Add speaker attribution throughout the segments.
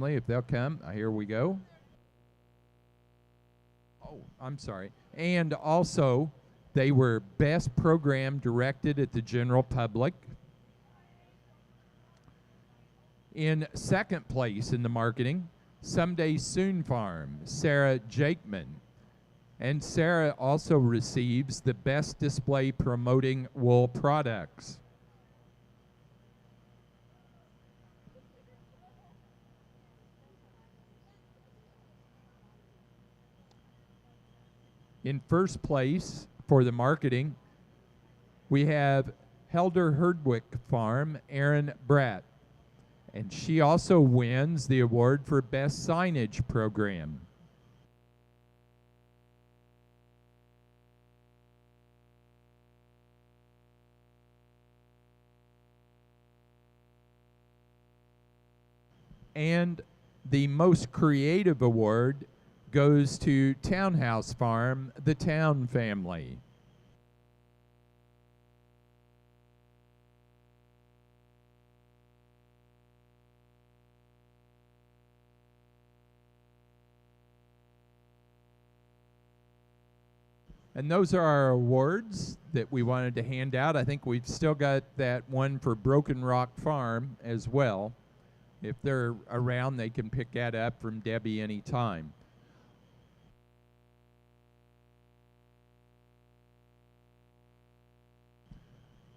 Speaker 1: family, if they'll come. Here we go. Oh, I'm sorry. And also, they were best program directed at the general public. In second place in the marketing, Someday Soon Farm, Sarah Jakeman. And Sarah also receives the best display promoting wool products. In first place for the marketing, we have Helder Herdwick Farm, Erin Bratt. And she also wins the award for Best Signage Program. And the most creative award goes to Townhouse Farm, the Town Family. And those are our awards that we wanted to hand out. I think we've still got that one for Broken Rock Farm as well. If they're around, they can pick that up from Debbie anytime.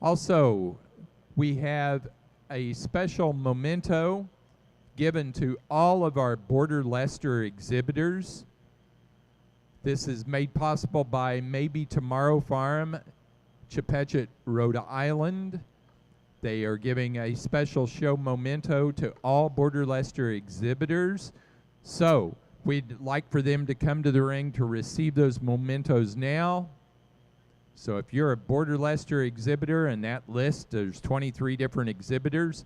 Speaker 1: Also, we have a special memento given to all of our Border Leicester exhibitors. This is made possible by Maybe Tomorrow Farm, Chepachet, Rhode Island. They are giving a special show memento to all Border Leicester exhibitors. So we'd like for them to come to the ring to receive those mementos now. So if you're a Border Leicester exhibitor, and that list, there's 23 different exhibitors,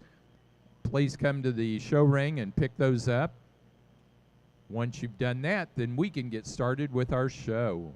Speaker 1: please come to the show ring and pick those up. Once you've done that, then we can get started with our show.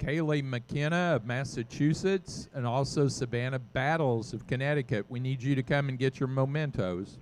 Speaker 1: Kaylee McKenna of Massachusetts, and also Savannah Battles of Connecticut. We need you to come and get your mementos.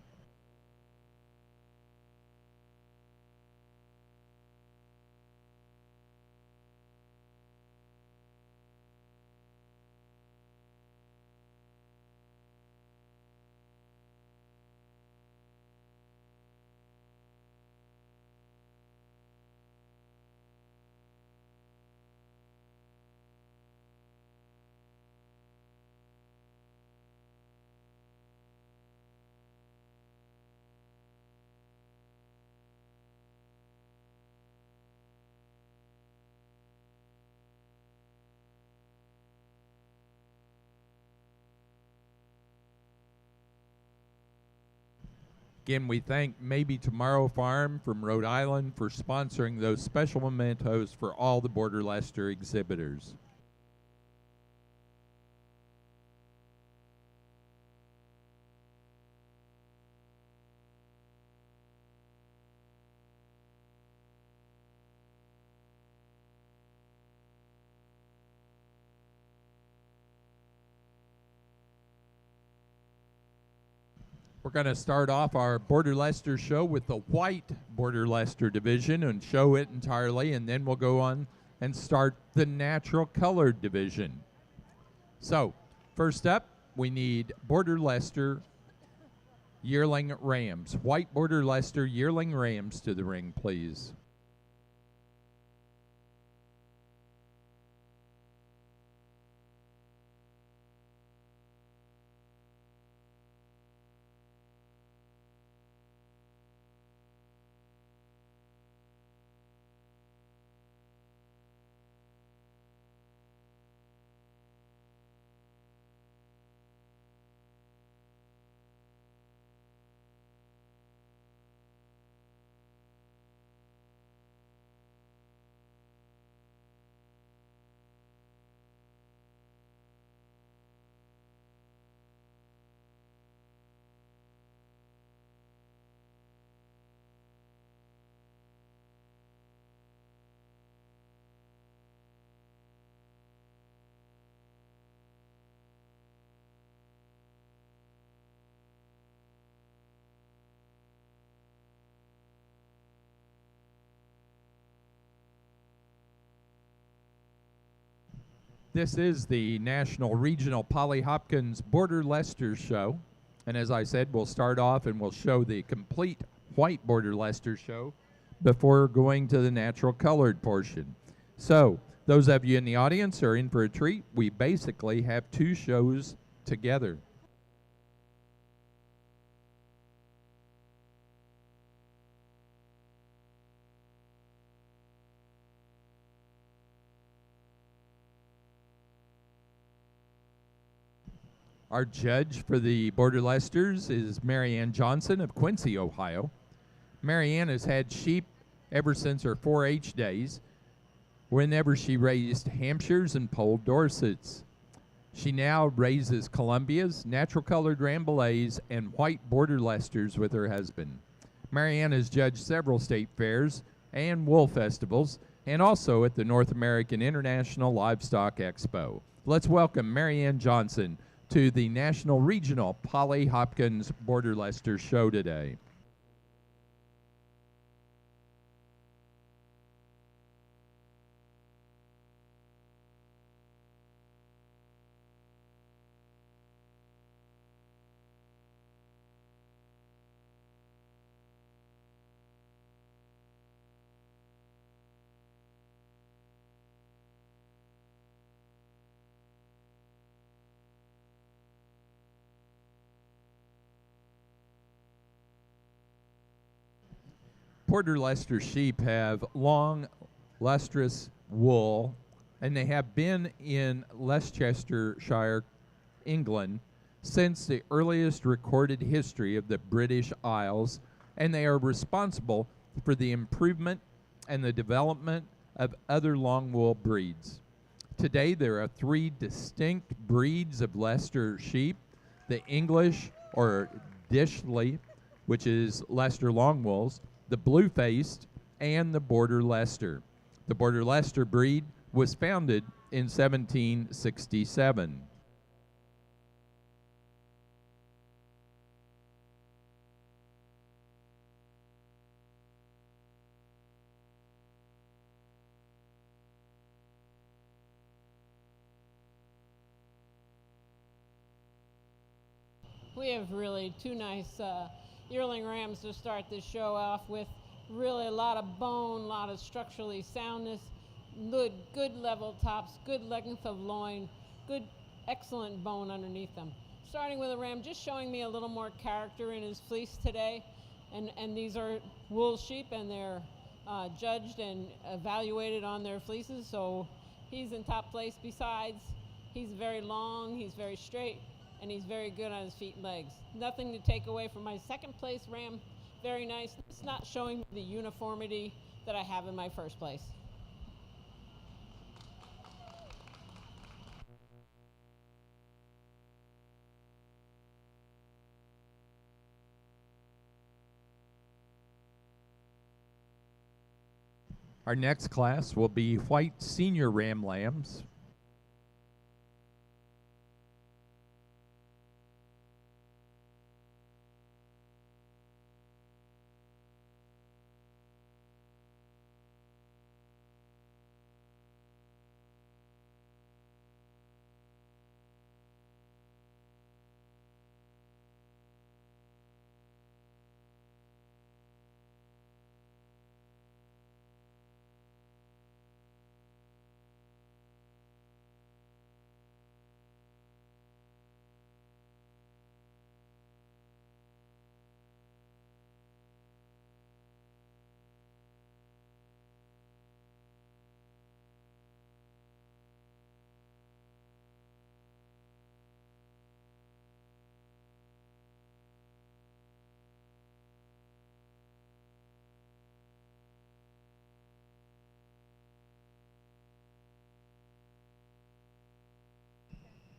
Speaker 1: Again, we thank Maybe Tomorrow Farm from Rhode Island for sponsoring those special mementos for all the Border Leicester exhibitors. We're going to start off our Border Leicester show with the white Border Leicester division and show it entirely, and then we'll go on and start the natural colored division. So, first up, we need Border Leicester yearling rams. White Border Leicester yearling rams to the ring, please. This is the National Regional Polly Hopkins Border Leicester show. And as I said, we'll start off and we'll show the complete white Border Leicester show before going to the natural colored portion. So, those of you in the audience are in for a treat. We basically have two shows together. Our judge for the Border Leicesters is Mary Ann Johnson of Quincy, Ohio. Mary Ann has had sheep ever since her 4-H days, whenever she raised Hampshires and Polled Dorsets. She now raises Columbias, natural colored Rambouillets, and white Border Leicesters with her husband. Mary Ann has judged several state fairs and wool festivals, and also at the North American International Livestock Expo. Let's welcome Mary Ann Johnson to the National Regional Polly Hopkins Border Leicester show today. Border Leicester sheep have long, lustrous wool, and they have been in Leicestershire, England, since the earliest recorded history of the British Isles, and they are responsible for the improvement and the development of other long wool breeds. Today, there are 3 distinct breeds of Leicester sheep: the English or Dishley, which is Leicester long wools, the blue-faced, and the Border Leicester. The Border Leicester breed was founded in 1767.
Speaker 2: We have really two nice yearling rams to start this show off with. Really a lot of bone, a lot of structurally soundness, good level tops, good length of loin, good, excellent bone underneath them. Starting with a ram just showing me a little more character in his fleece today. And these are wool sheep, and they're judged and evaluated on their fleeces. So he's in top place. Besides, he's very long, he's very straight, and he's very good on his feet and legs. Nothing to take away from my second place ram. Very nice. It's not showing the uniformity that I have in my first place.
Speaker 1: Our next class will be white senior ram lambs.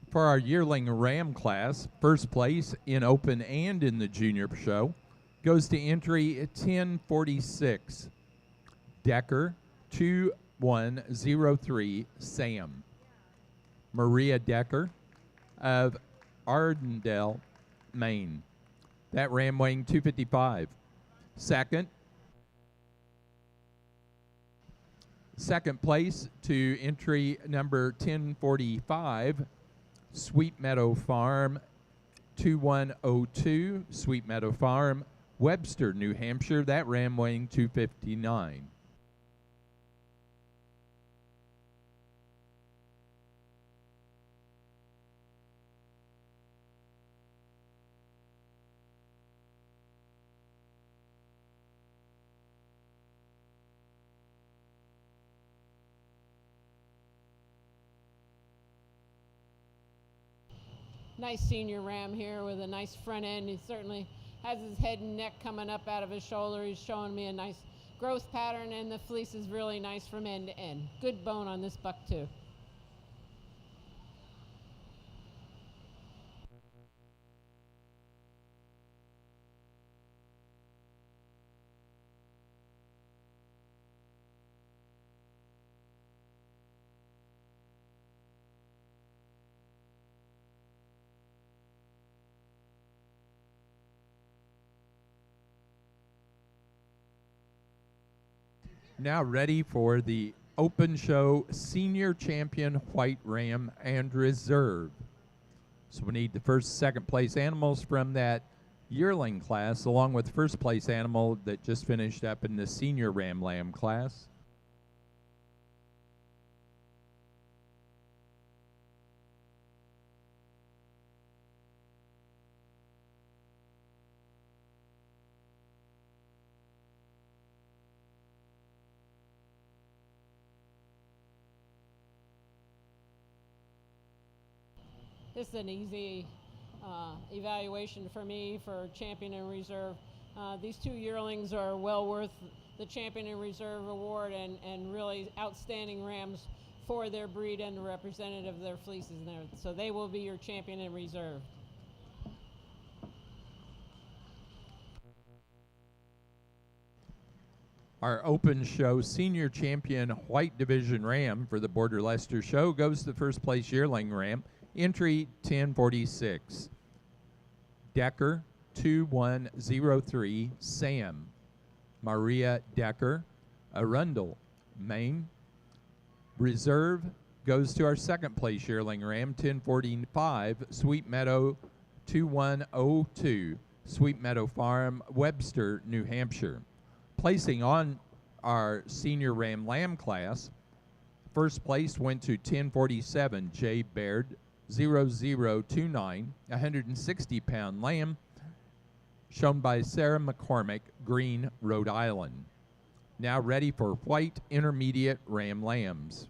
Speaker 1: For our yearling ram class, first place in open and in the junior show goes to entry 1046, Decker 2103 Sam. Maria Decker of Ardendale, Maine. That ram weighing 255. Second place to entry number 1045, Sweet Meadow Farm 2102, Sweet Meadow Farm, Webster, New Hampshire. That ram weighing 259.
Speaker 2: Nice senior ram here with a nice front end. He certainly has his head and neck coming up out of his shoulder. He's showing me a nice growth pattern, and the fleece is really nice from end to end. Good bone on this buck too.
Speaker 1: Now ready for the Open Show Senior Champion White Ram and Reserve. So we need the first, second place animals from that yearling class, along with first place animal that just finished up in the Senior Ram Lamb class.
Speaker 2: This is an easy evaluation for me for champion and reserve. These two yearlings are well worth the champion and reserve award, and really outstanding rams for their breed and the representative of their fleeces. So they will be your champion and reserve.
Speaker 1: Our open show senior champion white division ram for the Border Leicester show goes to the first place yearling ram, entry 1046. Decker 2103 Sam. Maria Decker, Arundel, Maine. Reserve goes to our second place yearling ram, 1045 Sweet Meadow 2102, Sweet Meadow Farm, Webster, New Hampshire. Placing on our senior ram lamb class, first place went to 1047 J. Baird 0029, 160-pound lamb, shown by Sarah McCormick, Green, Rhode Island. Now ready for white intermediate ram lambs.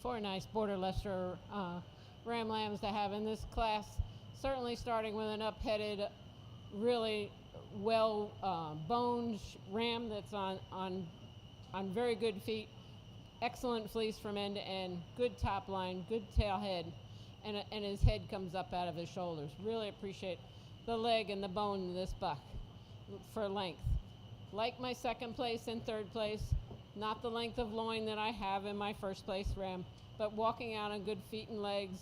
Speaker 2: four nice Border Leicester ram lambs to have in this class. Certainly starting with an up-headed, really well boned ram that's on very good feet. Excellent fleece from end to end, good top line, good tail head, and his head comes up out of his shoulders. Really appreciate the leg and the bone in this buck for length. Like my second place and third place, not the length of loin that I have in my first place ram, but walking out on good feet and legs,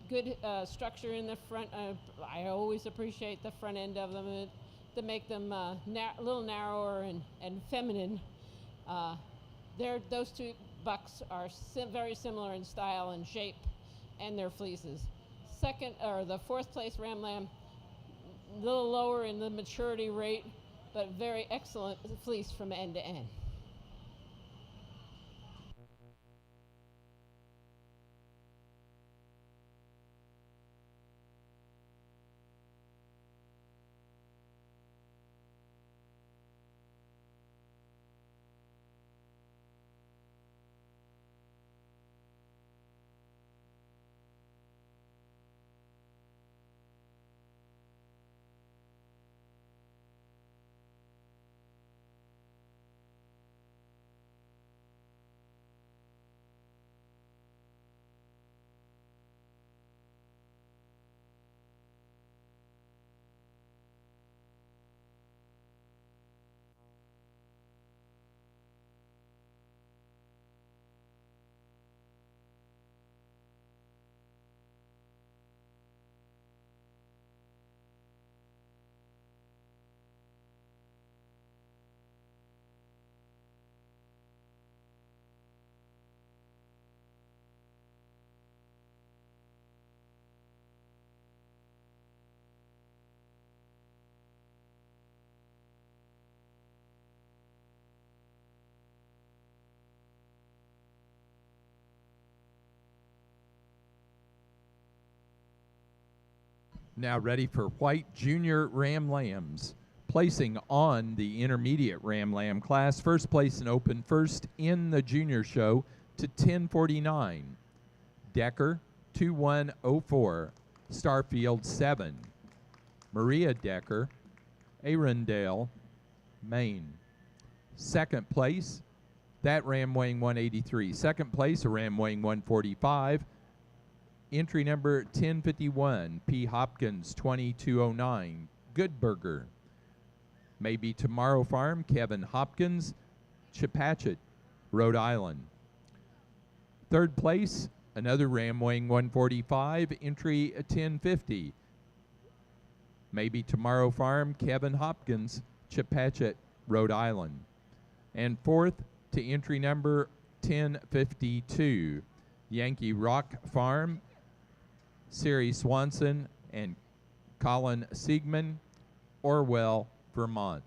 Speaker 2: good structure in the front. I always appreciate the front end of them to make them a little narrower and feminine. Those two bucks are very similar in style and shape and their fleeces. The fourth place ram lamb, a little lower in the maturity rate, but very excellent fleece from end to end.
Speaker 1: Now ready for white junior ram lambs. Placing on the intermediate ram lamb class, first place and open first in the junior show to 10:49. Decker 2104, Starfield 7. Maria Decker, Arundel, Maine. Second place, that ram weighing 183. Second place, a ram weighing 145. Entry number 1051, P. Hopkins 2209, Good Burger. Maybe Tomorrow Farm, Kevin Hopkins, Chepachet, Rhode Island. Third place, another ram weighing 145, entry 1050. Maybe Tomorrow Farm, Kevin Hopkins, Chepachet, Rhode Island. And fourth to entry number 1052, Yankee Rock Farm, Siri Swanson and Colin Siegman, Orwell, Vermont.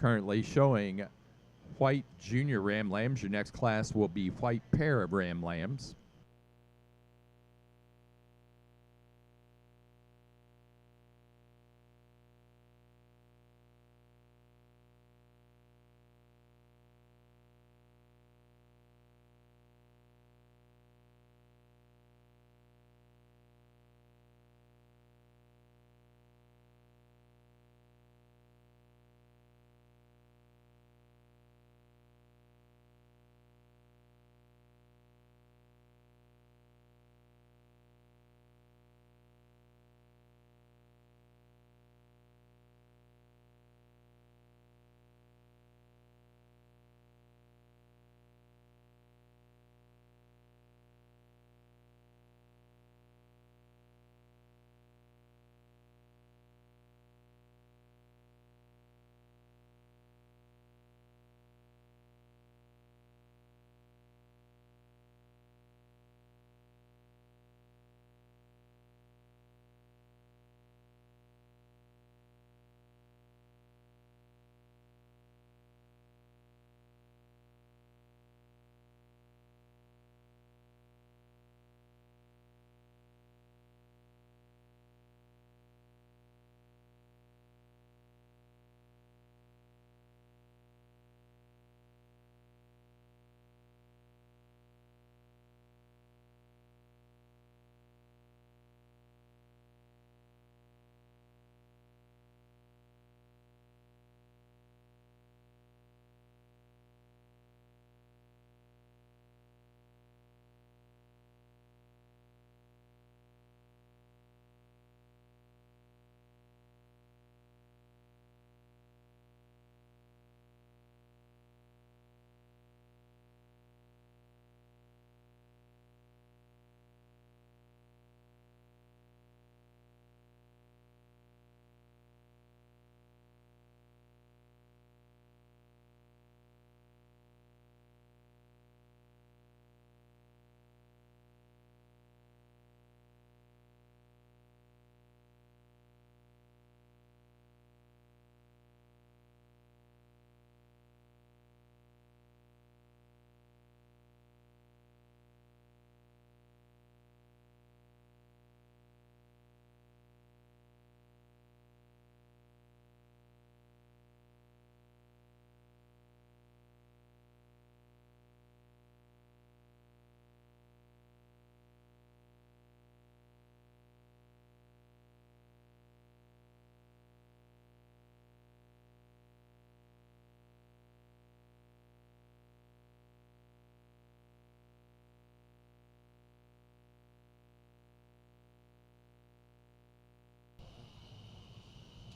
Speaker 1: currently showing white junior ram lambs. Your next class will be white pair of ram lambs.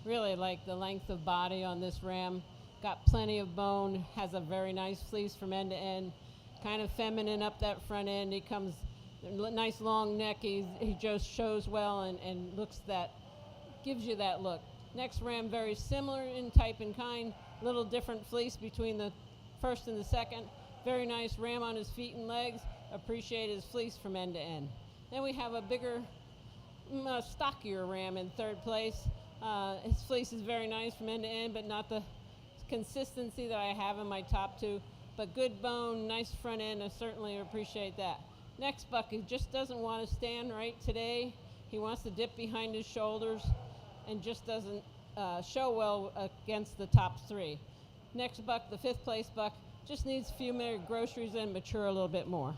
Speaker 2: Really like the length of body on this ram. Got plenty of bone, has a very nice fleece from end to end. Kind of feminine up that front end. He comes, nice long neck. He just shows well and looks that, gives you that look. Next ram, very similar in type and kind. Little different fleece between the first and the second. Very nice ram on his feet and legs. Appreciate his fleece from end to end. Then we have a bigger, stockier ram in third place. His fleece is very nice from end to end, but not the consistency that I have in my top two. But good bone, nice front end. I certainly appreciate that. Next buck, he just doesn't want to stand right today. He wants to dip behind his shoulders and just doesn't show well against the top three. Next buck, the fifth place buck, just needs a few more groceries and mature a little bit more.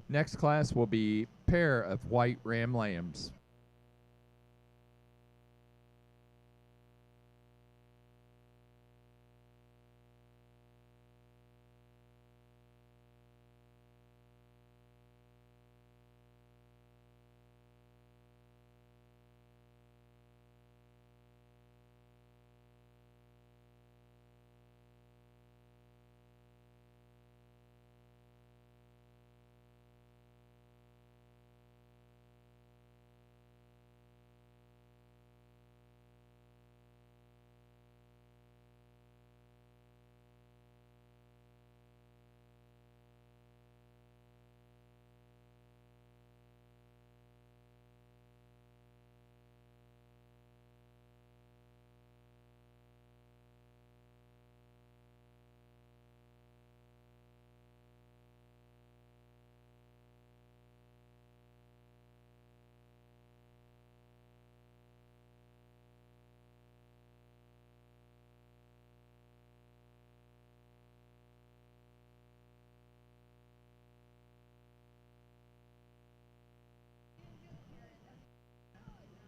Speaker 1: Next class will be pair of white ram lambs.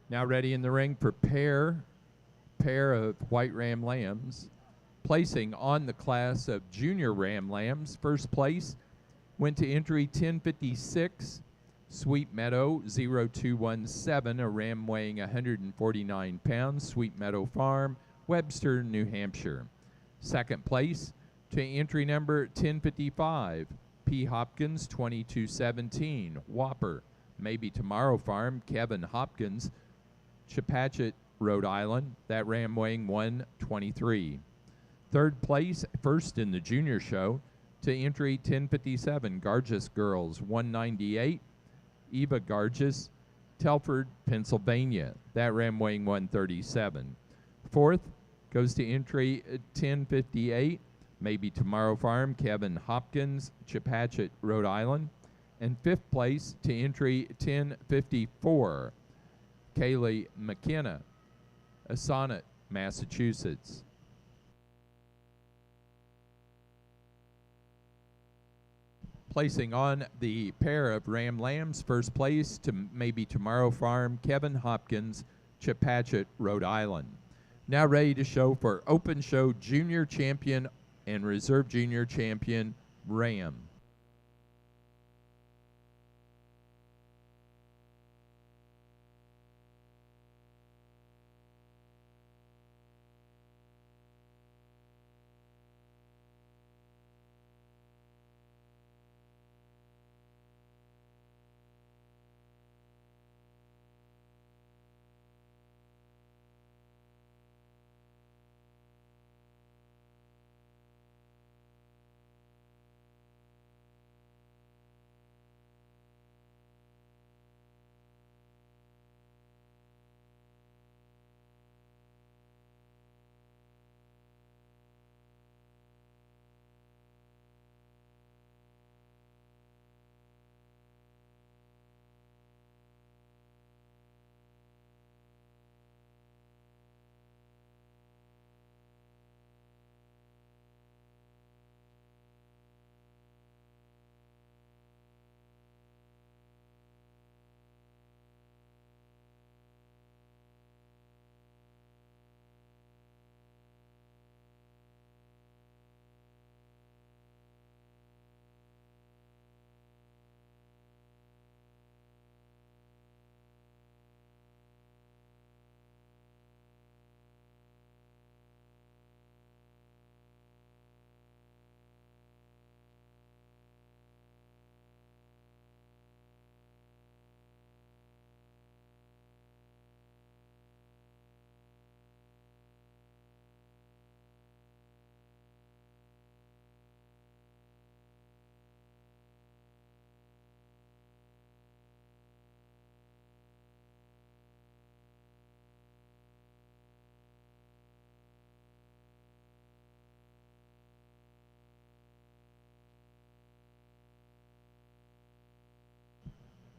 Speaker 1: Now ready in the ring for pair of white ram lambs. Placing on the class of junior ram lambs, first place went to entry 1056, Sweet Meadow 0217, a ram weighing 149 pounds, Sweet Meadow Farm, Webster, New Hampshire. Second place to entry number 1055, P. Hopkins 2217, Whopper, Maybe Tomorrow Farm, Kevin Hopkins, Chepachet, Rhode Island, that ram weighing 123. Third place, first in the junior show, to entry 1057, Gargis Girls 198, Eva Gargis, Telford, Pennsylvania, that ram weighing 137. Fourth goes to entry 1058, Maybe Tomorrow Farm, Kevin Hopkins, Chepachet, Rhode Island. And fifth place to entry 1054, Kaylee McKenna, Assonet, Massachusetts. Placing on the pair of ram lambs, first place to Maybe Tomorrow Farm, Kevin Hopkins, Chepachet, Rhode Island. Now ready to show for Open Show Junior Champion and Reserve Junior Champion Ram.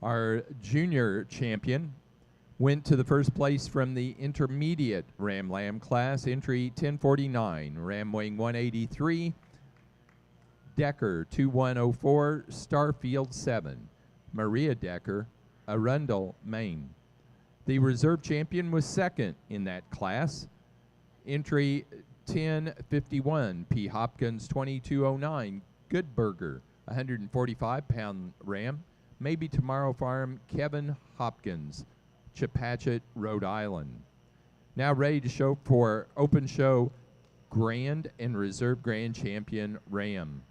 Speaker 1: Our junior champion went to the first place from the intermediate ram lamb class, entry 1049, ram weighing 183, Decker 2104, Starfield 7, Maria Decker, Arundel, Maine. The reserve champion was second in that class, entry 1051, P. Hopkins 2209, Goodburger, 145-pound ram, Maybe Tomorrow Farm, Kevin Hopkins, Chepachet, Rhode Island. Now ready to show for Open Show Grand and Reserve Grand Champion Ram.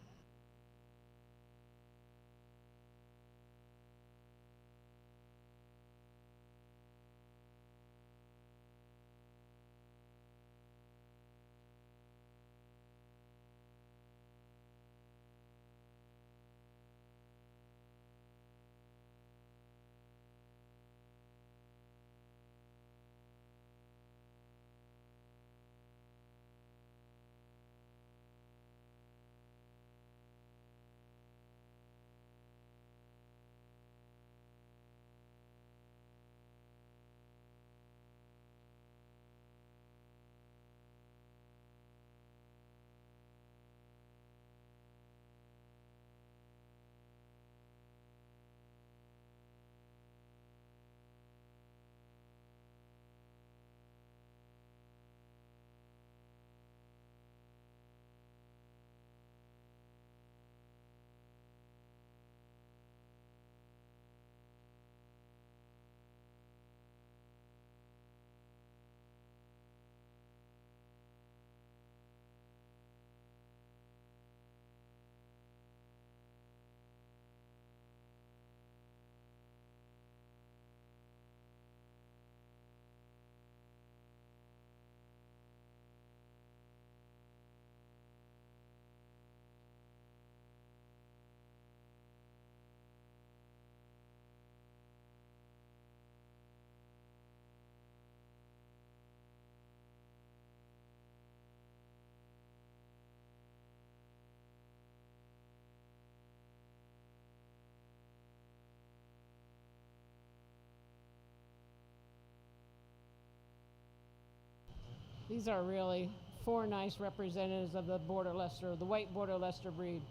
Speaker 2: These are really four nice representatives of the Border Leicester, the white Border Leicester breed.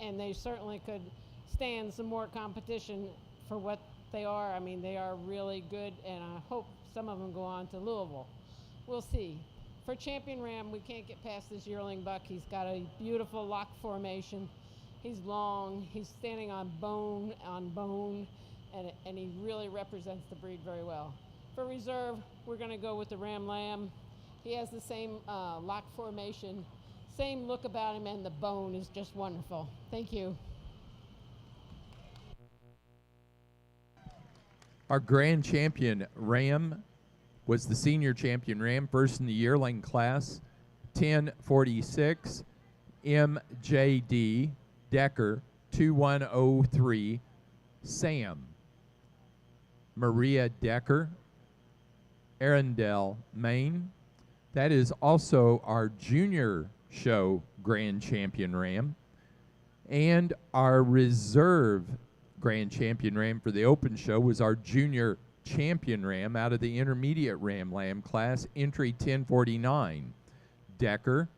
Speaker 2: And they certainly could stand some more competition for what they are. I mean, they are really good, and I hope some of them go on to Louisville. We'll see. For Champion Ram, we can't get past this yearling buck. He's got a beautiful lock formation. He's long. He's standing on bone, and he really represents the breed very well. For reserve, we're going to go with the Ram Lamb. He has the same lock formation, same look about him, and the bone is just wonderful. Thank you.
Speaker 1: Our grand champion Ram was the senior champion Ram, first in the yearling class, 1046, MJD Decker, 2103, Sam, Maria Decker, Arundel, Maine. That is also our junior show grand champion Ram. And our reserve grand champion Ram for the open show was our junior champion Ram out of the intermediate Ram Lamb class, entry 1049. Decker,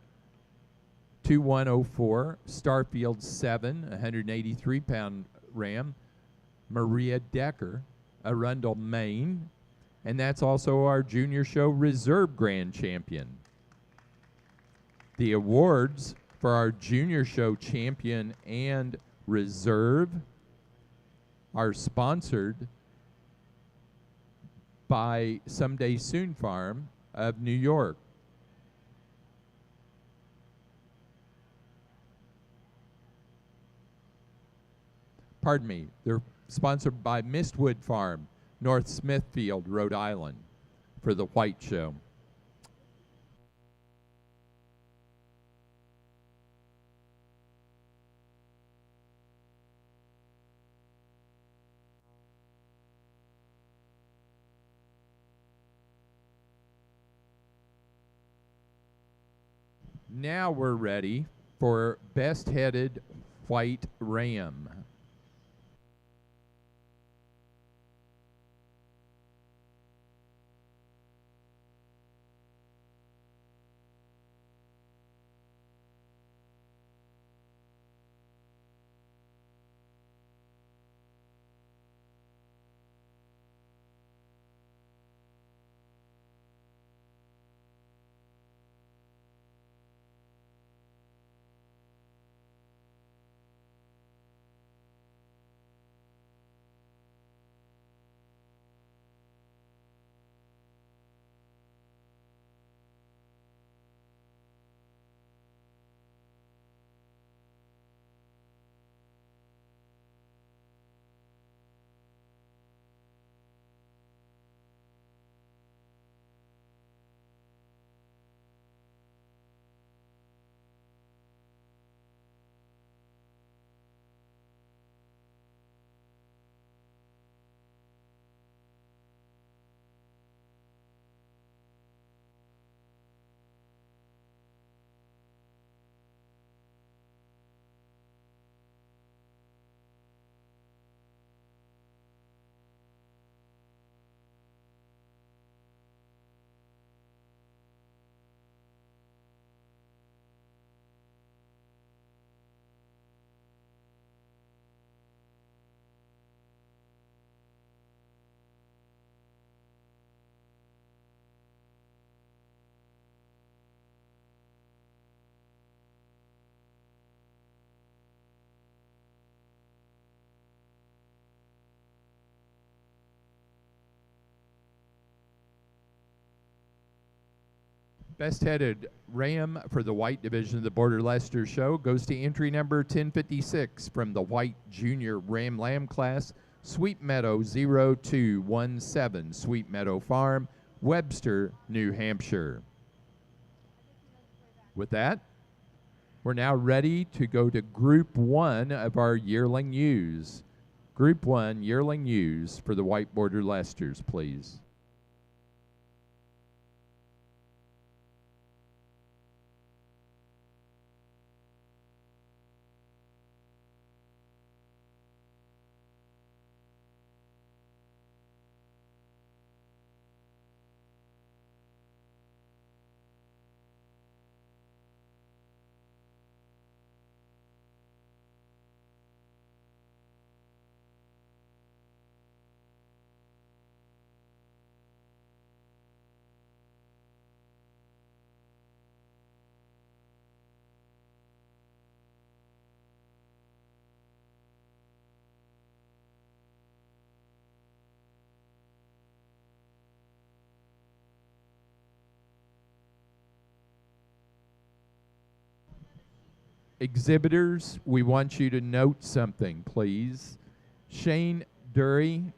Speaker 1: 2104, Starfield 7, 183-pound Ram, Maria Decker, Arundel, Maine, and that's also our junior show reserve grand champion. The awards for our junior show champion and reserve are sponsored by Someday Soon Farm of New York. Pardon me, they're sponsored by Mistwood Farm, North Smithfield, Rhode Island, for the white show. Now we're ready for best-headed white ram. Best-headed ram for the white division of the Border Leicester show goes to entry number 1056 from the white junior Ram Lamb class, Sweet Meadow 0217, Sweet Meadow Farm, Webster, New Hampshire. With that, we're now ready to go to Group 1 of our yearling ewes. Group 1 yearling ewes for the white Border Leicesters, please. exhibitors, we want you to note something, please. Shane Dury,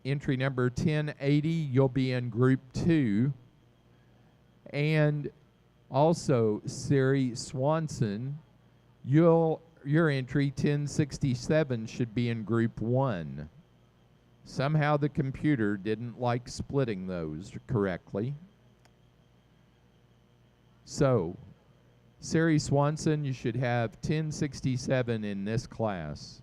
Speaker 1: entry number 1080, you'll be in group 2. And also, Siri Swanson, your entry 1067 should be in group 1. Somehow the computer didn't like splitting those correctly. So, Siri Swanson, you should have 1067 in this class.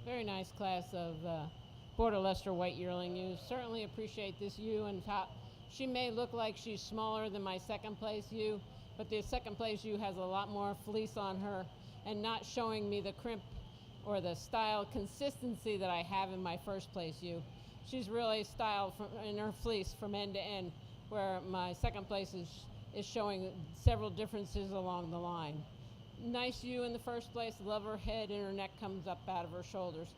Speaker 2: Very nice class of Border Leicester white yearling ewes. Certainly appreciate this ewe and top. She may look like she's smaller than my second place ewe, but the second place ewe has a lot more fleece on her and not showing me the crimp or the style consistency that I have in my first place ewe. She's really styled in her fleece from end to end, where my second place is showing several differences along the line. Nice ewe in the first place. Love her head and her neck comes up out of her shoulders.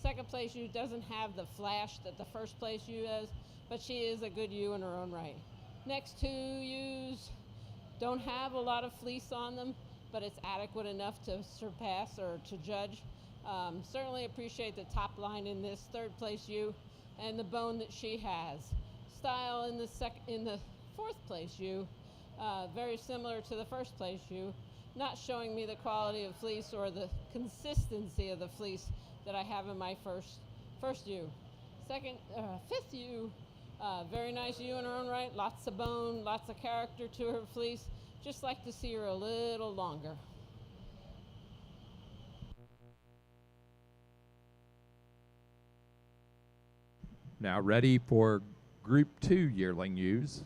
Speaker 2: Second place ewe doesn't have the flash that the first place ewe does, but she is a good ewe in her own right. Next two ewes don't have a lot of fleece on them, but it's adequate enough to surpass or to judge. Certainly appreciate the top line in this third place ewe and the bone that she has. Style in the fourth place ewe, very similar to the first place ewe, not showing me the quality of fleece or the consistency of the fleece that I have in my first ewe. Fifth ewe, very nice ewe in her own right, lots of bone, lots of character to her fleece. Just like to see her a little longer.
Speaker 1: Now ready for Group 2 yearling ewes.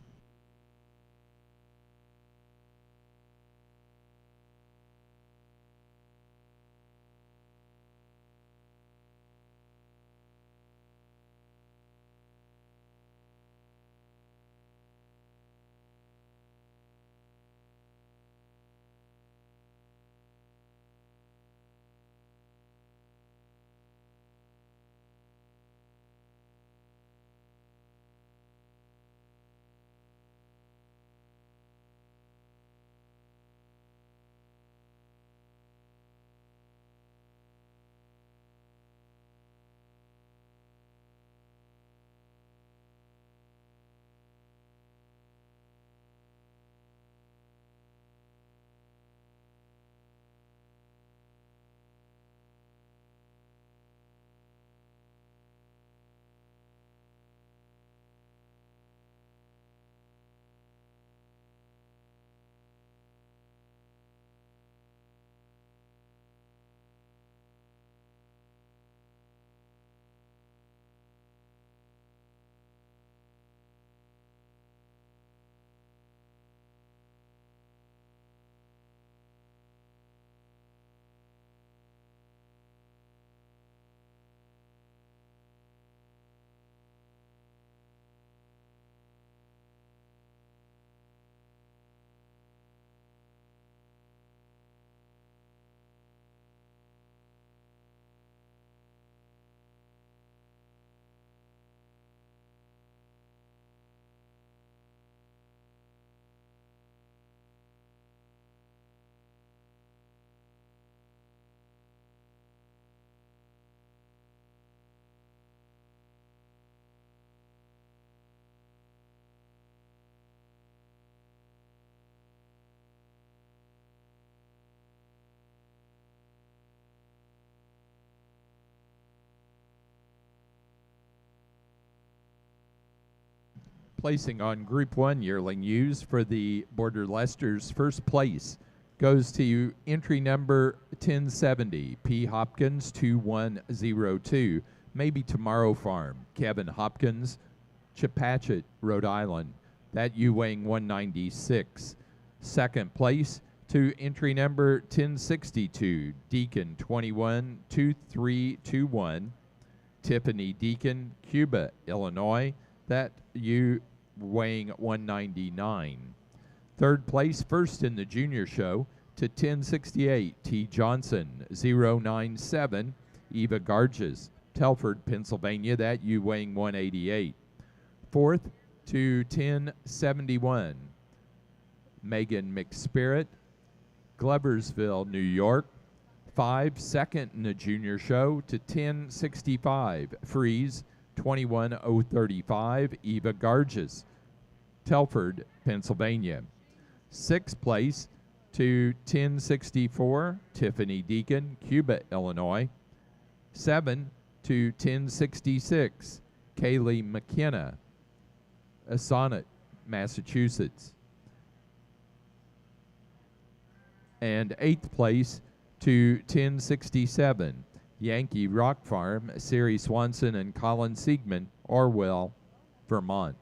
Speaker 1: Placing on Group 1 yearling ewes for the Border Leicester's first place goes to entry number 1070, P. Hopkins 2102, Maybe Tomorrow Farm, Kevin Hopkins, Chepachet, Rhode Island. That ewe weighing 196. Second place to entry number 1062, Deacon 212321, Tiffany Deacon, Cuba, Illinois. That ewe weighing 199. Third place, first in the junior show, to 1068, T. Johnson, 097, Eva Garges, Telford, Pennsylvania. That ewe weighing 188. Fourth to 1071, Megan McSpirit, Gloversville, New York. 5, second in the junior show, to 1065, Freeze, 21035, Eva Garges, Telford, Pennsylvania. Sixth place to 1064, Tiffany Deacon, Cuba, Illinois. 7 to 1066, Kaylee McKenna, Sonnet, Massachusetts. And eighth place to 1067, Yankee Rock Farm, Siri Swanson and Colin Siegman, Orwell, Vermont.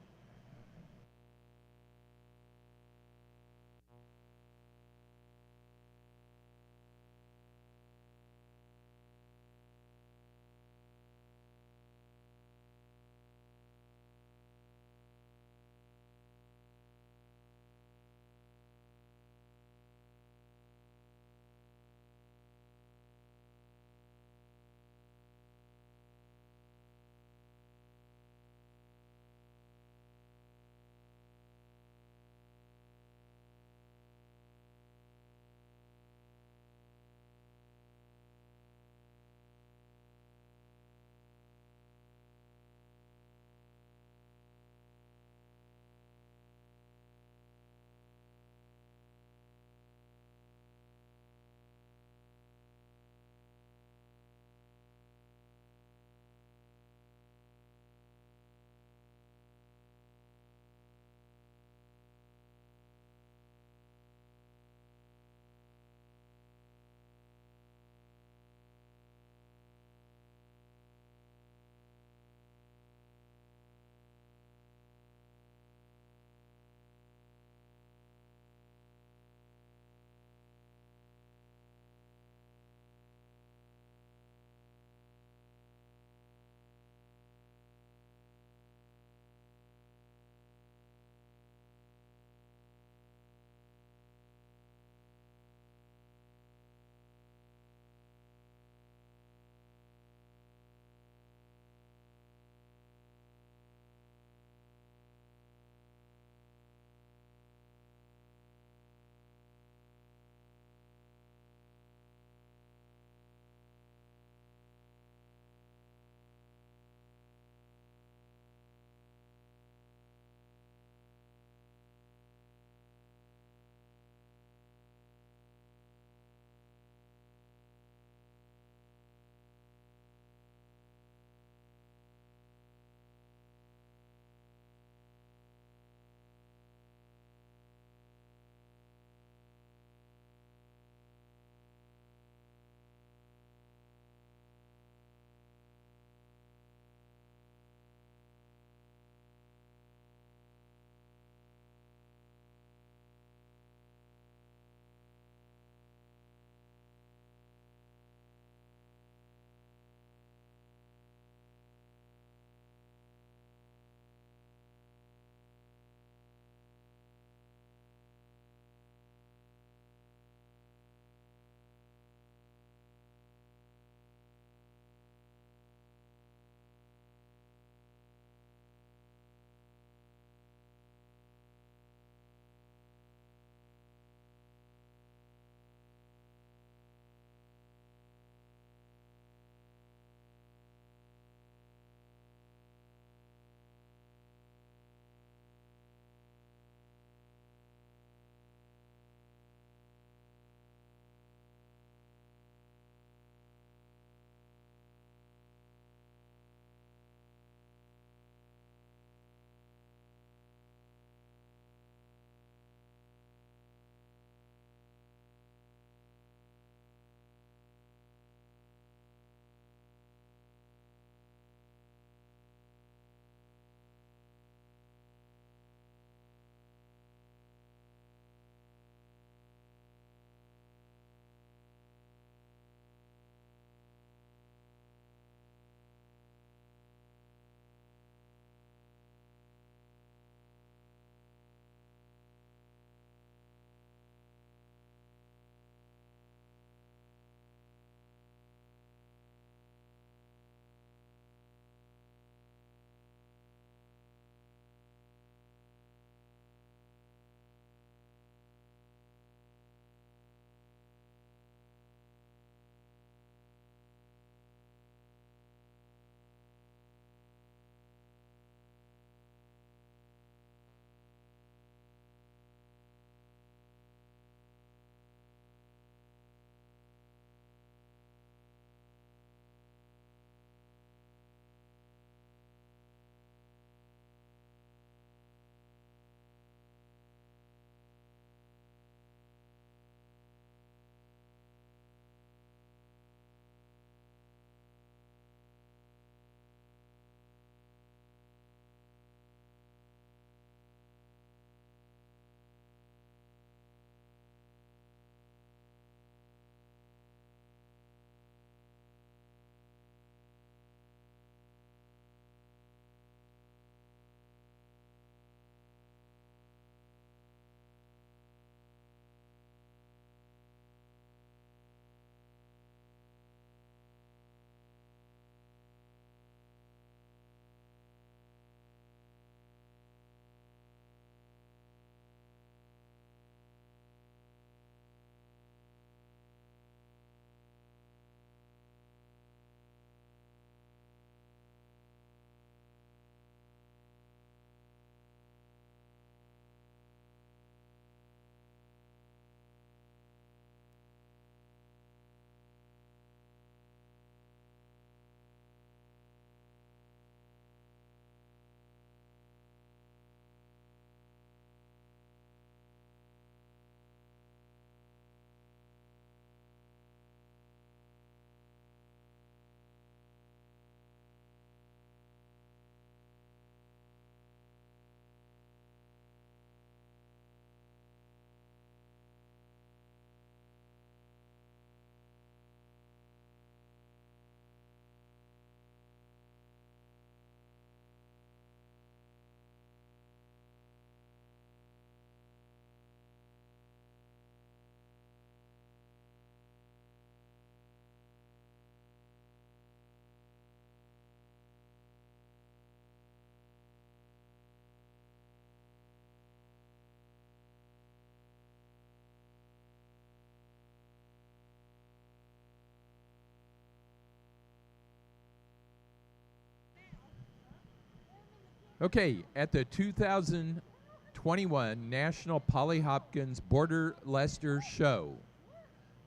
Speaker 1: Okay, at the 2021 National Polly Hopkins Border Leicester Show,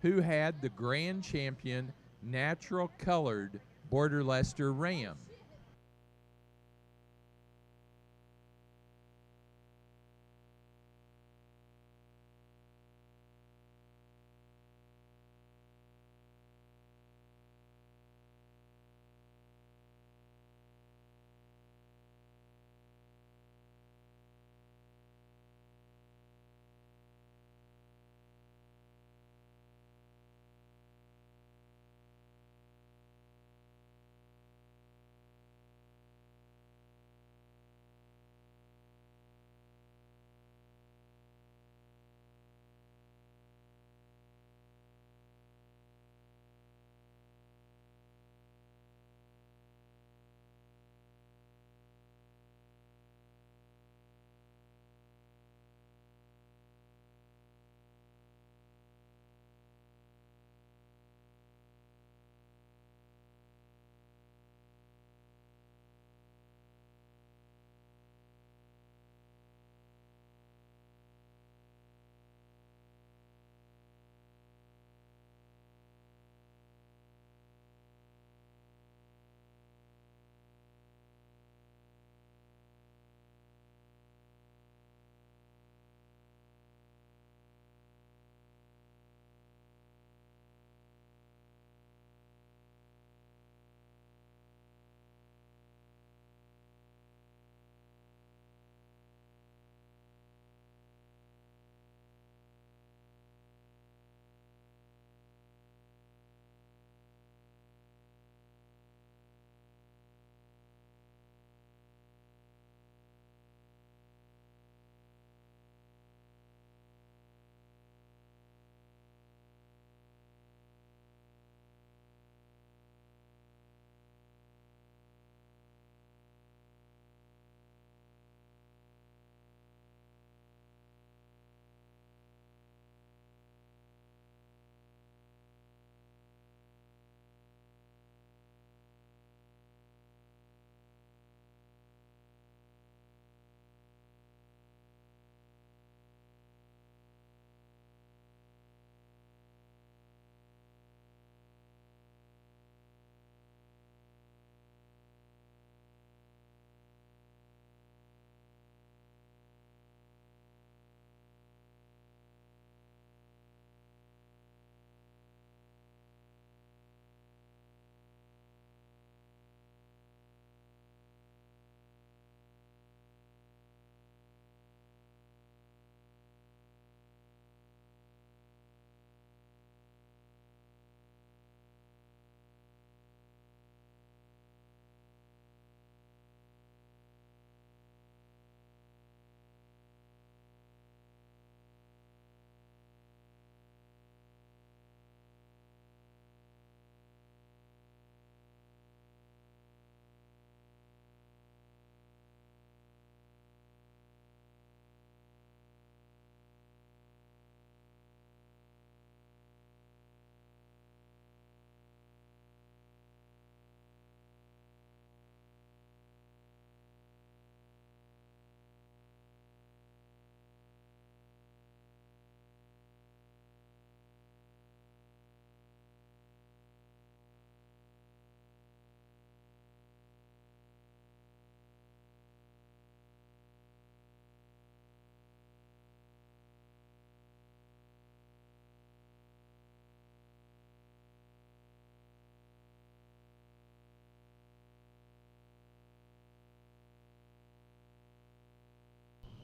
Speaker 1: who had the grand champion natural colored Border Leicester ram?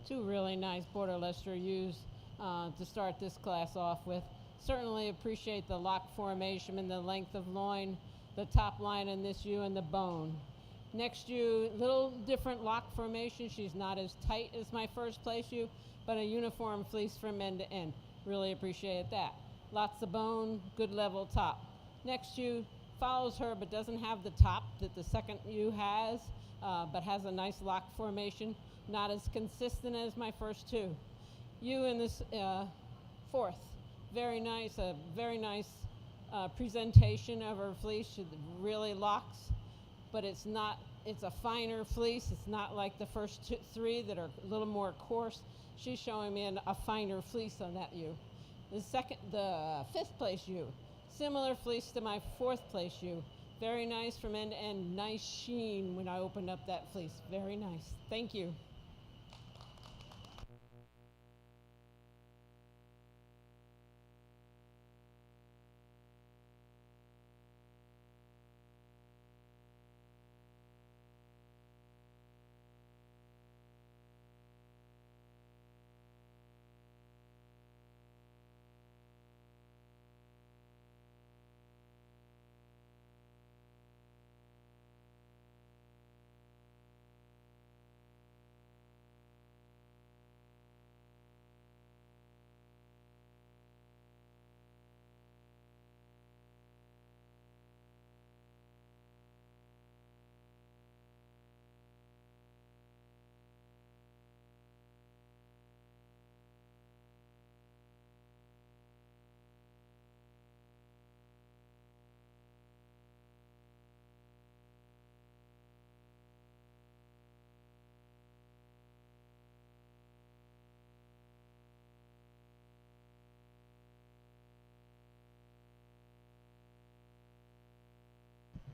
Speaker 2: Two really nice Border Leicester ewes to start this class off with. Certainly appreciate the lock formation and the length of loin, the top line in this ewe, and the bone. Next ewe, little different lock formation. She's not as tight as my first place ewe, but a uniform fleece from end to end. Really appreciate that. Lots of bone, good level top. Next ewe follows her but doesn't have the top that the second ewe has, but has a nice lock formation. Not as consistent as my first two. Ewe in this fourth. Very nice, a very nice presentation of her fleece. She really locks. but it's not. It's a finer fleece. It's not like the first three that are a little more coarse. She's showing me a finer fleece on that ewe. The fifth place ewe, similar fleece to my fourth place ewe. Very nice from end to end. Nice sheen when I opened up that fleece. Very nice. Thank you.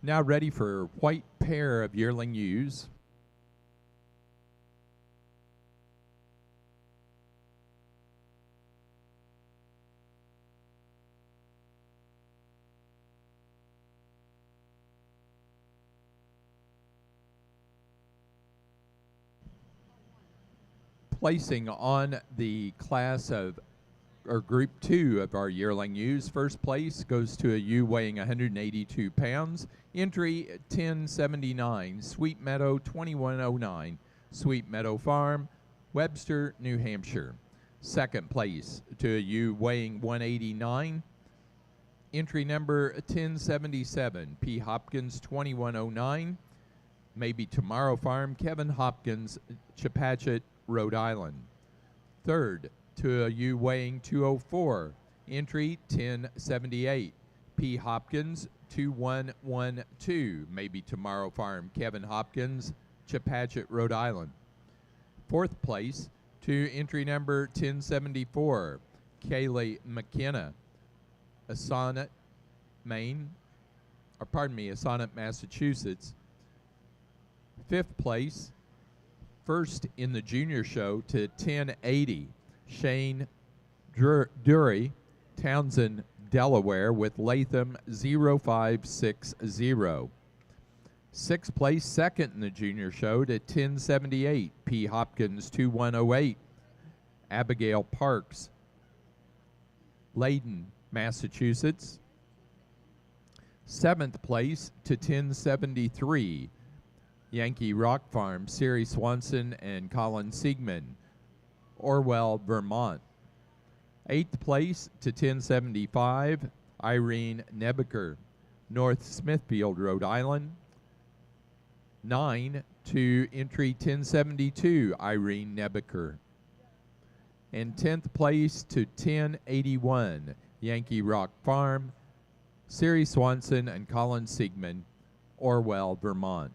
Speaker 1: Now ready for white pair of yearling ewes. Placing on the class of, or group 2 of our yearling ewes, first place goes to a ewe weighing 182 pounds. Entry 1079, Sweet Meadow 2109, Sweet Meadow Farm, Webster, New Hampshire. Second place to a ewe weighing 189. Entry number 1077, P. Hopkins 2109, Maybe Tomorrow Farm, Kevin Hopkins, Chepachet, Rhode Island. Third, to a ewe weighing 204, entry 1078, P. Hopkins 2112, Maybe Tomorrow Farm, Kevin Hopkins, Chepachet, Rhode Island. Fourth place to entry number 1074, Kaylee McKenna, Assonet, Massachusetts. Fifth place, first in the junior show, to 1080, Shane Dury, Townsend, Delaware, with Latham 0560. Sixth place, second in the junior show, to 1078, P. Hopkins 2108, Abigail Parks, Leyden, Massachusetts. Seventh place to 1073, Yankee Rock Farm, Siri Swanson and Colin Siegman, Orwell, Vermont. Eighth place to 1075, Irene Nebeker, North Smithfield, Rhode Island. 9 to entry 1072, Irene Nebeker. And 10th place to 1081, Yankee Rock Farm, Siri Swanson and Colin Siegman, Orwell, Vermont.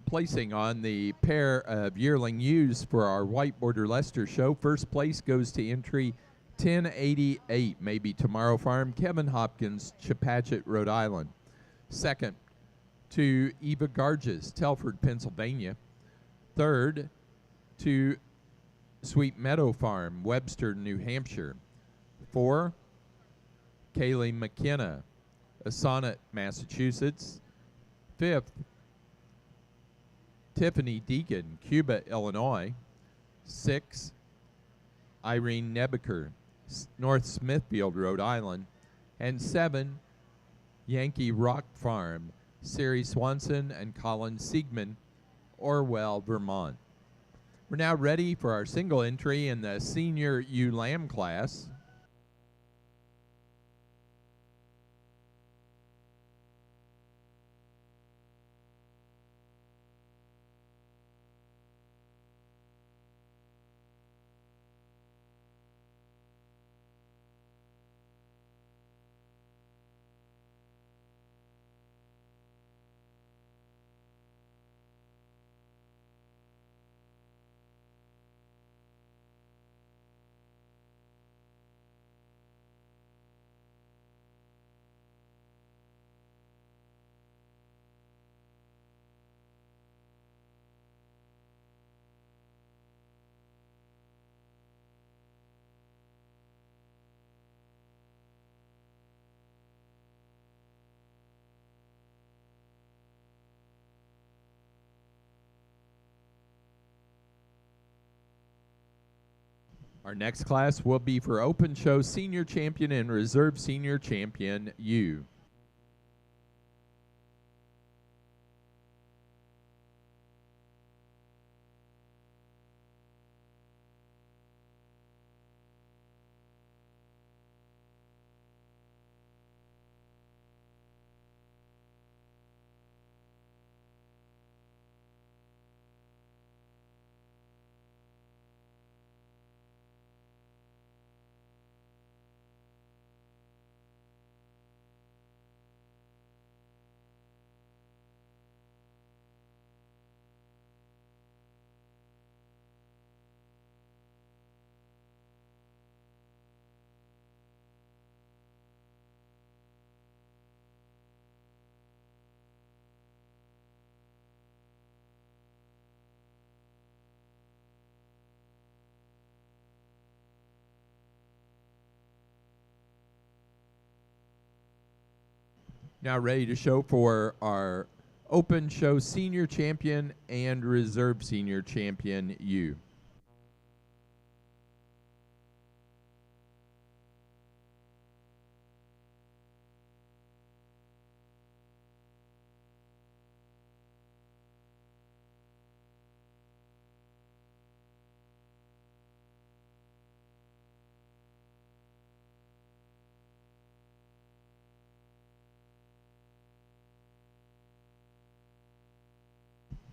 Speaker 1: placing on the pair of yearling ewes for our White Border Leicester show. First place goes to entry 1088, maybe Tomorrow Farm, Kevin Hopkins, Chepachet, Rhode Island. Second to Eva Garges, Telford, Pennsylvania. Third to Sweet Meadow Farm, Webster, New Hampshire. 4, Kaylee McKenna, Assonet, Massachusetts. 5th, Tiffany Deacon, Cuba, Illinois. 6, Irene Nebeker, North Smithfield, Rhode Island. And 7, Yankee Rock Farm, Siri Swanson and Colin Siegman, Orwell, Vermont. We're now ready for our single entry in the senior ewe lamb class. Our next class will be for Open Show Senior Champion and Reserve Senior Champion ewe. Now ready to show for our Open Show Senior Champion and Reserve Senior Champion ewe.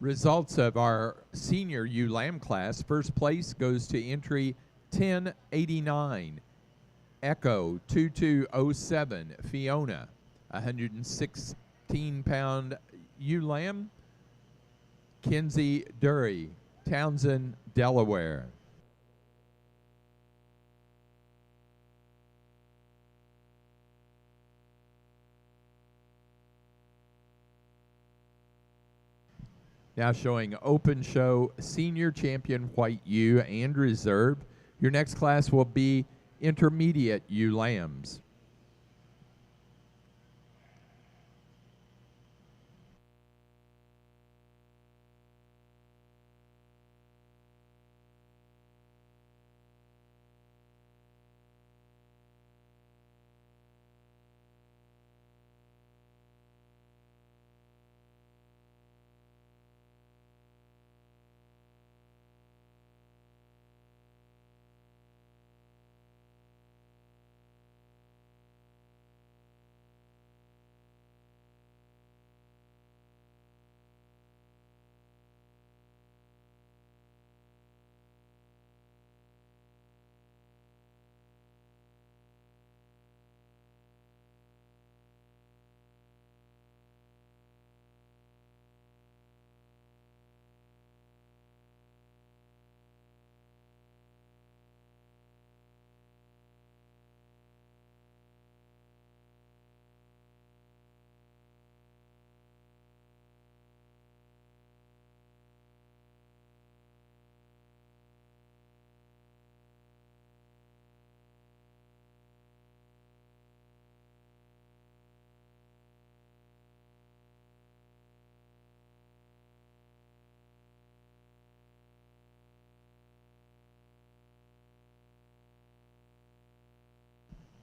Speaker 1: Results of our senior ewe lamb class. First place goes to entry 1089, Echo 2207, Fiona, 116-pound ewe lamb. Kinsey Dury, Townsend, Delaware. Now showing Open Show Senior Champion White ewe and Reserve. Your next class will be Intermediate ewe lambs.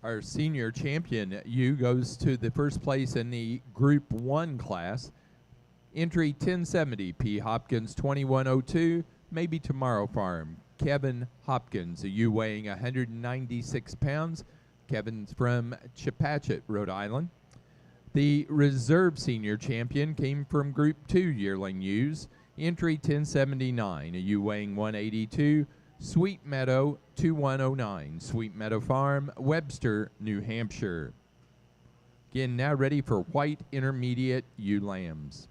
Speaker 1: our senior champion, U, goes to the first place in the Group 1 class. Entry 1070, P. Hopkins 2102, Maybe Tomorrow Farm. Kevin Hopkins, a U weighing 196 pounds. Kevin's from Chepachet, Rhode Island. The reserve senior champion came from Group 2 yearling ewes. Entry 1079, a ewe weighing 182, Sweet Meadow 2109, Sweet Meadow Farm, Webster, New Hampshire. Again, now ready for white intermediate ewe lambs.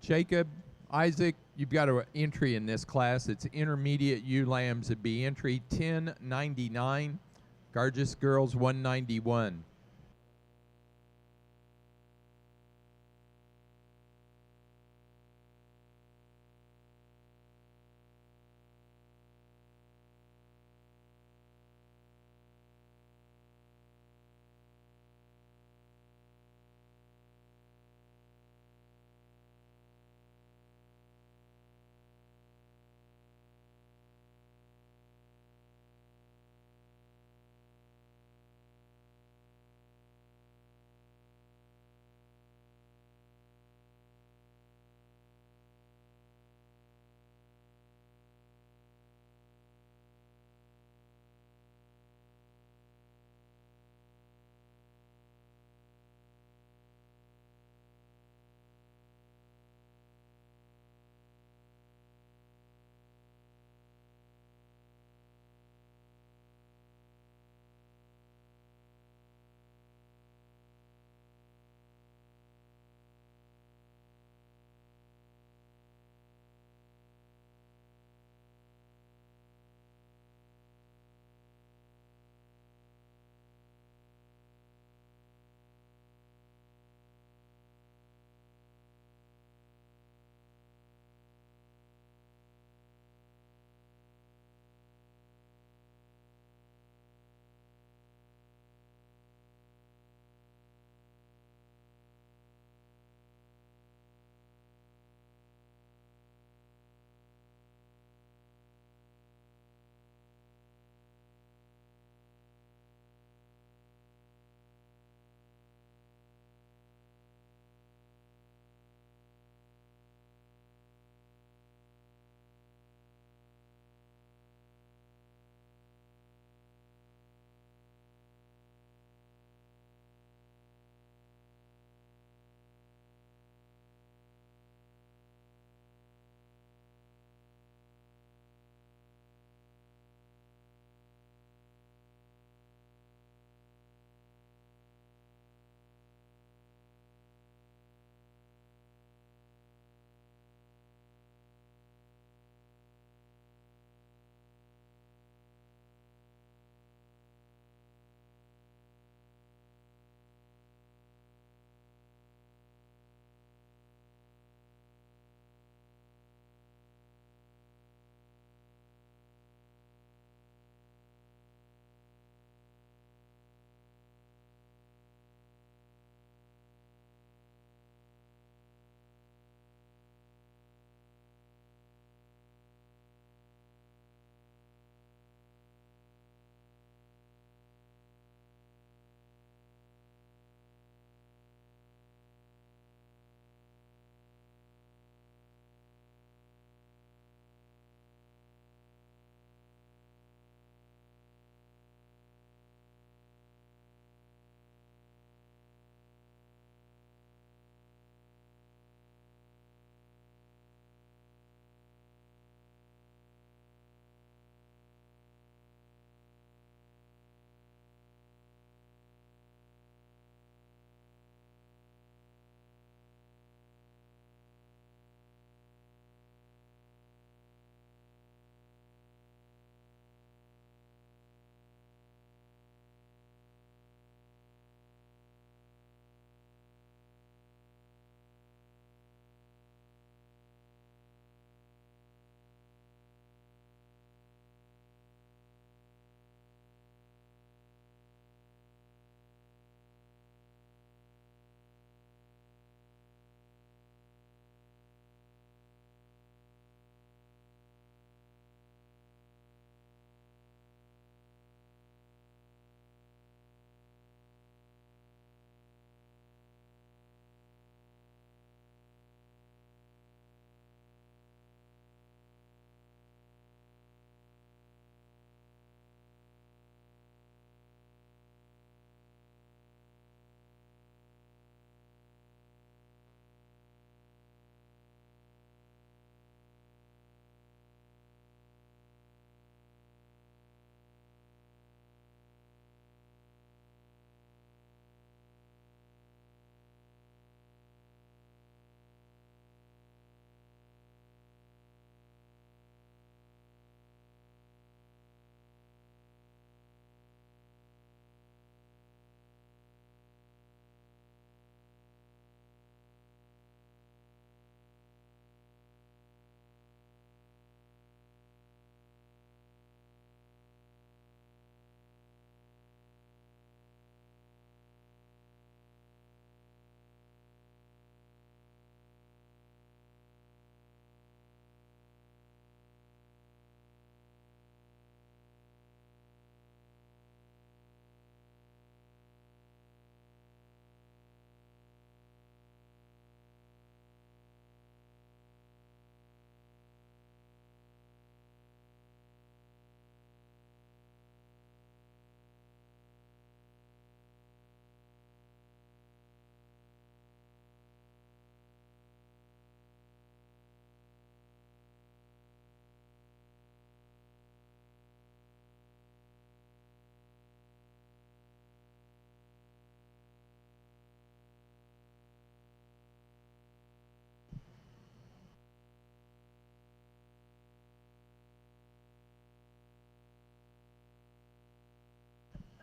Speaker 1: Jacob, Isaac, you've got an entry in this class. It's intermediate ewe lambs. It'd be entry 1099, Gargis Girls 191.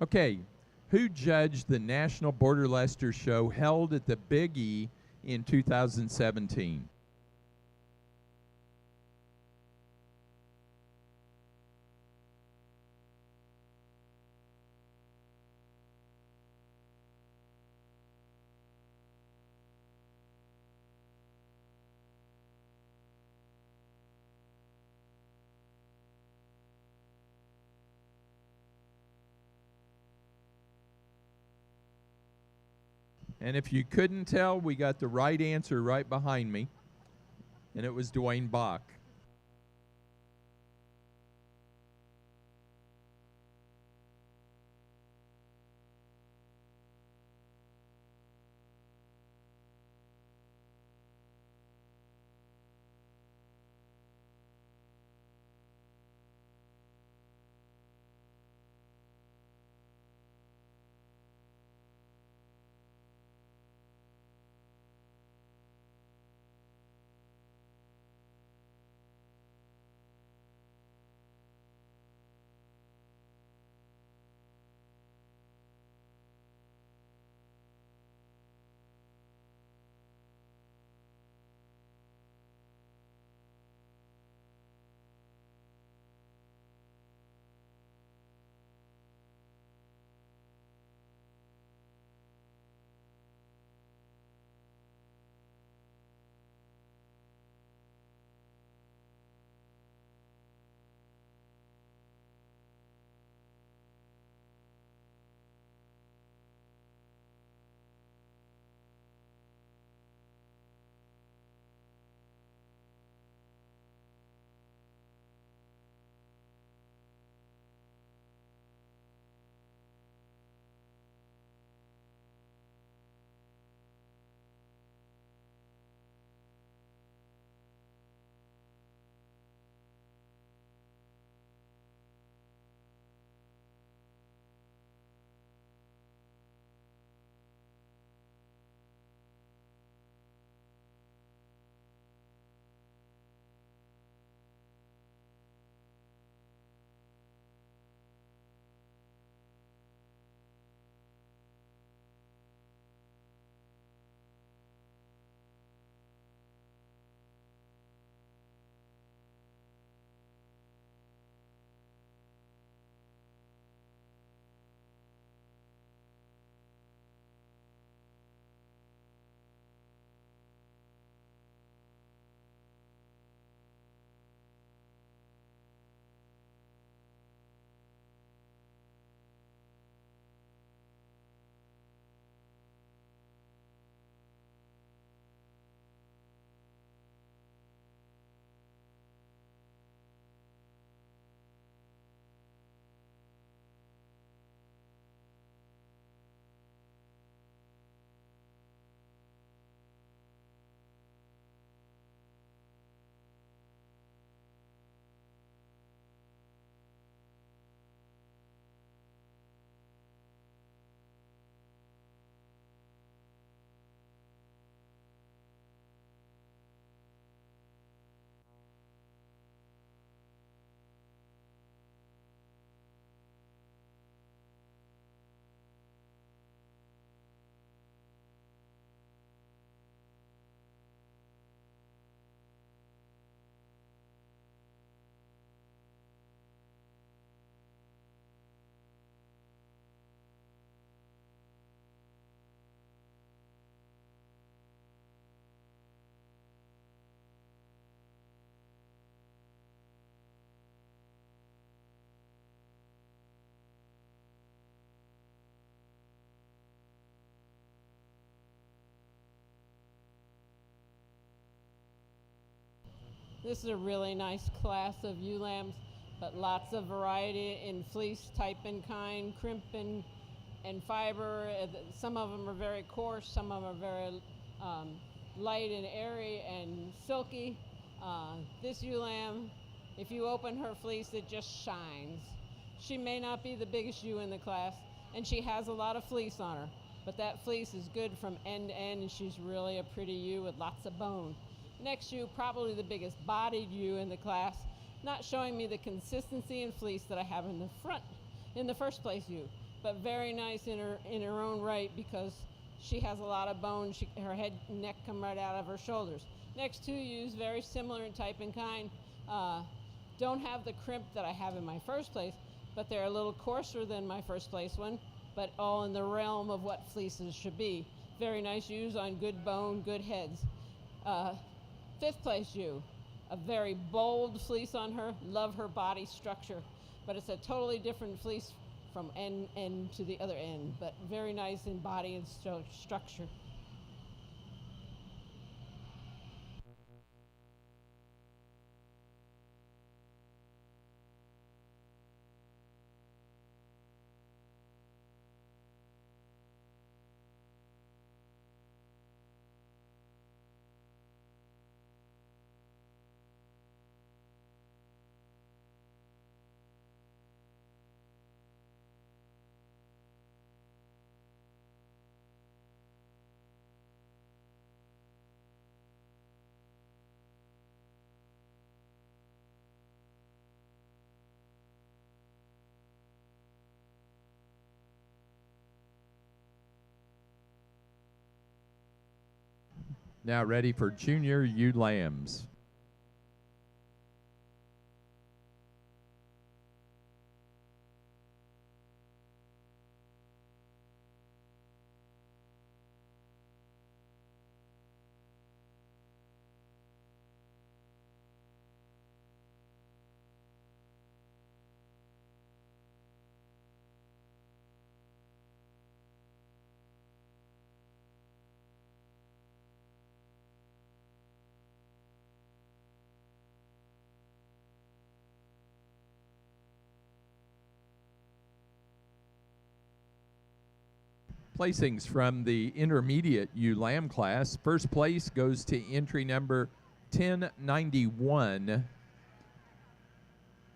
Speaker 1: Okay, who judged the National Border Leicester show held at the Big E in 2017? And if you couldn't tell, we got the right answer right behind me, and it was Dwayne Bach.
Speaker 2: This is a really nice class of ewe lambs, but lots of variety in fleece type and kind, crimp and fiber. Some of them are very coarse, some of them are very light and airy and silky. This ewe lamb, if you open her fleece, it just shines. She may not be the biggest ewe in the class, and she has a lot of fleece on her, but that fleece is good from end to end, and she's really a pretty ewe with lots of bone. Next ewe, probably the biggest bodied ewe in the class, not showing me the consistency and fleece that I have in the front, in the first place ewe. but very nice in her own right because she has a lot of bone. Her head and neck come right out of her shoulders. Next two ewes, very similar in type and kind, don't have the crimp that I have in my first place, but they're a little coarser than my first place one, but all in the realm of what fleeces should be. Very nice ewes on good bone, good heads. Fifth place ewe, a very bold fleece on her. Love her body structure, but it's a totally different fleece from end to the other end, but very nice in body and structure.
Speaker 1: Now ready for junior ewe lambs. Placings from the intermediate ewe lamb class. First place goes to entry number 1091,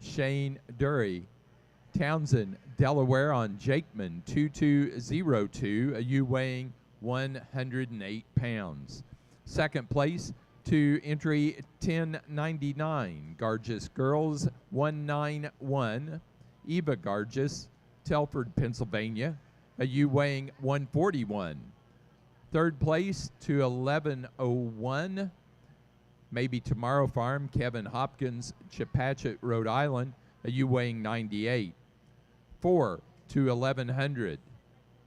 Speaker 1: Shane Dury. Townsend, Delaware on Jakeman, 2202, a ewe weighing 108 pounds. Second place to entry 1099, Gargis Girls, 191, Eva Gargis, Telford, Pennsylvania, a ewe weighing 141. Third place to 1101, Maybe Tomorrow Farm, Kevin Hopkins, Chepachet, Rhode Island, a ewe weighing 98. 4 to 1100,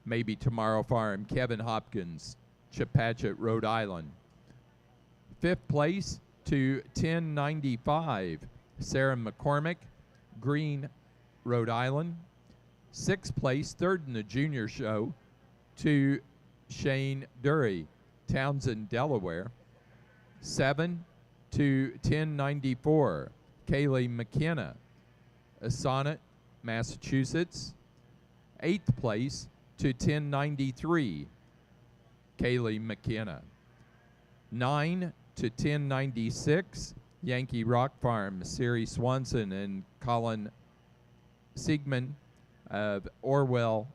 Speaker 1: Maybe Tomorrow Farm, Kevin Hopkins, Chepachet, Rhode Island. Fifth place to 1095, Sarah McCormick, Green, Rhode Island. Sixth place, third in the junior show, to Shane Dury, Townsend, Delaware. 7 to 1094, Kaylee McKenna, Sonnet, Massachusetts. Eighth place to 1093, Kaylee McKenna. 9 to 1096, Yankee Rock Farm, Siri Swanson and Colin Siegman of Orwell,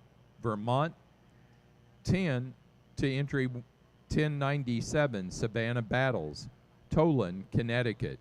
Speaker 1: Vermont. 10 to entry 1097, Savannah Battles, Tolan, Connecticut.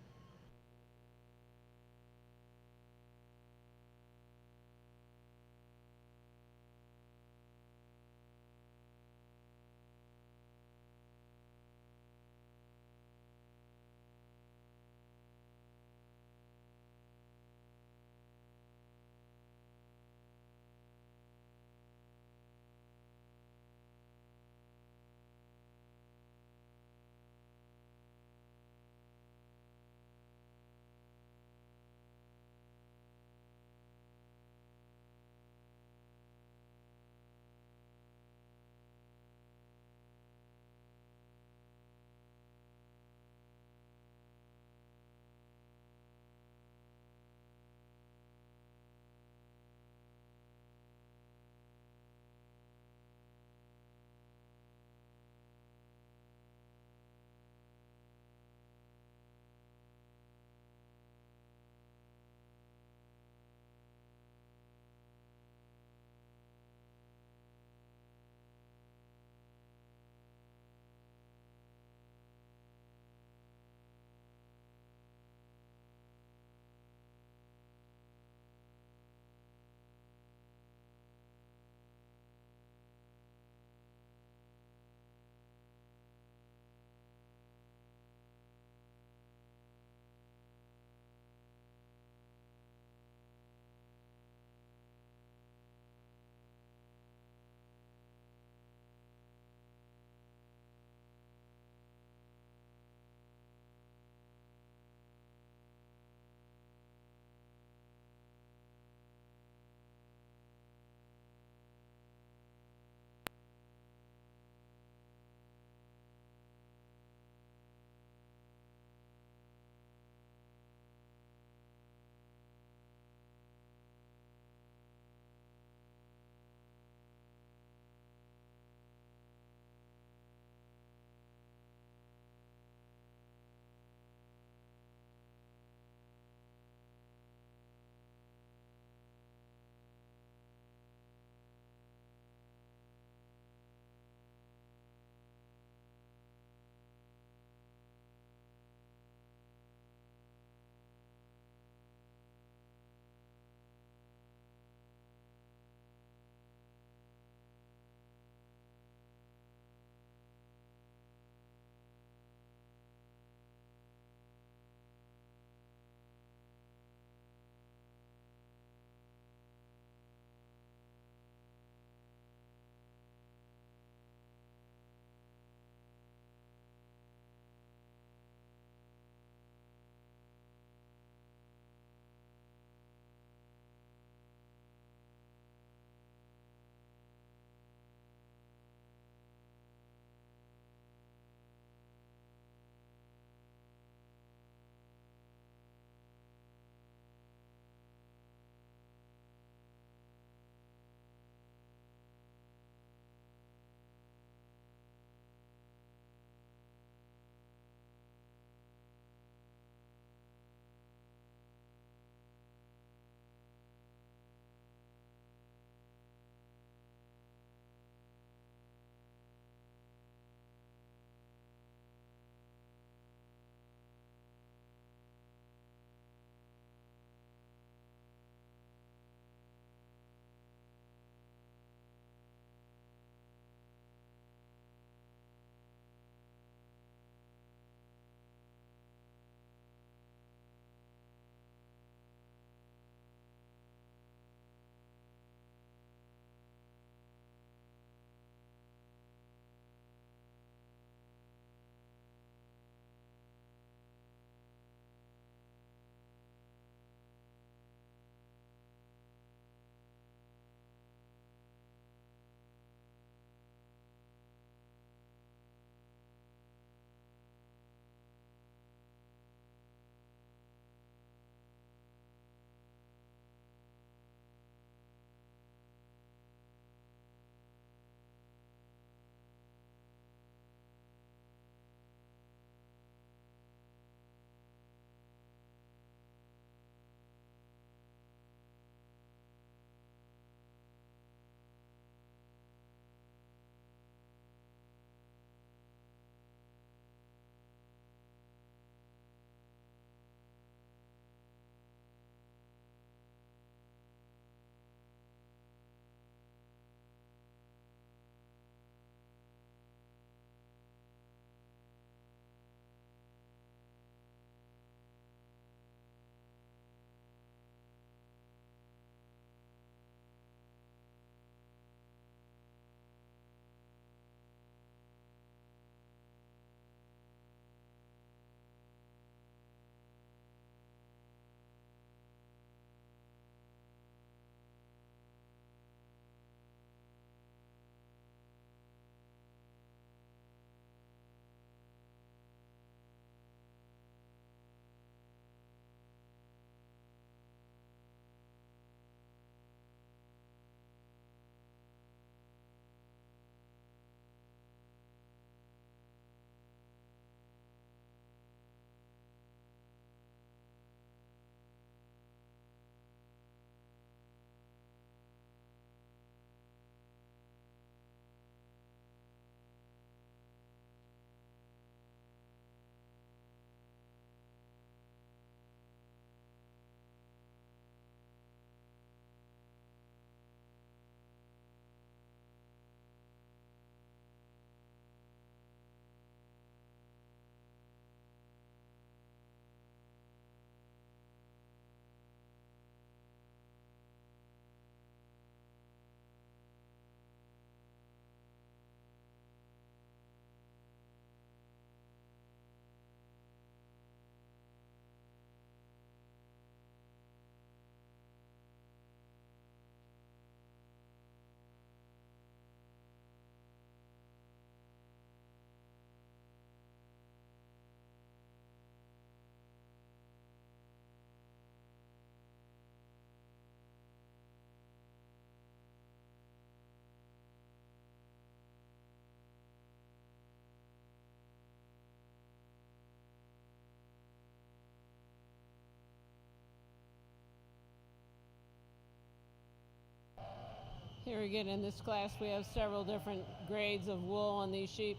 Speaker 2: Here again in this class we have several different grades of wool on these sheep.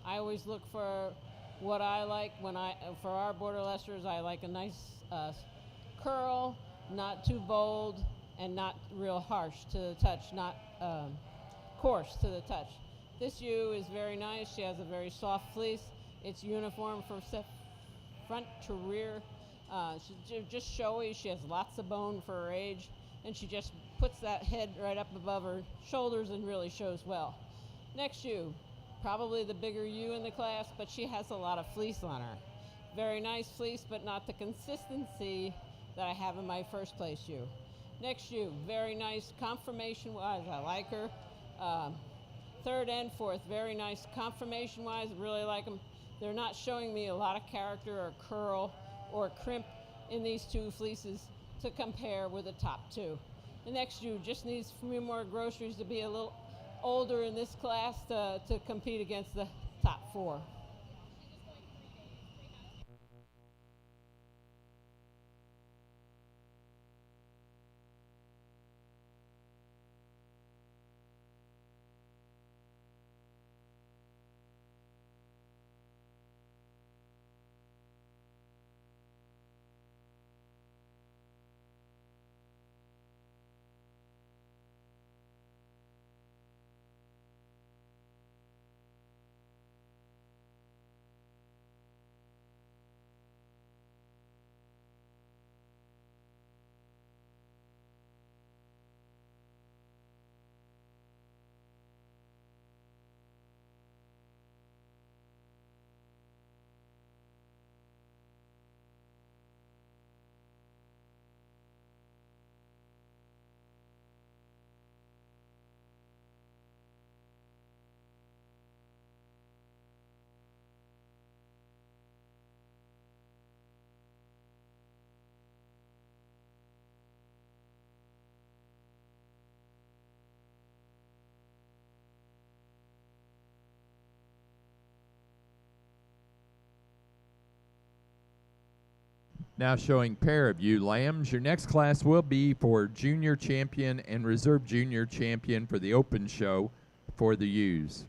Speaker 2: I always look for what I like for our Border Leicesters. I like a nice curl, not too bold and not real harsh to the touch, not coarse to the touch. This ewe is very nice. She has a very soft fleece. It's uniform from front to rear. She's just showy. She has lots of bone for her age, and she just puts that head right up above her shoulders and really shows well. Next ewe, probably the bigger ewe in the class, but she has a lot of fleece on her. Very nice fleece, but not the consistency that I have in my first place ewe. Next ewe, very nice conformation-wise. I like her. Third and fourth, very nice conformation-wise. Really like them. They're not showing me a lot of character or curl or crimp in these two fleeces to compare with the top two. The next ewe just needs a few more groceries to be a little older in this class to compete against the top four.
Speaker 1: Now showing pair of ewe lambs. Your next class will be for junior champion and reserve junior champion for the open show for the ewes.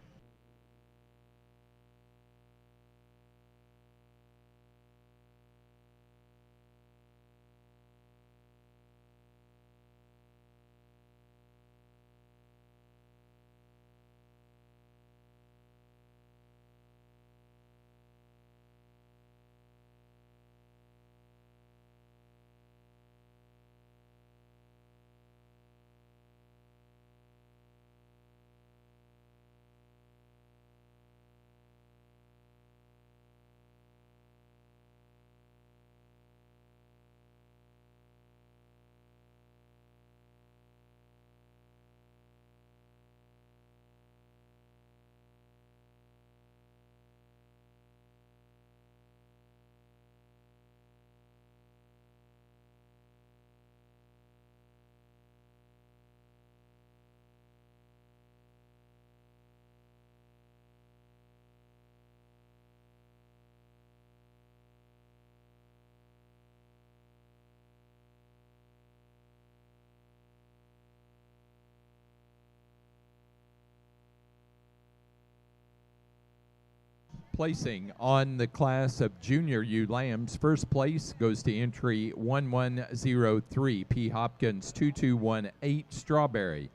Speaker 1: Placing on the class of junior ewe lambs, first place goes to entry 1103 P. Hopkins 2218 Strawberry.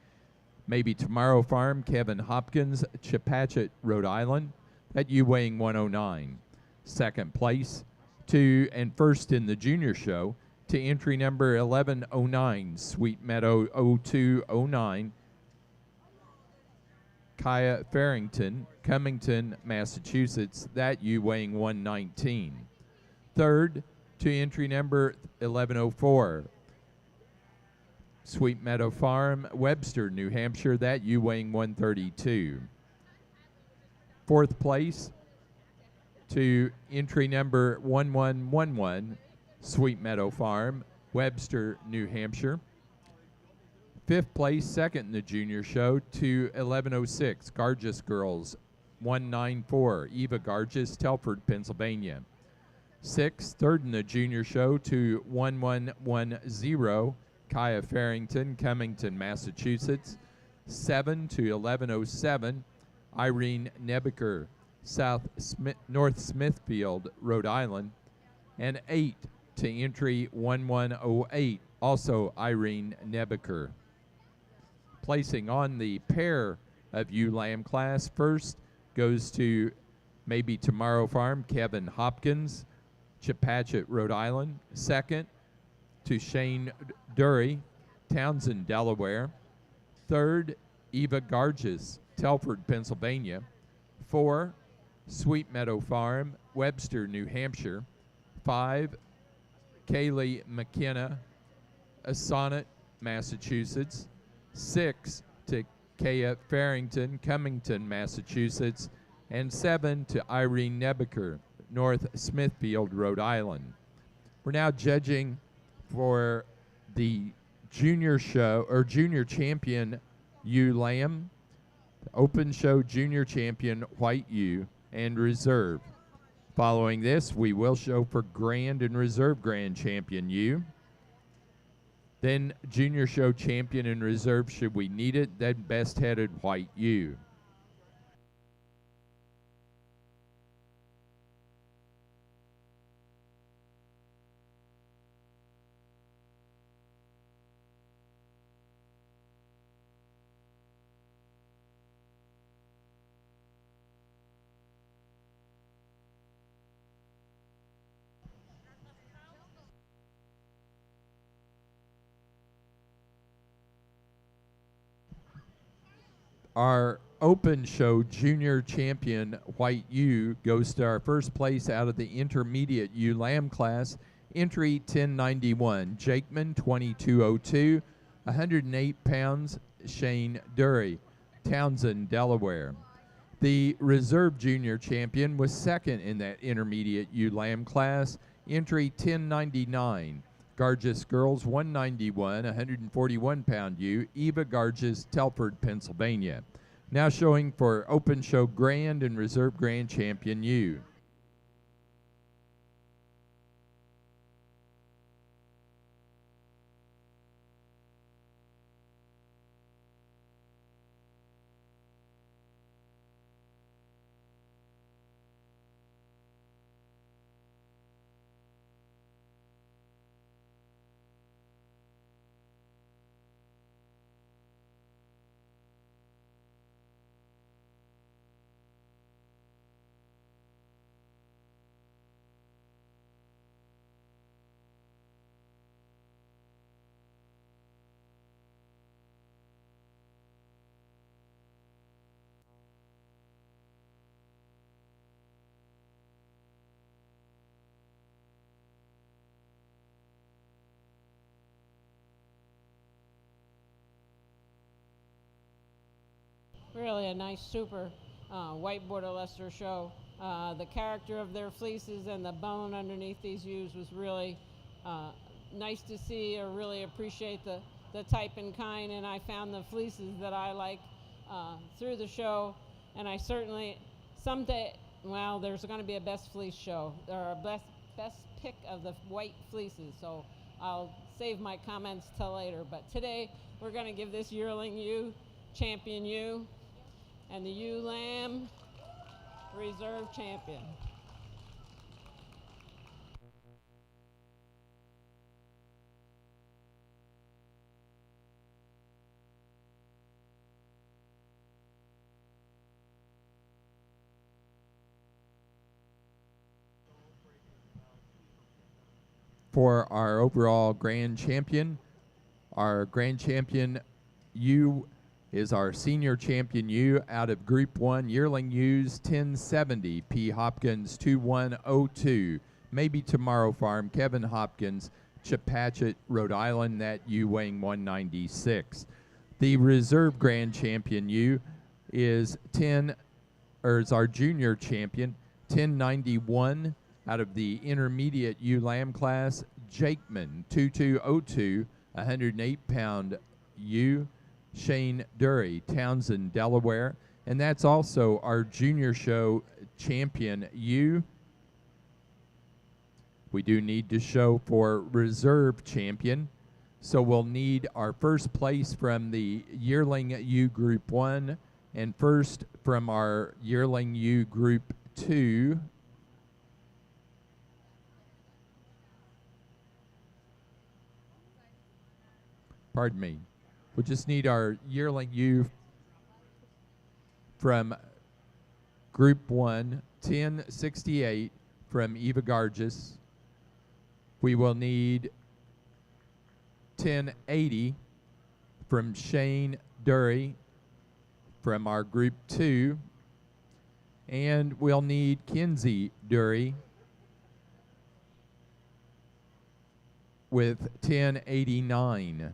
Speaker 1: Maybe Tomorrow Farm, Kevin Hopkins, Chepachet, Rhode Island. That ewe weighing 109. Second place to and first in the junior show to entry number 1109 Sweet Meadow 0209 Kaya Farrington, Cummington, Massachusetts. That ewe weighing 119. Third to entry number 1104 Sweet Meadow Farm, Webster, New Hampshire. That ewe weighing 132. Fourth place to entry number 1111 Sweet Meadow Farm, Webster, New Hampshire. Fifth place, second in the junior show, to 1106 Gargis Girls 194 Eva Gargis, Telford, Pennsylvania. Sixth, third in the junior show, to 1110 Kaya Farrington, Cummington, Massachusetts. 7 to 1107, Irene Nebeker, North Smithfield, Rhode Island, and 8 to entry 1108, also Irene Nebeker. Placing on the pair of ewe lamb class, first goes to Maybe Tomorrow Farm, Kevin Hopkins, Chepachet, Rhode Island. Second to Shane Dury, Townsend, Delaware. Third, Eva Garges, Telford, Pennsylvania. 4, Sweet Meadow Farm, Webster, New Hampshire. 5, Kaylee McKenna, Sonnet, Massachusetts. 6 to Kaya Farrington, Cummington, Massachusetts. And 7 to Irene Nebeker, North Smithfield, Rhode Island. We're now judging for the junior show or junior champion ewe lamb, open show junior champion white ewe, and reserve. Following this, we will show for grand and reserve grand champion ewe. Then junior show champion and reserve should we need it, then best headed white ewe. Our open show junior champion white ewe goes to our first place out of the intermediate ewe lamb class, entry 1091, Jakeman 2202, 108 pounds, Shane Dury, Townsend, Delaware. The reserve junior champion was second in that intermediate ewe lamb class, entry 1099, Garges Girls 191, 141-pound ewe, Eva Garges, Telford, Pennsylvania. Now showing for open show grand and reserve grand champion ewe.
Speaker 2: Really a nice, super white Border Leicester show. The character of their fleeces and the bone underneath these ewes was really nice to see. I really appreciate the type and kind, and I found the fleeces that I like through the show. And I certainly, someday, well, there's going to be a best fleece show, or a best pick of the white fleeces, so I'll save my comments till later. But today, we're going to give this yearling ewe champion ewe, and the ewe lamb reserve champion.
Speaker 1: For our overall grand champion ewe is our senior champion ewe out of Group 1 yearling ewes 1070, P. Hopkins 2102, Maybe Tomorrow Farm, Kevin Hopkins, Chepachet, Rhode Island, that ewe weighing 196. The reserve grand champion ewe is our junior champion, 1091 out of the intermediate ewe lamb class, Jakeman 2202, 108-pound ewe, Shane Dury, Townsend, Delaware. And that's also our junior show champion ewe. We do need to show for reserve champion. So we'll need our first place from the yearling ewe group 1 and first from our yearling ewe group 2. Pardon me. We just need our yearling ewe from group 1, 1068 from Eva Gargis. We will need 1080 from Shane Dury from our group 2. And we'll need Kinsey Dury with 1089.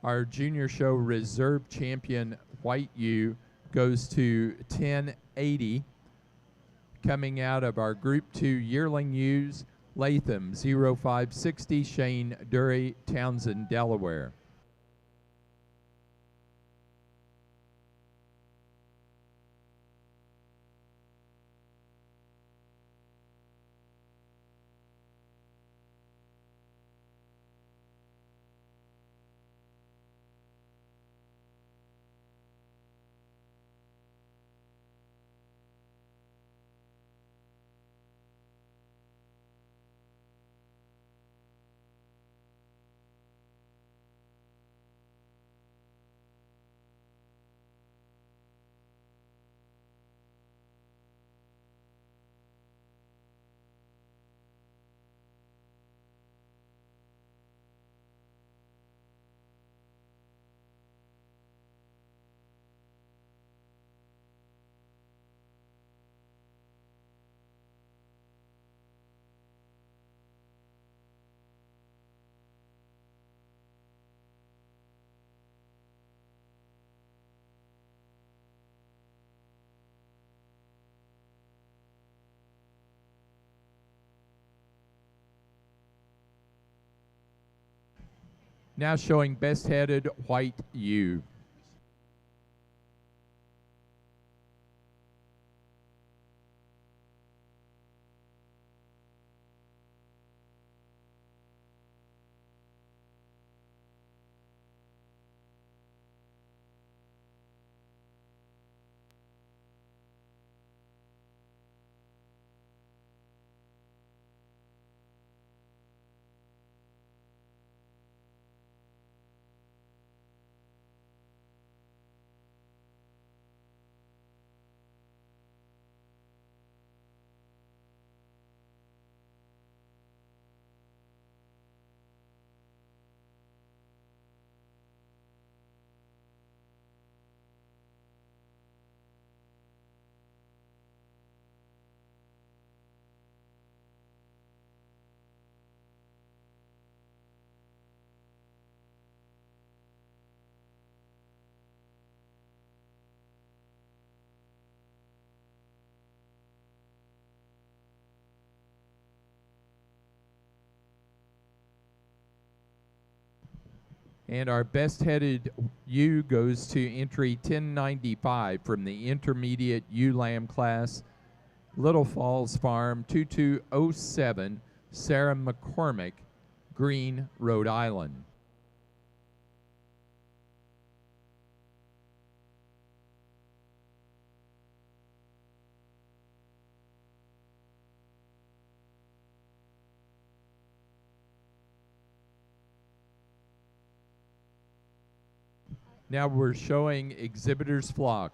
Speaker 1: Our junior show reserve champion white ewe goes to 1080. Coming out of our group 2 yearling ewes, Latham 0560, Shane Dury, Townsend, Delaware. Now showing best-headed white ewe. And our best-headed ewe goes to entry 1095 from the intermediate ewe lamb class, Little Falls Farm, 2207, Sarah McCormick, Greene, Rhode Island. Now we're showing exhibitor's flock.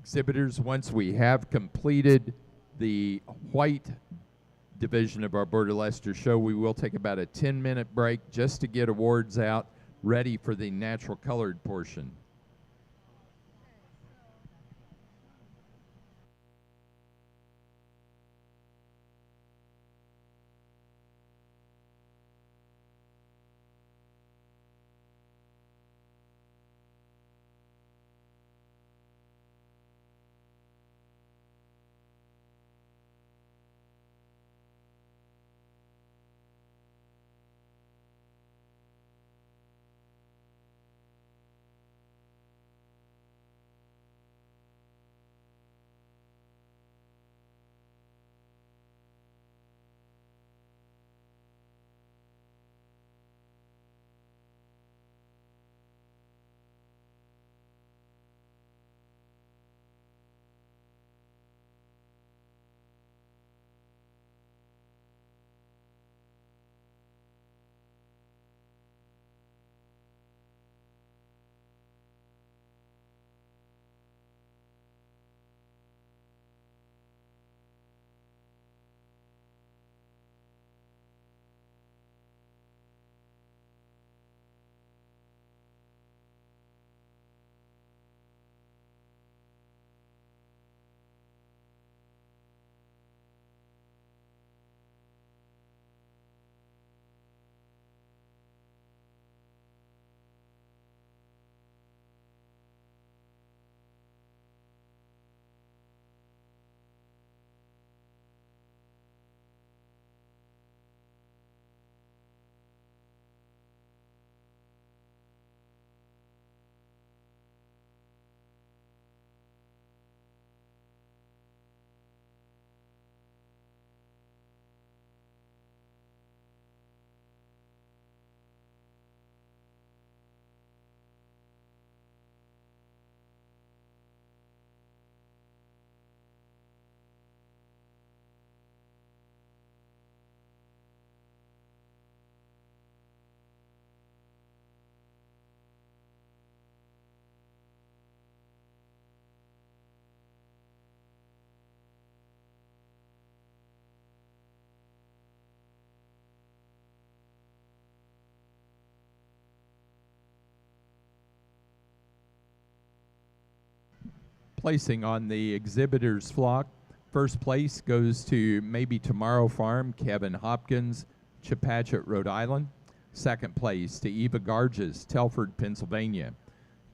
Speaker 1: Exhibitors, once we have completed the white division of our Border Leicester show, we will take about a 10-minute break just to get awards out, ready for the natural colored portion. Placing on the exhibitors flock, first place goes to Maybe Tomorrow Farm, Kevin Hopkins, Chepachet, Rhode Island. Second place to Eva Garges, Telford, Pennsylvania.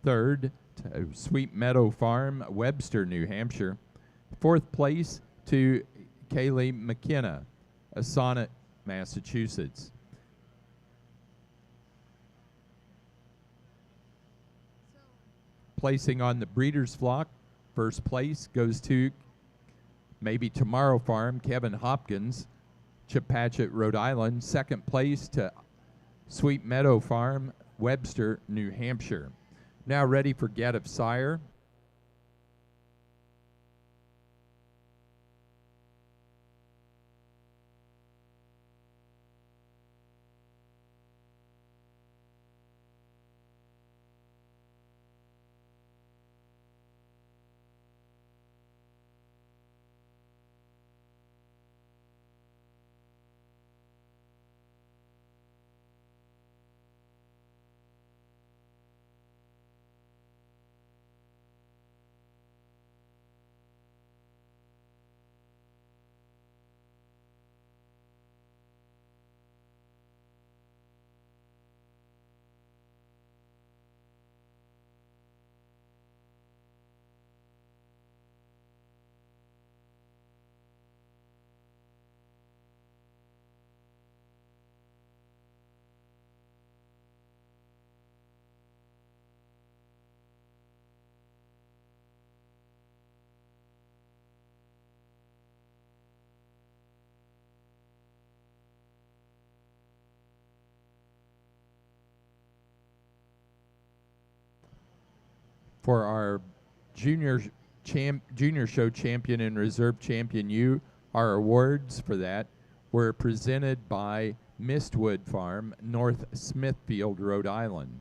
Speaker 1: Third to Sweet Meadow Farm, Webster, New Hampshire. Fourth place to Kaylee McKenna, Sonnet, Massachusetts. Placing on the breeders' flock, first place goes to Maybe Tomorrow Farm, Kevin Hopkins, Chepachet, Rhode Island. Second place to Sweet Meadow Farm, Webster, New Hampshire. Now ready for Get of Sire. For our junior show champion and reserve champion, our awards for that were presented by Mistwood Farm, North Smithfield, Rhode Island.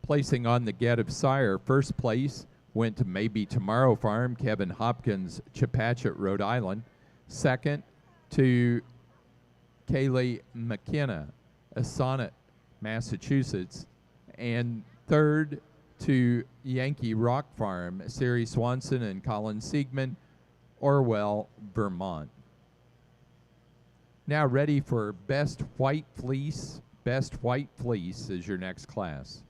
Speaker 1: Placing on the Get of Sire, first place went to Maybe Tomorrow Farm, Kevin Hopkins, Chepachet, Rhode Island. Second to Kaylee McKenna, Sonnet, Massachusetts. And third to Yankee Rock Farm, Sari Swanson and Colin Siegman, Orwell, Vermont. Now ready for Best White Fleece. Best White Fleece is your next class.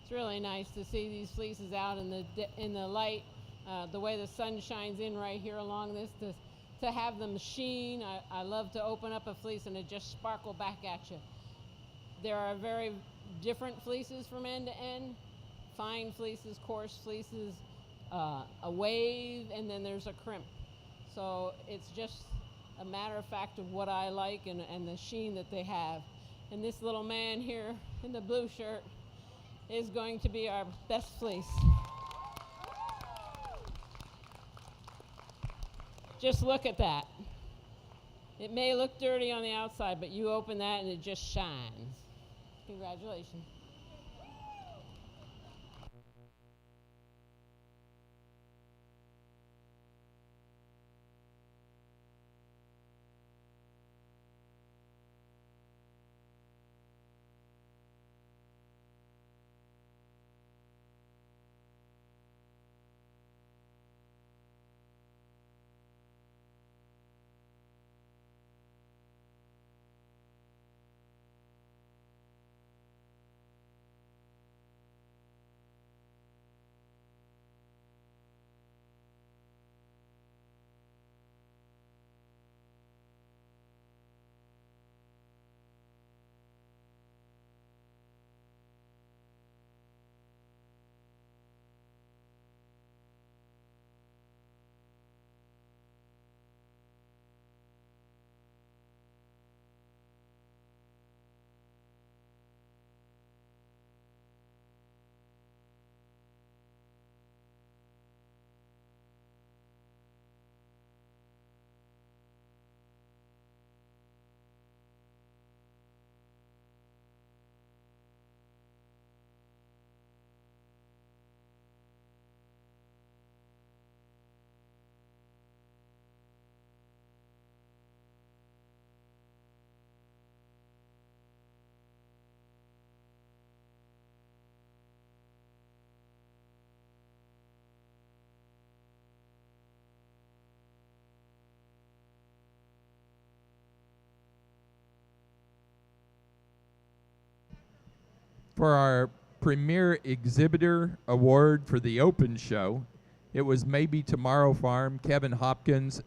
Speaker 2: It's really nice to see these fleeces out in the light, the way the sun shines in right here along this, to have them sheen. I love to open up a fleece and it just sparkle back at you. There are very different fleeces from end to end, fine fleeces, coarse fleeces, a wave, and then there's a crimp. So it's just a matter of fact of what I like and the sheen that they have. And this little man here in the blue shirt is going to be our best fleece. Just look at that. It may look dirty on the outside, but you open that and it just shines. Congratulations.
Speaker 1: For our Premier Exhibitor Award for the Open Show, it was Maybe Tomorrow Farm, Kevin Hopkins,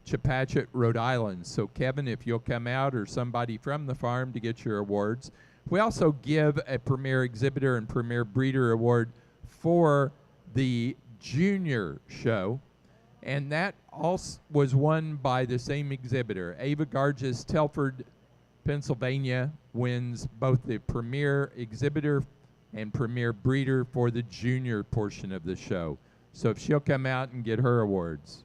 Speaker 1: Chepachet, Rhode Island. So Kevin, if you'll come out, or somebody from the farm, to get your awards. We also give a Premier Exhibitor and Premier Breeder Award for the Junior Show, and that also was won by the same exhibitor. Ava Garges, Telford, Pennsylvania, wins both the Premier Exhibitor and Premier Breeder for the junior portion of the show. So if she'll come out and get her awards.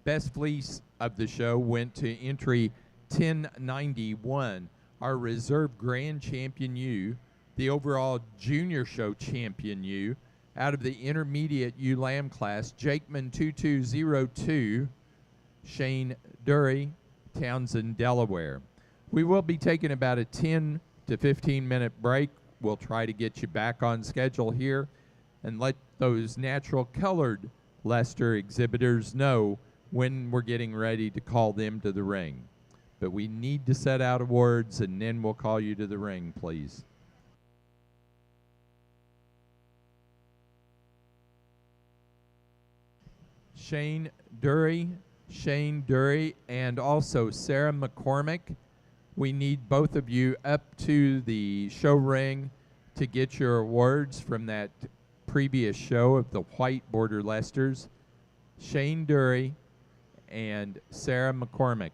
Speaker 1: Best fleece of the show went to entry 1091, our reserve grand champion ewe, the overall junior show champion ewe, out of the intermediate ewe lamb class, Jakeman 2202, Shane Dury, Townsend, Delaware. We will be taking about a 10 to 15 minute break. We'll try to get you back on schedule here and let those natural colored Leicester exhibitors know when we're getting ready to call them to the ring. But we need to set out awards, and then we'll call you to the ring, please. Shane Dury, and also Sarah McCormick, We need both of you up to the show ring to get your awards from that previous show of the white Border Leicesters, Shane Dury and Sarah McCormick.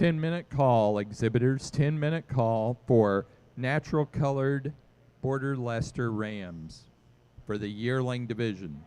Speaker 1: 10-minute call, exhibitors, 10-minute call for natural colored Border Leicester rams for the yearling division.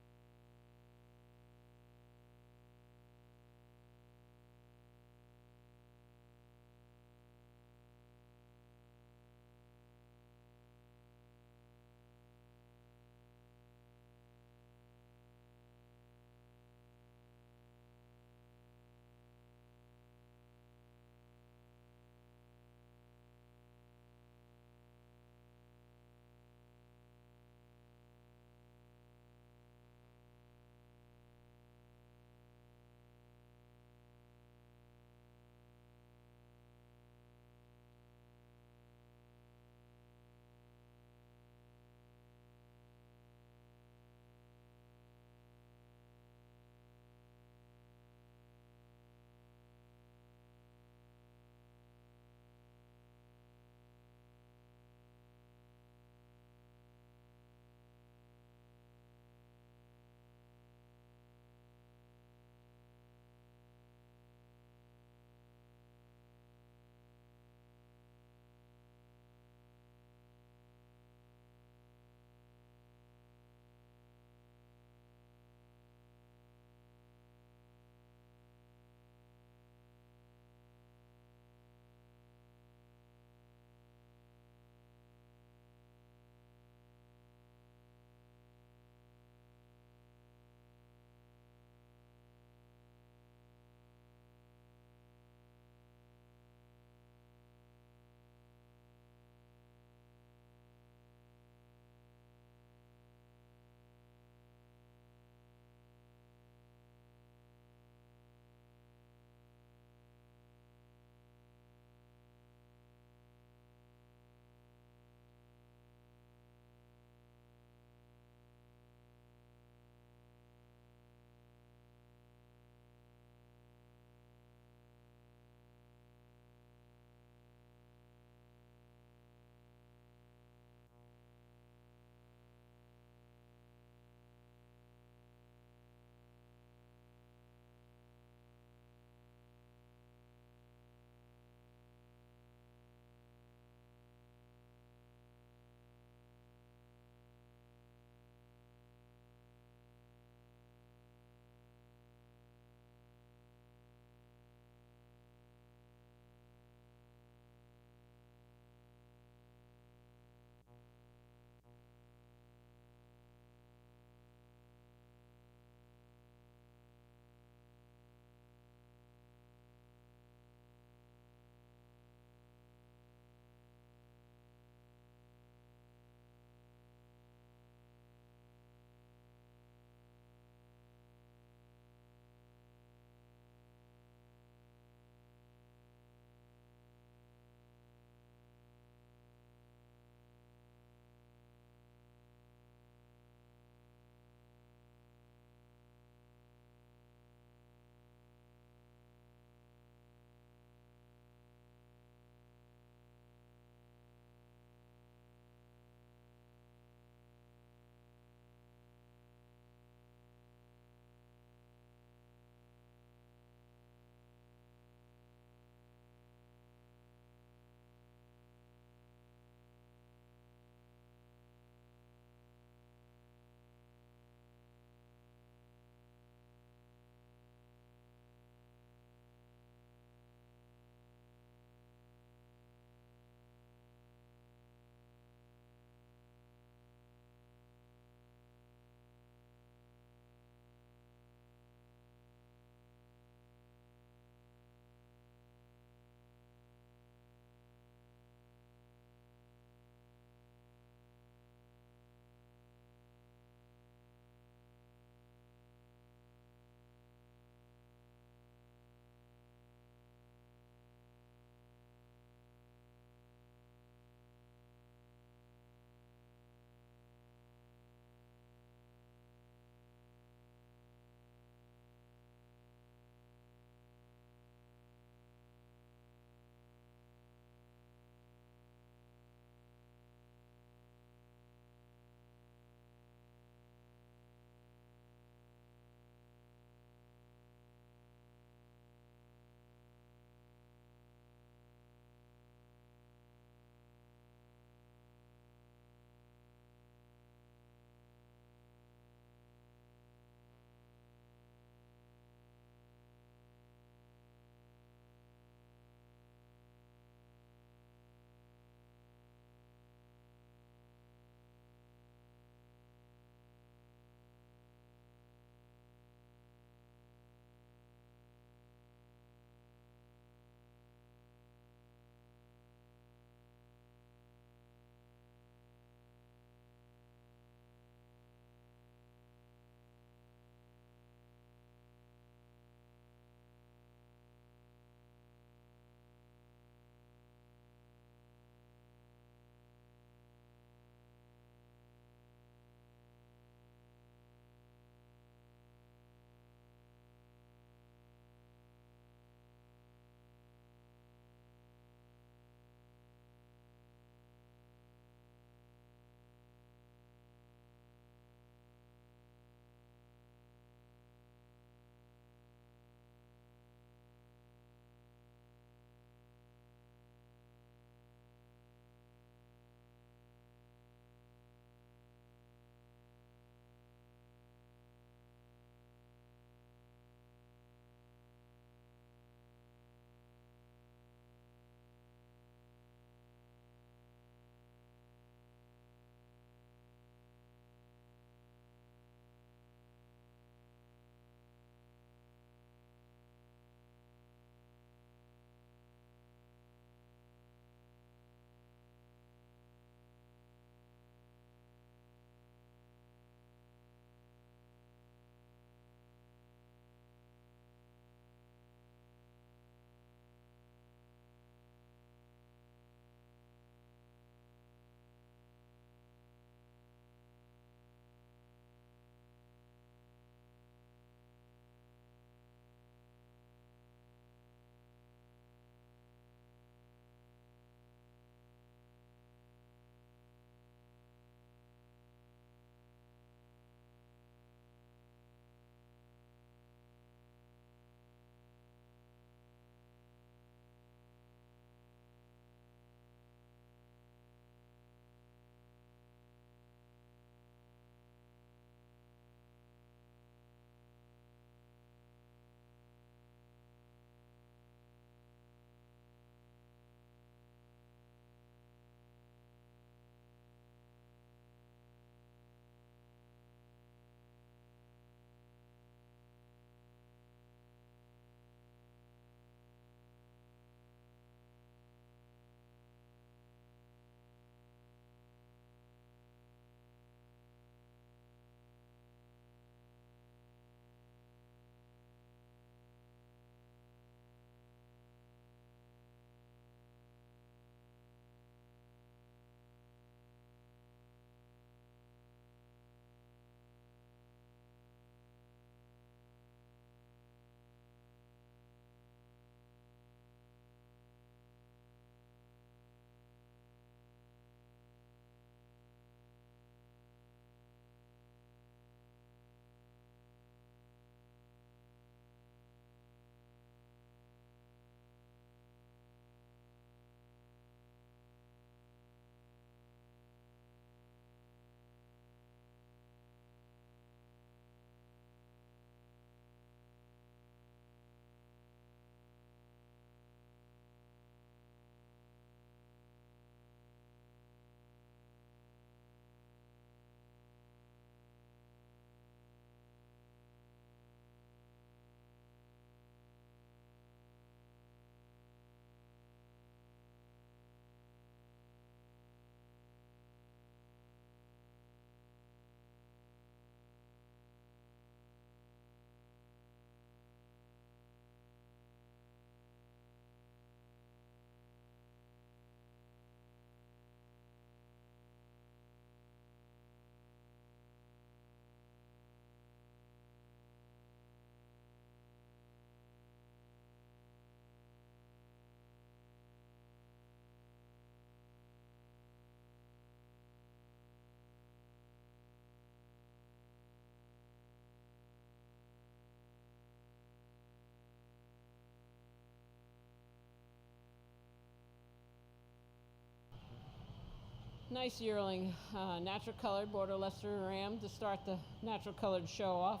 Speaker 2: Nice yearling, natural colored Border Leicester ram to start the natural colored show off.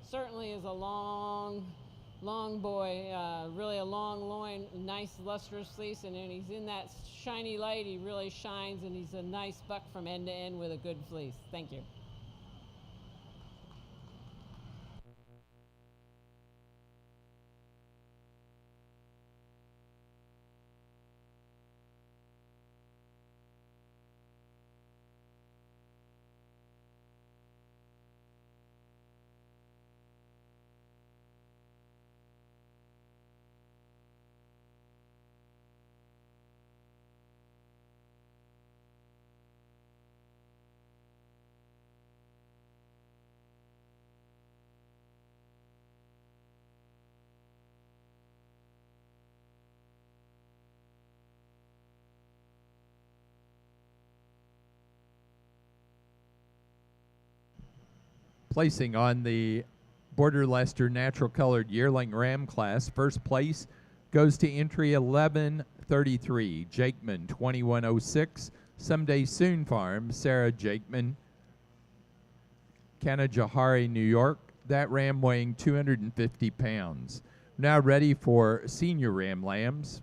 Speaker 2: Certainly is a long boy, really a long loin, nice lustrous fleece, and when he's in that shiny light, he really shines, and he's a nice buck from end to end with a good fleece. Thank you.
Speaker 1: Placing on the Border Leicester natural colored yearling ram class, first place goes to entry 1133, Jakeman 2106, Someday Soon Farm, Sarah Jakeman, Kanajahari, New York. That ram weighing 250 pounds. Now ready for senior ram lambs.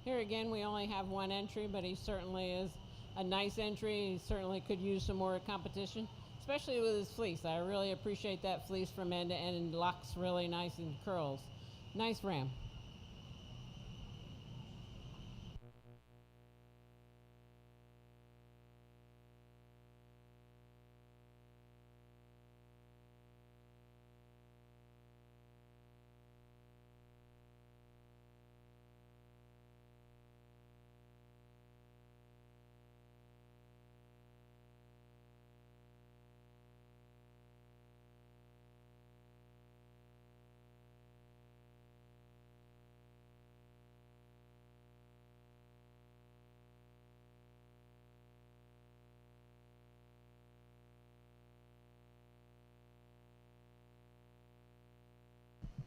Speaker 2: Here again, we only have one entry, but he certainly is a nice entry. He certainly could use some more competition, especially with his fleece. I really appreciate that fleece from end to end, and locks really nice and curls. Nice ram.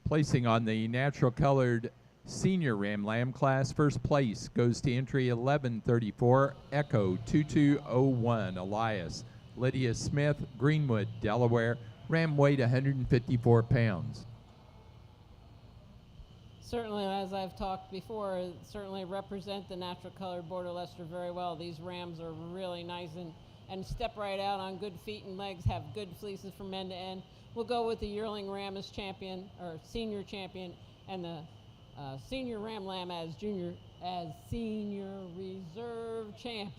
Speaker 1: Placing on the natural colored senior ram lamb class, first place goes to entry 1134, Echo 2201, Elias, Lydia Smith, Greenwood, Delaware. Ram weight 154 pounds.
Speaker 2: Certainly, as I've talked before, certainly represent the natural colored Border Leicester very well. These rams are really nice and step right out on good feet and legs, have good fleeces from end to end. We'll go with the yearling ram as champion, or senior champion, and the senior ram lamb as senior reserve champ.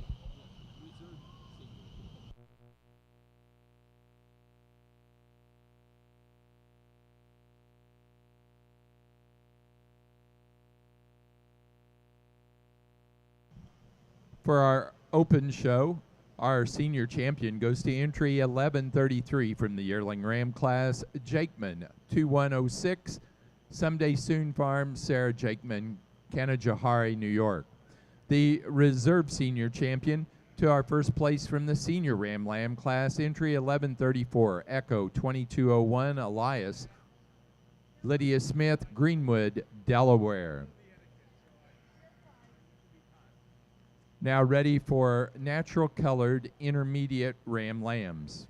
Speaker 1: For our open show, our senior champion goes to entry 1133 from the yearling ram class, Jakeman 2106, Someday Soon Farm, Sarah Jakeman, Kanajahari, New York. The reserve senior champion to our first place from the senior ram lamb class, entry 1134, Echo 2201, Elias, Lydia Smith, Greenwood, Delaware. Now ready for natural colored intermediate ram lambs.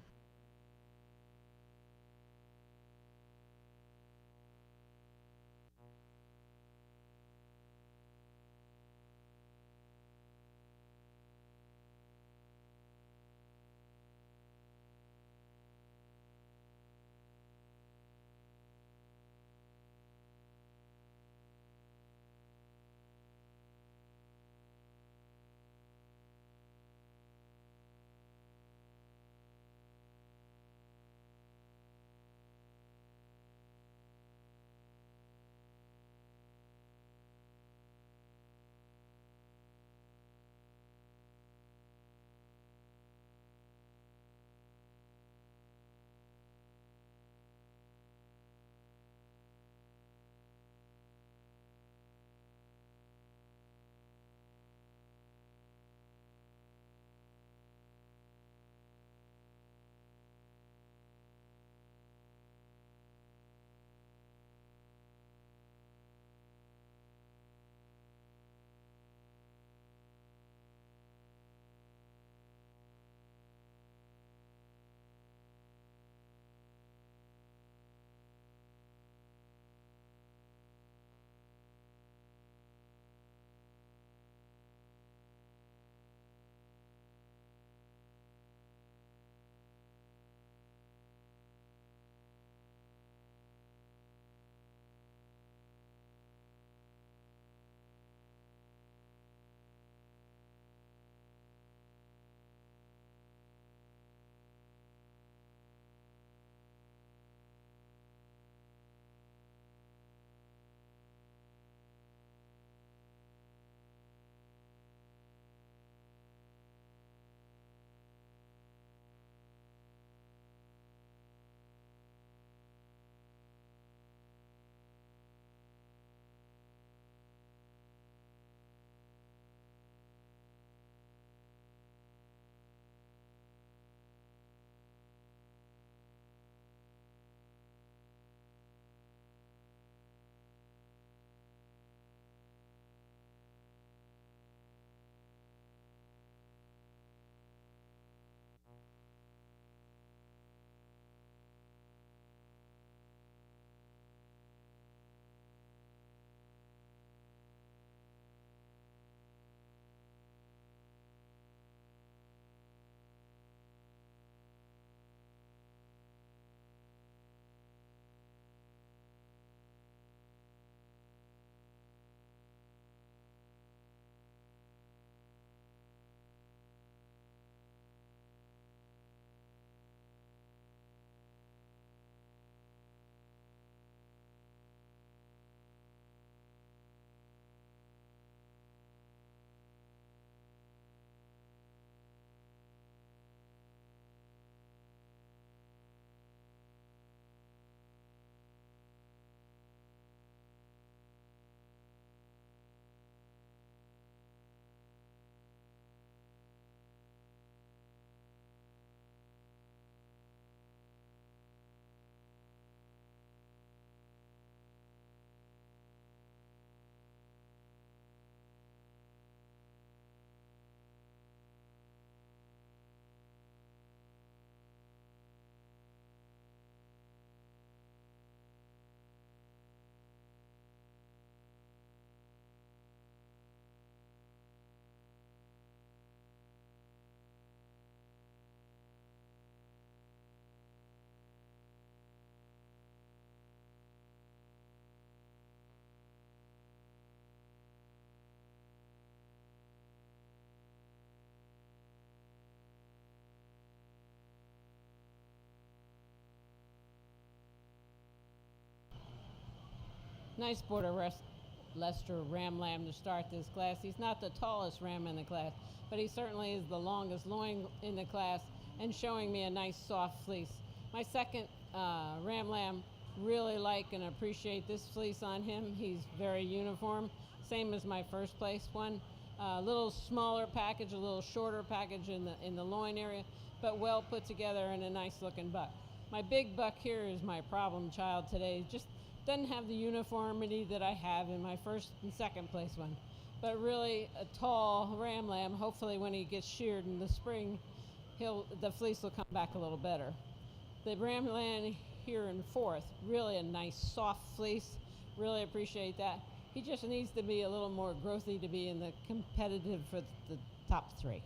Speaker 2: Nice Leicester ram lamb to start this class. He's not the tallest ram in the class, but he certainly is the longest loin in the class and showing me a nice soft fleece. My second ram lamb, really like and appreciate this fleece on him. He's very uniform, same as my first place one. A little smaller package, a little shorter package in the loin area, but well put together and a nice looking buck. My big buck here is my problem child today. Just doesn't have the uniformity that I have in my first and second place one, but really a tall ram lamb. Hopefully when he gets sheared in the spring, the fleece will come back a little better. The ram lamb here in fourth, really a nice soft fleece. Really appreciate that. He just needs to be a little more growthy to be in the competitive for the top three.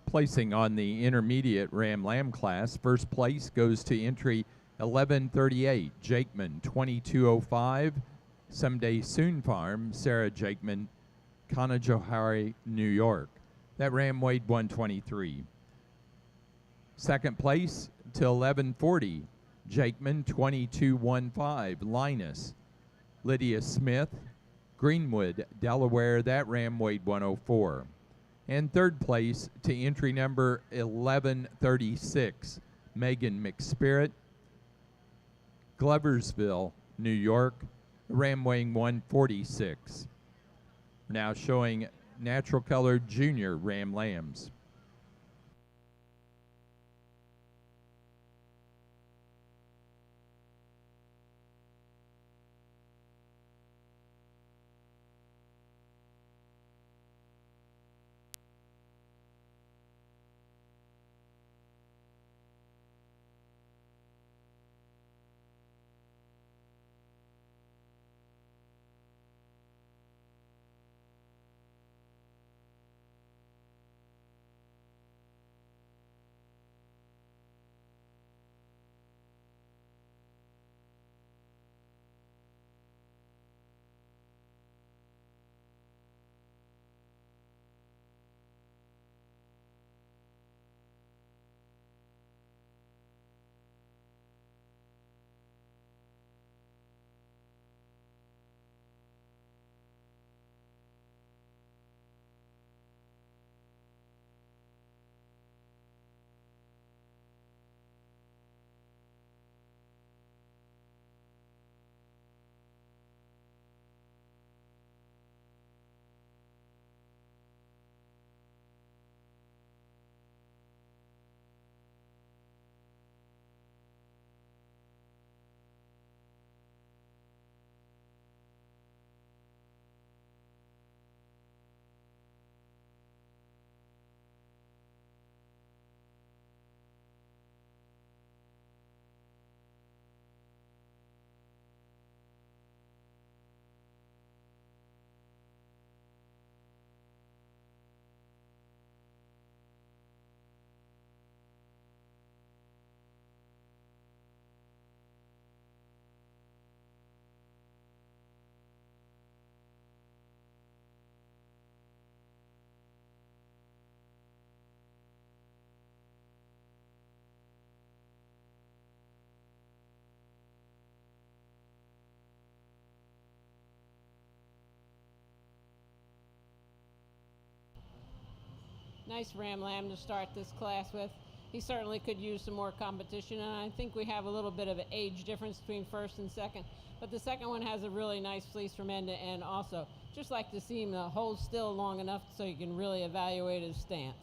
Speaker 1: Placing on the intermediate ram lamb class, first place goes to entry 1138, Jakeman 2205, Someday Soon Farm, Sarah Jakeman, Conajohari, New York. That ram weighed 123. Second place to 1140, Jakeman 2215, Linus, Lydia Smith, Greenwood, Delaware. That ram weighed 104. And third place to entry number 1136, Megan McSpirit, Gloversville, New York, ram weighing 146. Now showing natural colored junior ram lambs.
Speaker 2: Nice ram lamb to start this class with. He certainly could use some more competition, and I think we have a little bit of an age difference between first and second. But the second one has a really nice fleece from end to end also. Just like to see him hold still long enough so you can really evaluate his stance.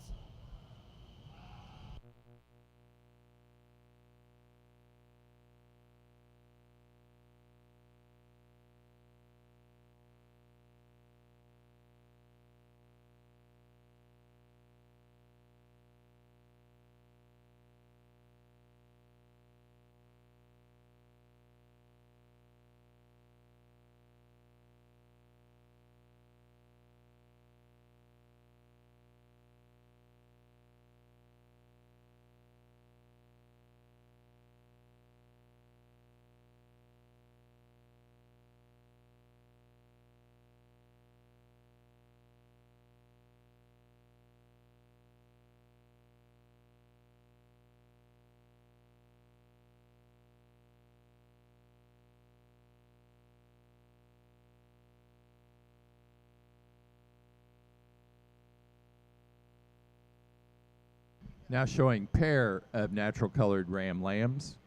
Speaker 1: Now showing pair of natural colored ram lambs.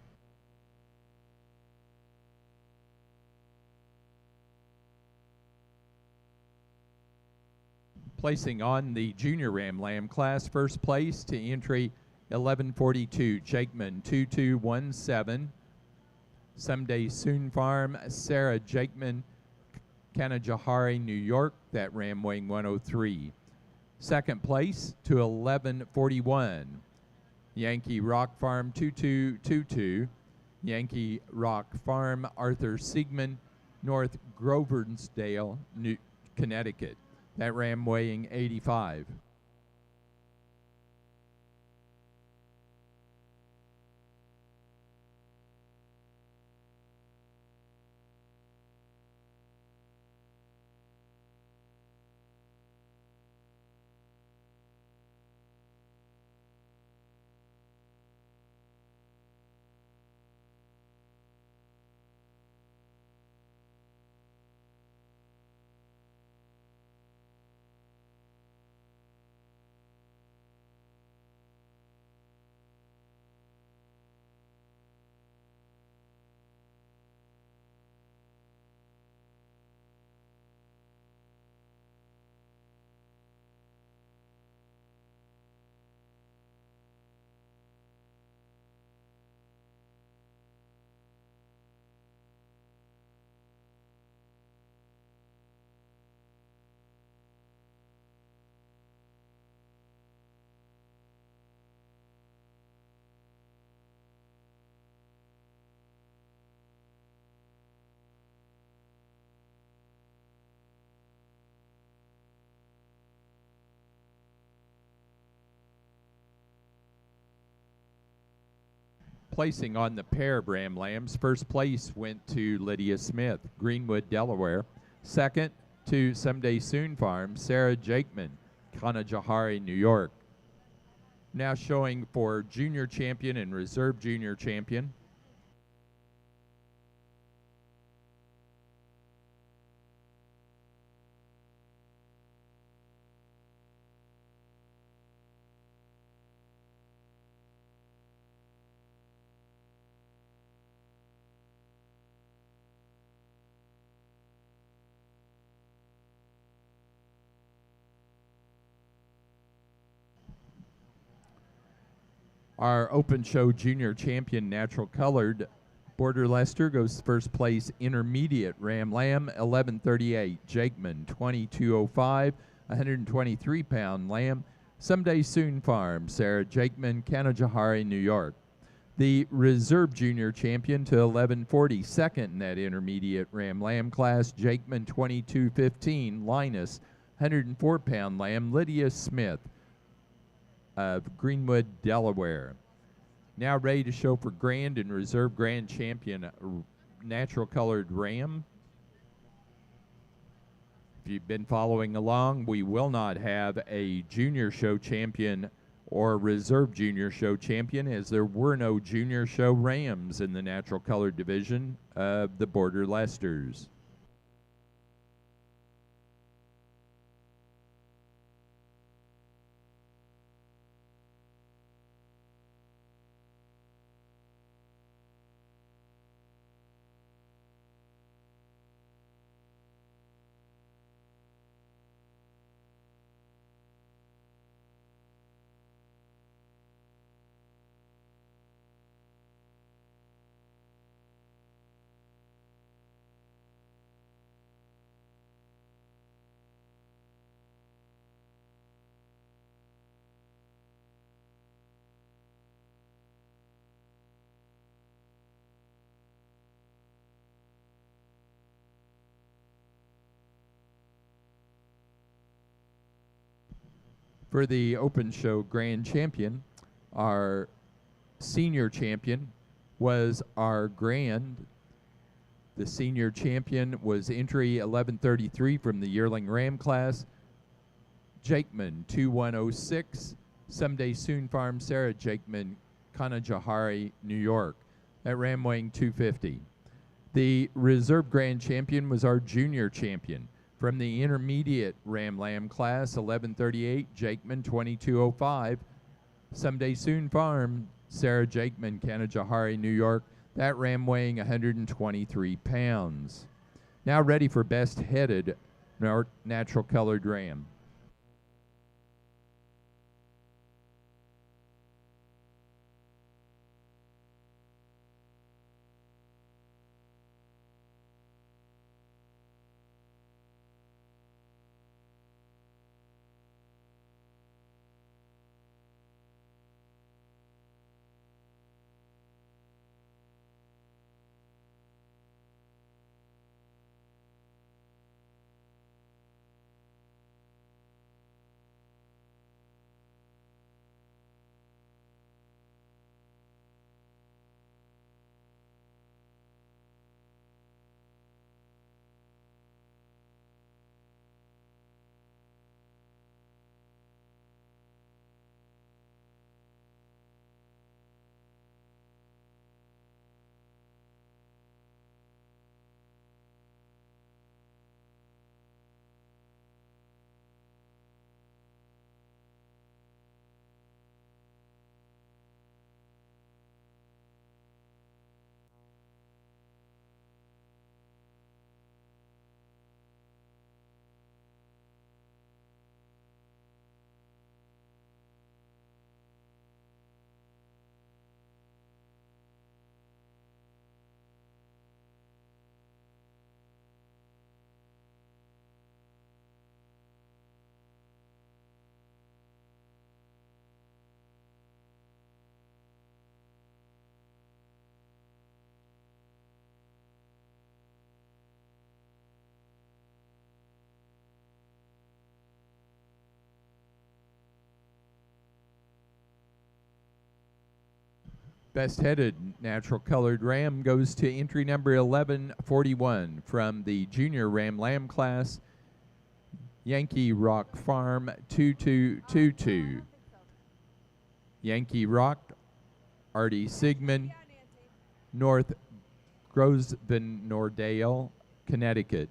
Speaker 1: Placing on the junior ram lamb class, first place to entry 1142, Jakeman 2217. Someday Soon Farm, Sarah Jakeman, Kanajahari, New York, that ram weighing 103. Second place to 1141, Yankee Rock Farm 2222, Yankee Rock Farm, Arthur Siegman, North Groversdale, Connecticut. That ram weighing 85. Placing on the pair of ram lambs, first place went to Lydia Smith, Greenwood, Delaware. Second to Someday Soon Farm, Sarah Jakeman, Kanajahari, New York. Now showing for junior champion and reserve junior champion. Our Open Show Junior Champion Natural Colored, Border Leicester, goes first place. Intermediate Ram Lamb, 1138. Jakeman, 2205. 123-pound lamb. Someday Soon Farm, Sarah Jakeman, Kanajahari, New York. The Reserve Junior Champion to 1140. Second in that intermediate Ram Lamb class, Jakeman, 2215. Linus, 104-pound lamb. Lydia Smith of Greenwood, Delaware. Now ready to show for Grand and Reserve Grand Champion Natural Colored Ram. If you've been following along, we will not have a Junior Show Champion or Reserve Junior Show Champion, as there were no Junior Show Rams in the Natural Colored division of the Border Leicesters. For the Open Show Grand Champion, our senior champion was our Grand. The senior champion was entry 1133 from the yearling Ram class. Jakeman 2106. Someday Soon Farm, Sarah Jakeman, Kanajahari, New York. That ram weighing 250. The reserve grand champion was our junior champion. From the intermediate Ram Lamb class, 1138, Jakeman 2205. Someday Soon Farm, Sarah Jakeman, Kanajahari, New York. That ram weighing 123 pounds. Now ready for best headed natural colored ram. Best headed natural colored ram goes to entry number 1141 from the junior Ram Lamb class, Yankee Rock Farm 2222. Yankee Rock, Artie Sigmund, North Grosvenordale, Connecticut.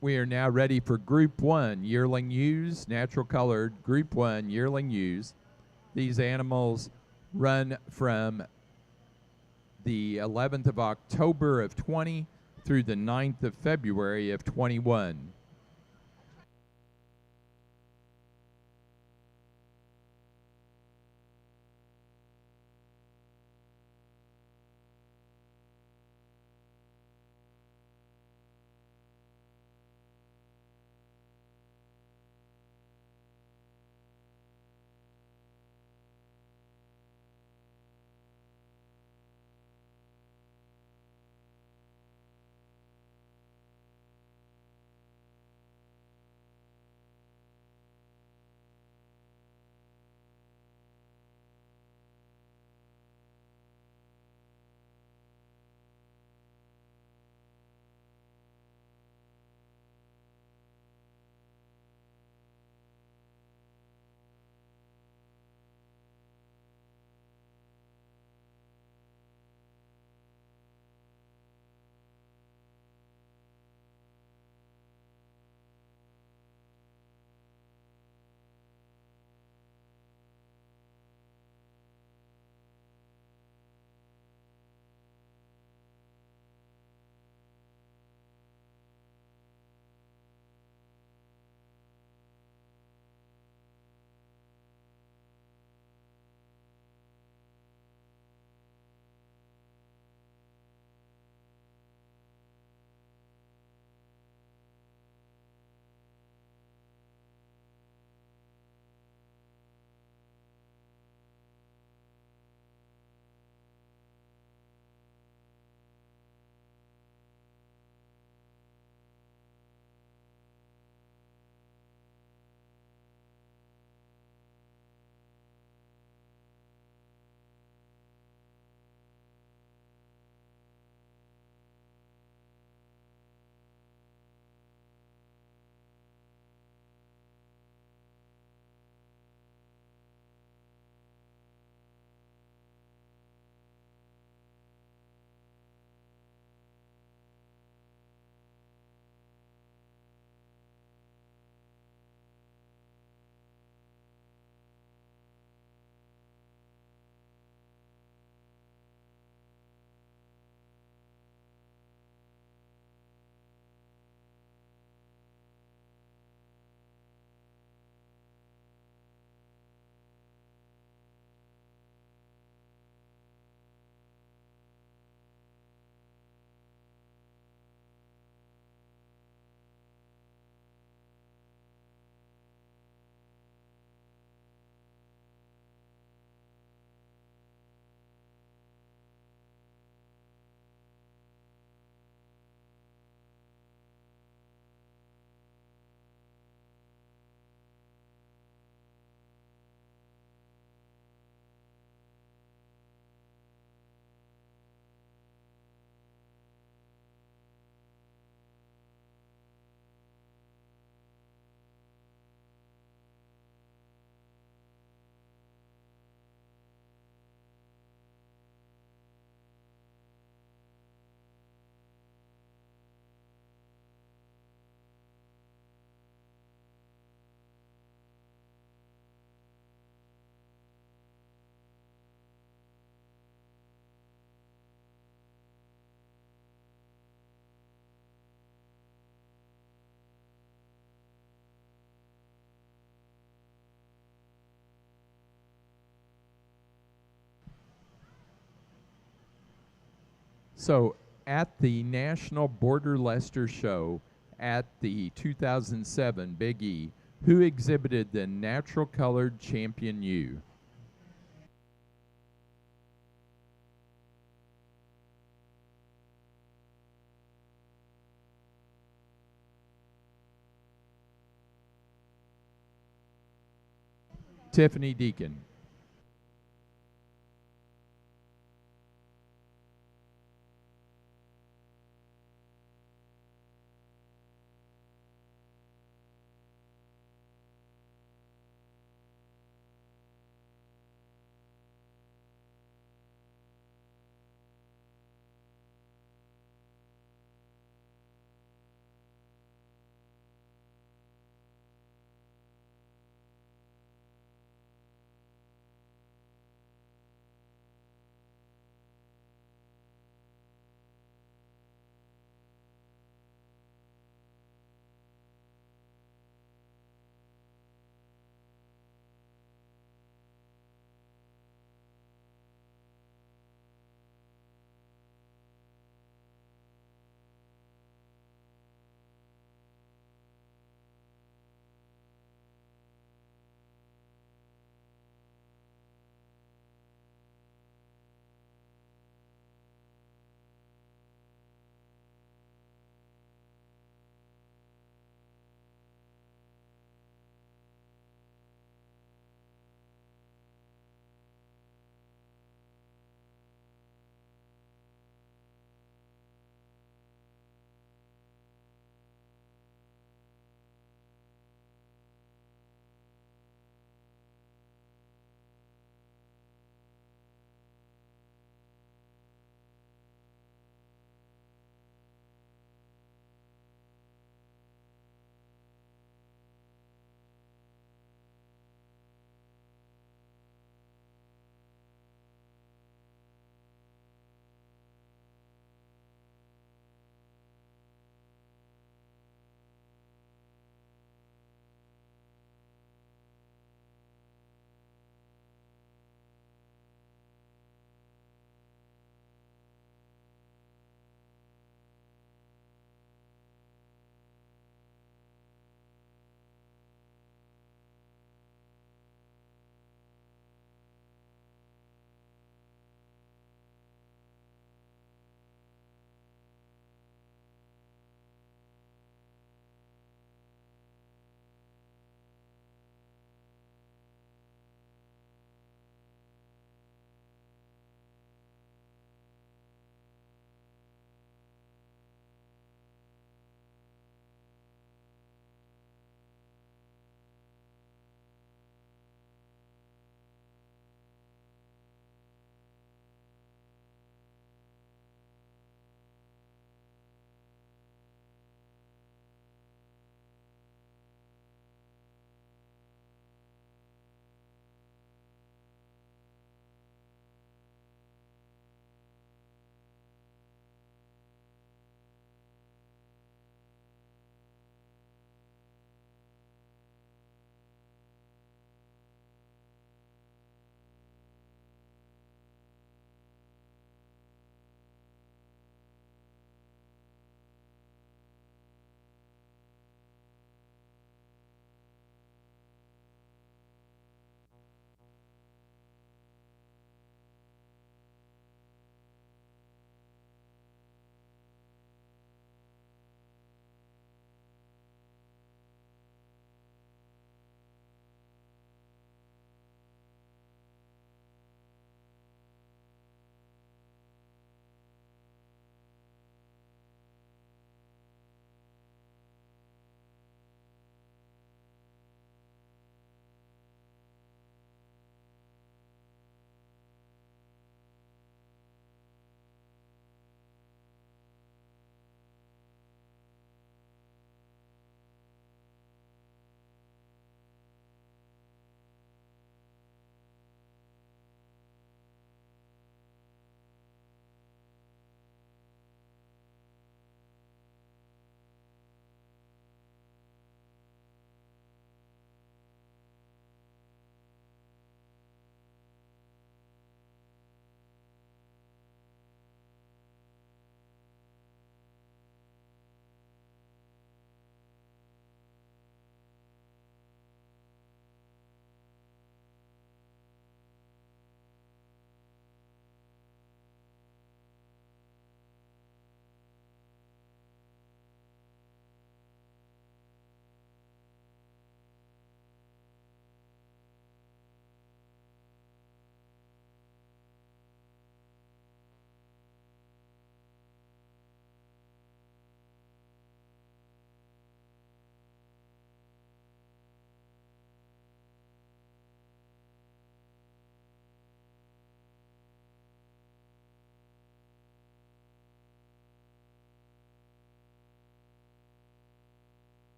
Speaker 1: We are now ready for Group 1 yearling ewes, natural colored Group 1 yearling ewes. These animals run from the 11th of October of 20 through the 9th of February of 21. So at the National Border Leicester show at the 2007 Big E, who exhibited the natural colored Champion U? Tiffany Deacon.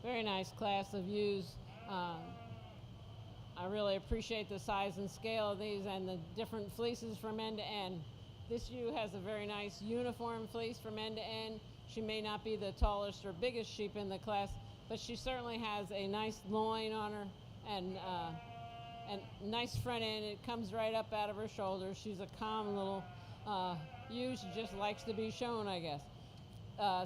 Speaker 2: Very nice class of ewes. Um, I really appreciate the size and scale of these and the different fleeces from end to end. This ewe has a very nice uniform fleece from end to end. She may not be the tallest or biggest sheep in the class, but she certainly has a nice loin on her and nice front end. It comes right up out of her shoulders. She's a calm little ewe. She just likes to be shown, I guess.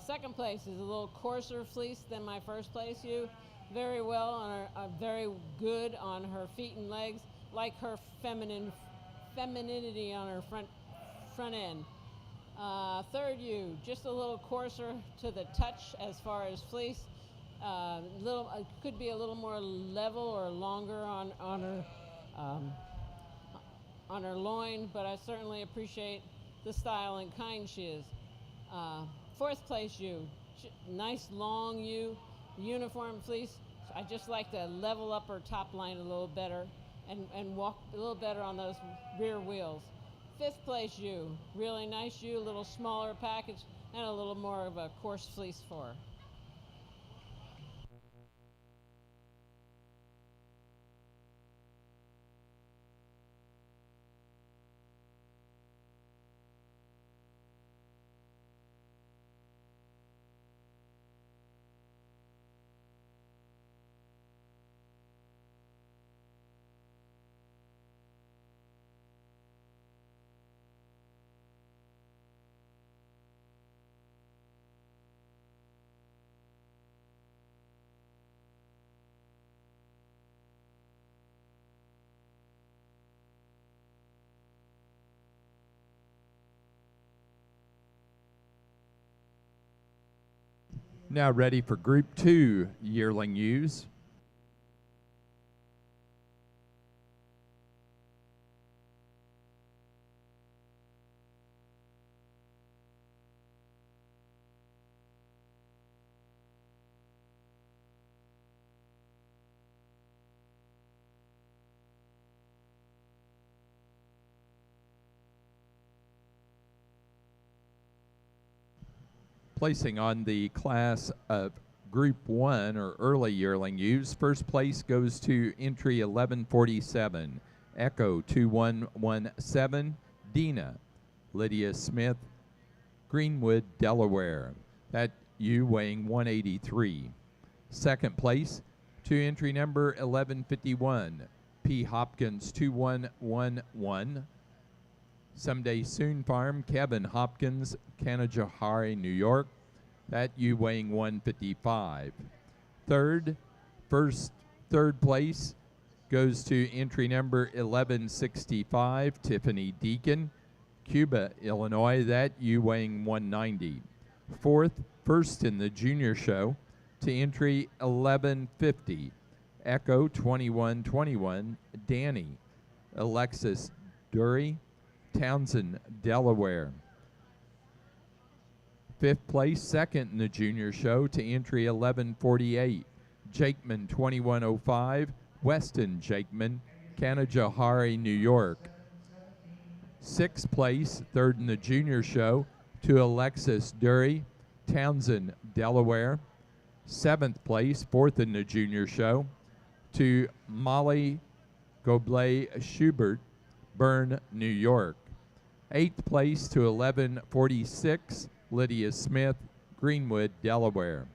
Speaker 2: Second place is a little coarser fleece than my first place ewe. Very well on her, very good on her feet and legs, like her femininity on her front end. Third ewe, just a little coarser to the touch as far as fleece. Could be a little more level or longer um, on her loin, but I certainly appreciate the style and kind she is. Fourth place ewe, nice long ewe, uniform fleece. I just like to level up her top line a little better and walk a little better on those rear wheels. Fifth place ewe, really nice ewe, a little smaller package and a little more of a coarse fleece for her.
Speaker 1: Now ready for Group 2 yearling ewes. Placing on the class of Group 1 or early yearling ewes, first place goes to entry 1147, Echo 2117, Dina, Lydia Smith, Greenwood, Delaware. That ewe weighing 183. Second place to entry number 1151, P. Hopkins 2111, Someday Soon Farm, Kevin Hopkins, Kanajahari, New York. That ewe weighing 155. Third place goes to entry number 1165, Tiffany Deacon, Cuba, Illinois. That ewe weighing 190. First in the junior show to entry 1150, Echo 2121, Danny, Alexis Dury, Townsend, Delaware. Fifth place, second in the junior show to entry 1148, Jakeman 2105, Weston Jakeman, Kanajahari, New York. Sixth place, third in the junior show to Alexis Dury, Townsend, Delaware. Seventh place, fourth in the junior show to Molly Goblet Schubert, Bern, New York. Eighth place to 1146, Lydia Smith, Greenwood, Delaware.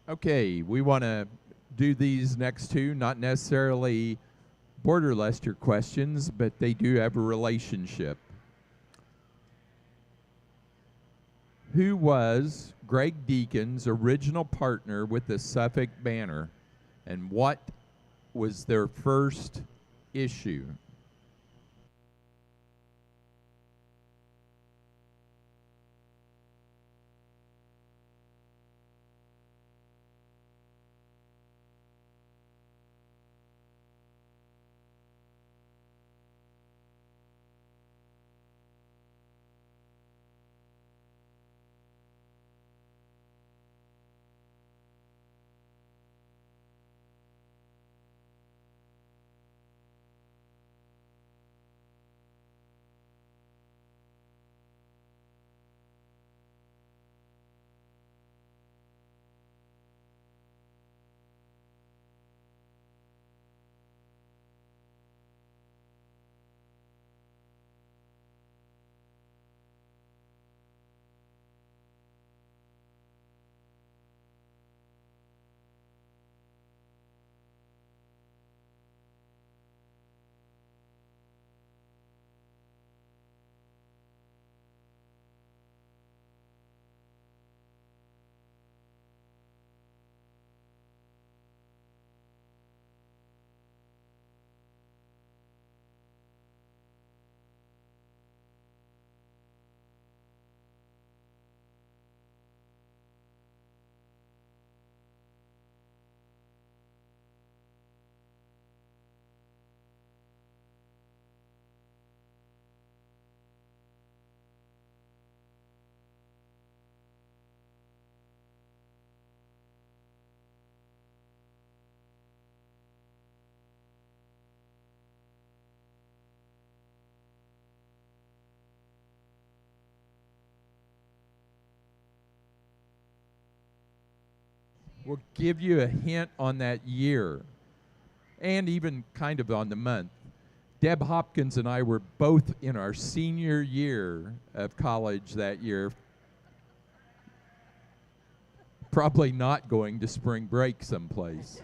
Speaker 1: Okay, we want to do these next two, not necessarily Border Leicester questions, but they do have a relationship. Who was Greg Deacon's original partner with the Suffolk Banner, and what was their first issue? We'll give you a hint on that year and even kind of on the month. Deb Hopkins and I were both in our senior year of college that year, probably not going to spring break someplace.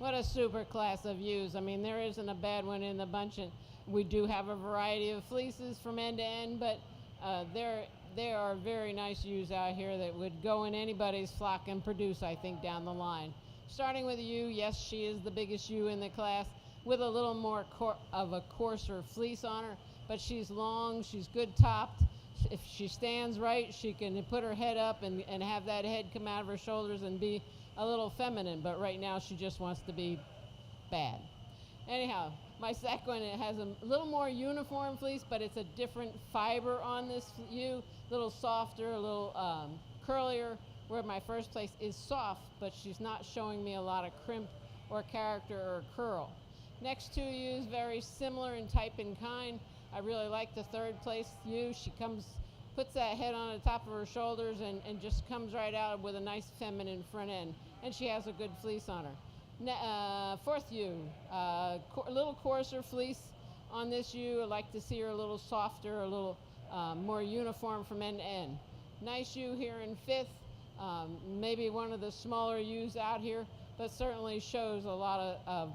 Speaker 2: What a super class of ewes. I mean, there isn't a bad one in the bunch. And we do have a variety of fleeces from end to end, but There are very nice ewes out here that would go in anybody's flock and produce, I think, down the line. Starting with a ewe, yes, she is the biggest ewe in the class with a little more of a coarser fleece on her, but she's long, she's good topped. If she stands right, she can put her head up and have that head come out of her shoulders and be a little feminine, but right now she just wants to be bad. Anyhow, my second one, it has a little more uniform fleece, but it's a different fiber on this ewe, a little softer, a little curlier, where my first place is soft, but she's not showing me a lot of crimp or character or curl. Next two ewes, very similar in type and kind. I really like the third place ewe. She puts that head on the top of her shoulders and just comes right out with a nice feminine front end, and she has a good fleece on her. Fourth ewe, a little coarser fleece on this ewe. I like to see her a little softer, a little more uniform from end to end. Nice ewe here in fifth, maybe one of the smaller ewes out here, but certainly shows a lot of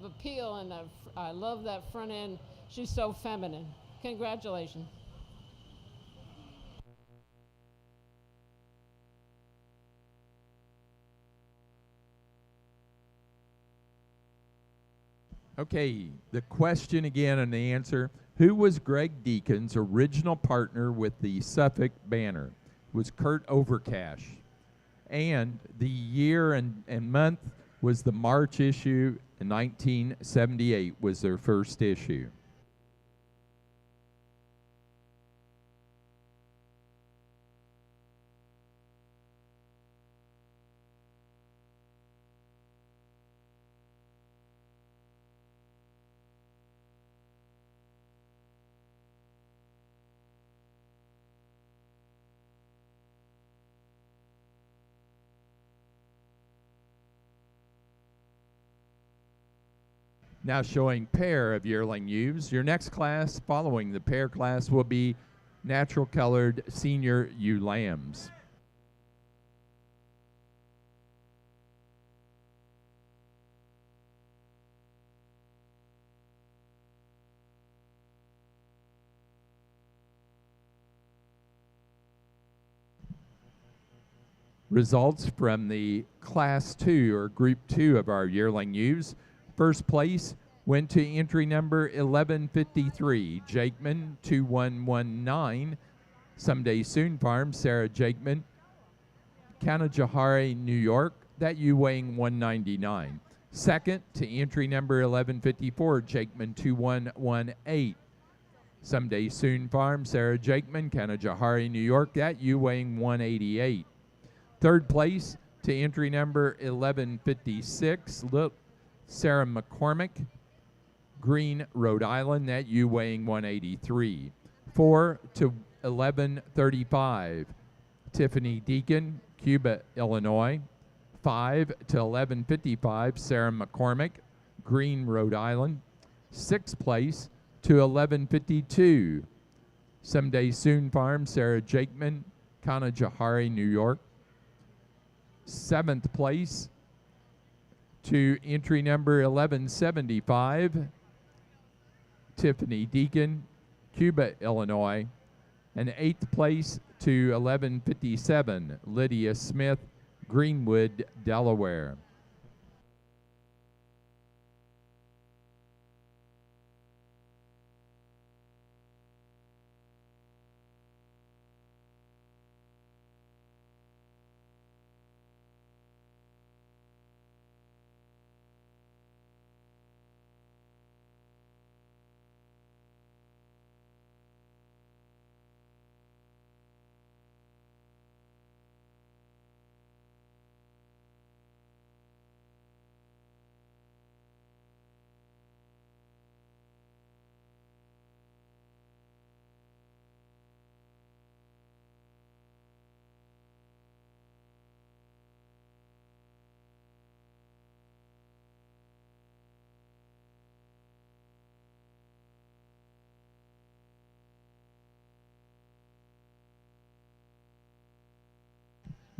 Speaker 2: appeal, and I love that front end. She's so feminine. Congratulations.
Speaker 1: Okay, the question again and the answer. Who was Greg Deacon's original partner with the Suffolk Banner? It was Kurt Overcash. And the year and month was the March issue, in 1978 was their first issue. Now showing pair of yearling ewes. Your next class following the pair class will be natural colored senior ewe lambs. Results from the class 2 or group 2 of our yearling ewes. First place went to entry number 1153, Jakeman 2119, Someday Soon Farm, Sarah Jakeman, Kanajahari, New York, that ewe weighing 199. Second to entry number 1154, Jakeman 2118, Someday Soon Farm, Sarah Jakeman, Kanajahari, New York, that ewe weighing 188. Third place to entry number 1156, Sarah McCormick, Green, Rhode Island, that ewe weighing 183. 4 to 1135, Tiffany Deacon, Cuba, Illinois. 5 to 1155, Sarah McCormick, Green, Rhode Island. 6th place to 1152, Someday Soon Farm, Sarah Jakeman, Kanajahari, New York. 7th place to entry number 1175, Tiffany Deacon, Cuba, Illinois. And 8th place to 1157, Lydia Smith, Greenwood, Delaware.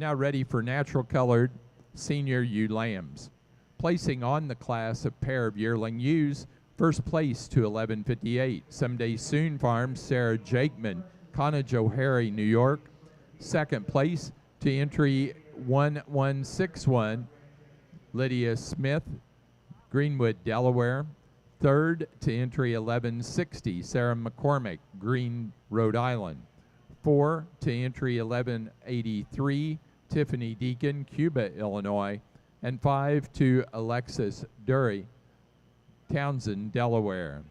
Speaker 1: Now ready for natural colored senior ewe lambs. Placing on the class a pair of yearling ewes, first place to 1158, Someday Soon Farm, Sarah Jakeman, Conajoharie, New York. Second place to entry 1161, Lydia Smith, Greenwood, Delaware. Third to entry 1160, Sarah McCormick, Green, Rhode Island. 4 to entry 1183, Tiffany Deacon, Cuba, Illinois. And 5 to Alexis Dury, Townsend, Delaware.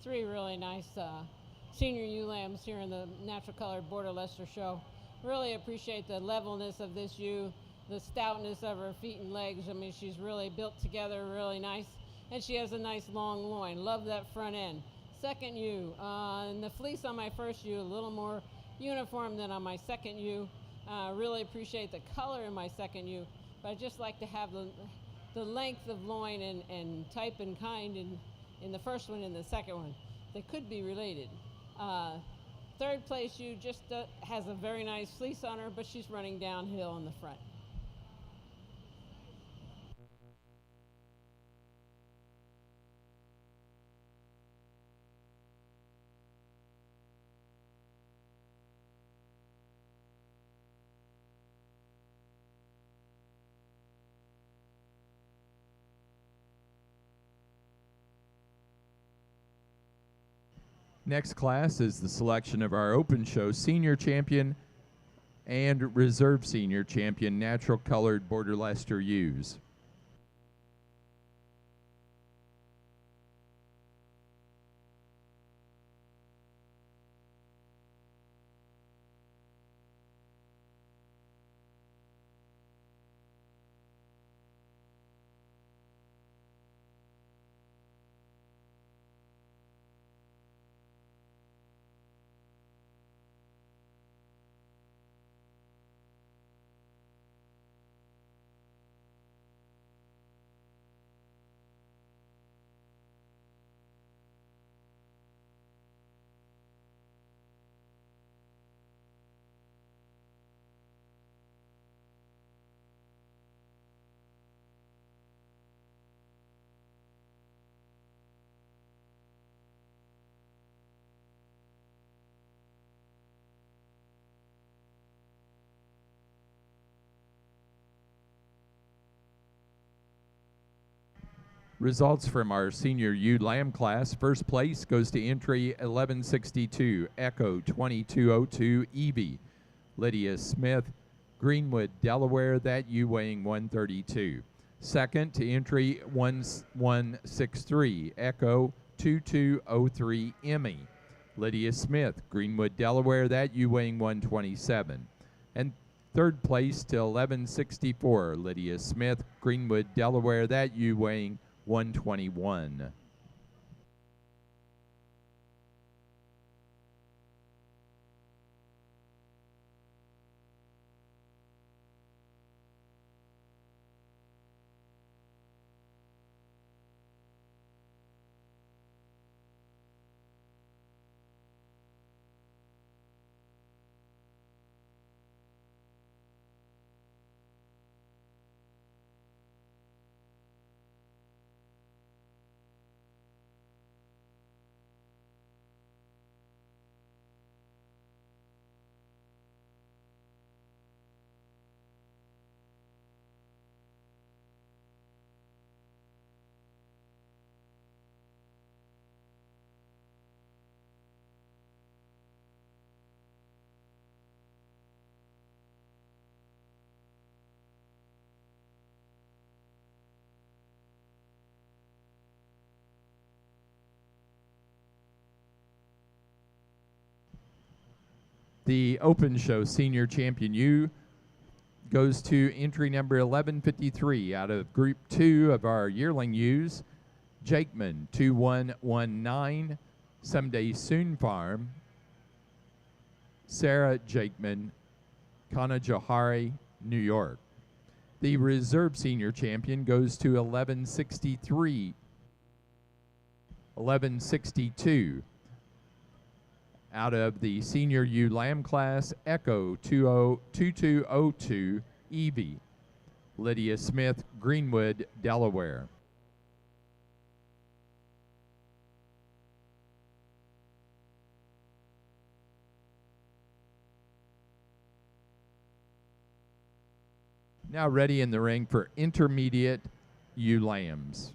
Speaker 2: Three really nice senior ewe lambs here in the natural colored Border Leicester show. Really appreciate the levelness of this ewe, the stoutness of her feet and legs. I mean, she's really built together really nice, and she has a nice long loin. Love that front end. Second ewe, and the fleece on my first ewe a little more uniform than on my second ewe. Really appreciate the color in my second ewe, but I just like to have the length of loin and type and kind in the first one and the second one. They could be related. Third place ewe just has a very nice fleece on her, but she's running downhill in the front.
Speaker 1: Next class is the selection of our Open Show Senior Champion and Reserve Senior Champion Natural Colored Border Leicester ewes. Results from our senior U Lamb class. First place goes to entry 1162, Echo 2202, Evie. Lydia Smith, Greenwood, Delaware, that U weighing 132. Second to entry 1163, Echo 2203, Emmy. Lydia Smith, Greenwood, Delaware, that U weighing 127. And third place to 1164, Lydia Smith, Greenwood, Delaware, that U weighing 121. The Open Show Senior Champion U goes to entry number 1153 out of Group 2 of our yearling U's. Jakeman 2119, Someday Soon Farm. Sarah Jakeman, Kanajahari, New York. The Reserve Senior Champion goes to 1162 out of the Senior U Lamb class, Echo 2202, Evie. Lydia Smith, Greenwood, Delaware. Now ready in the ring for intermediate U Lambs.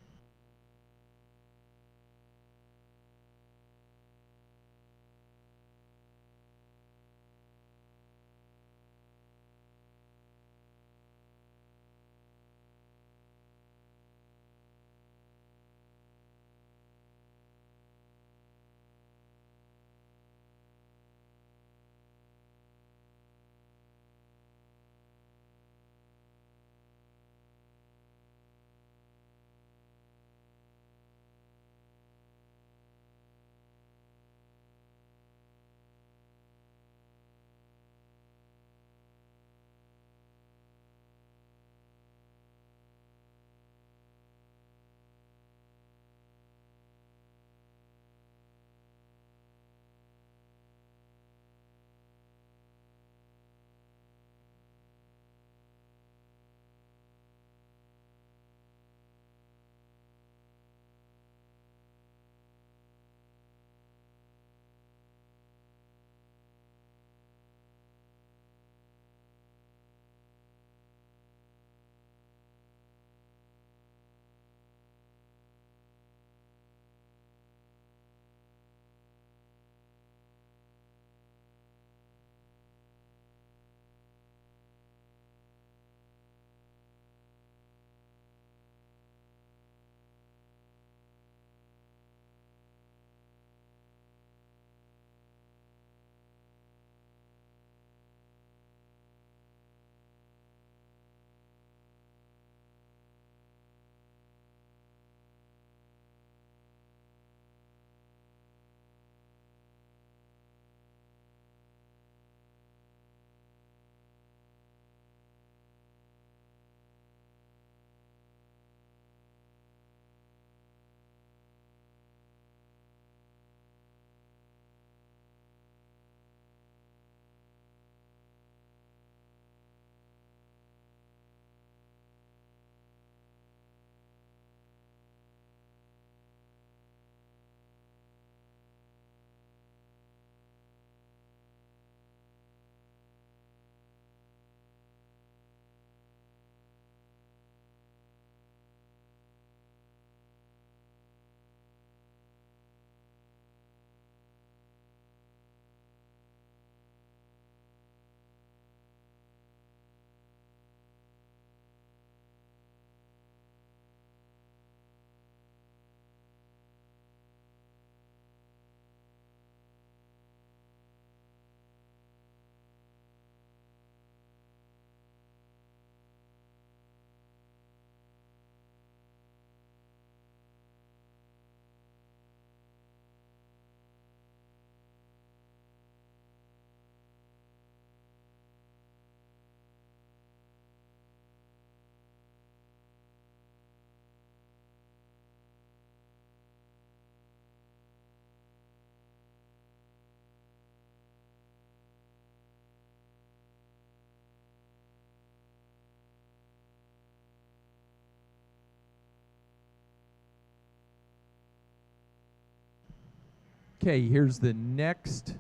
Speaker 1: Okay, here's the next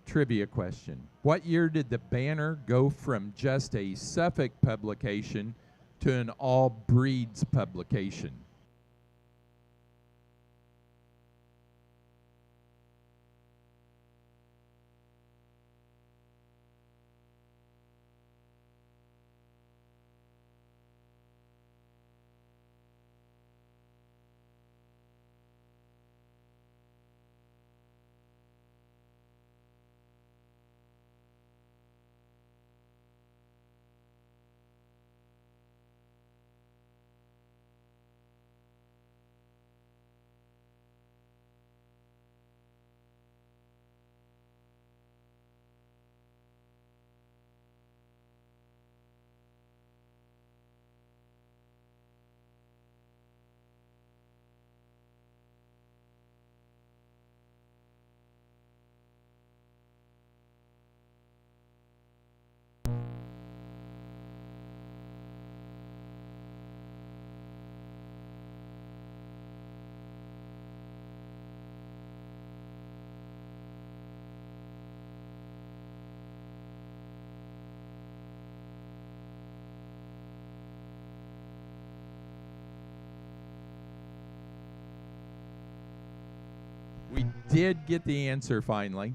Speaker 1: trivia question. What year did the Banner go from just a Suffolk publication to an all breeds publication? We did get the answer finally.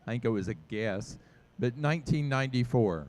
Speaker 1: I think it was a guess, but 1994.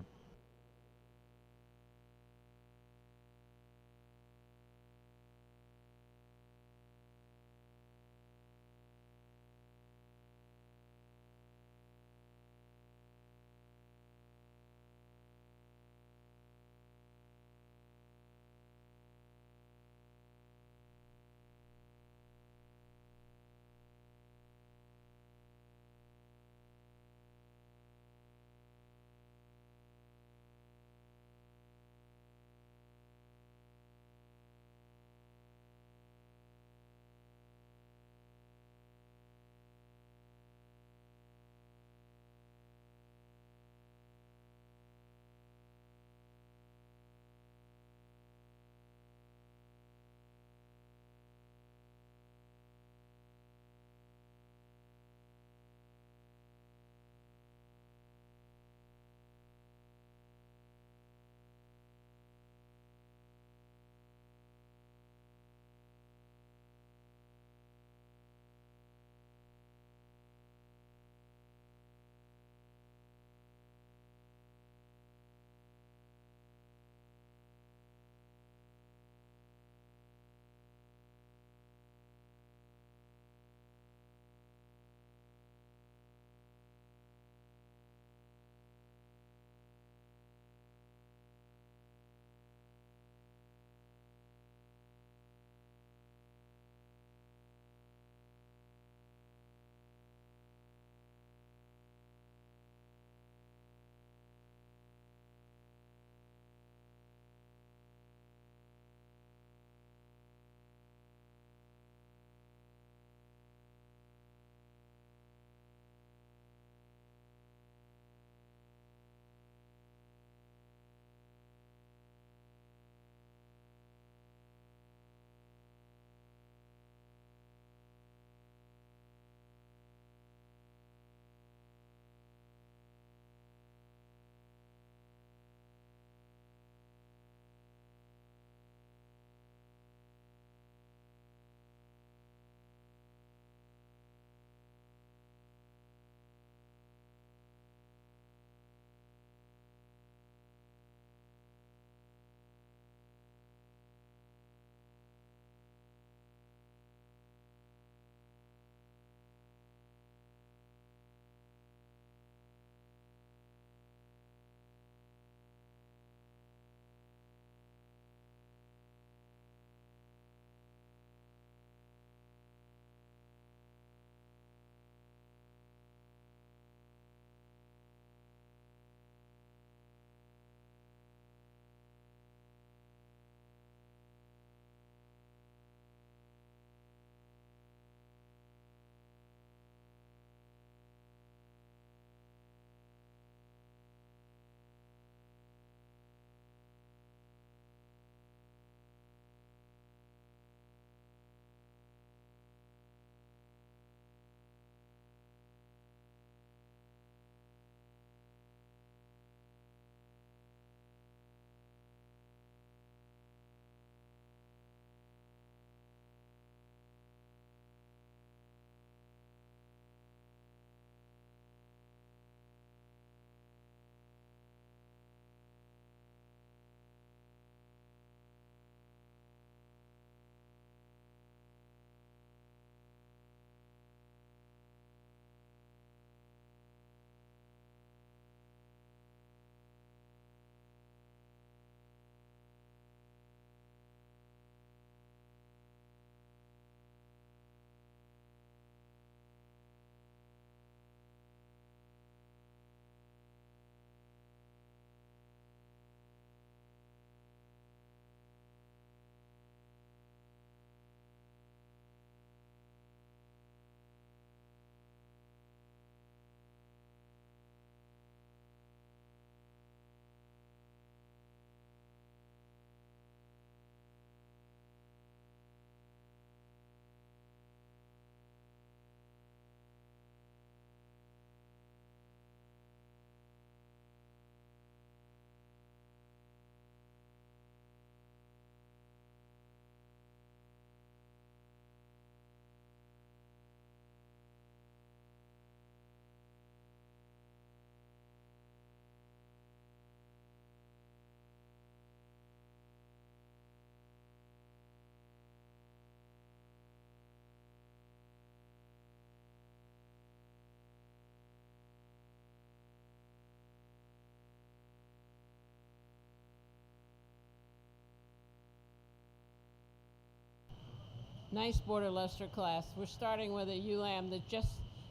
Speaker 2: Nice Border Leicester class. We're starting with a ewe lamb that just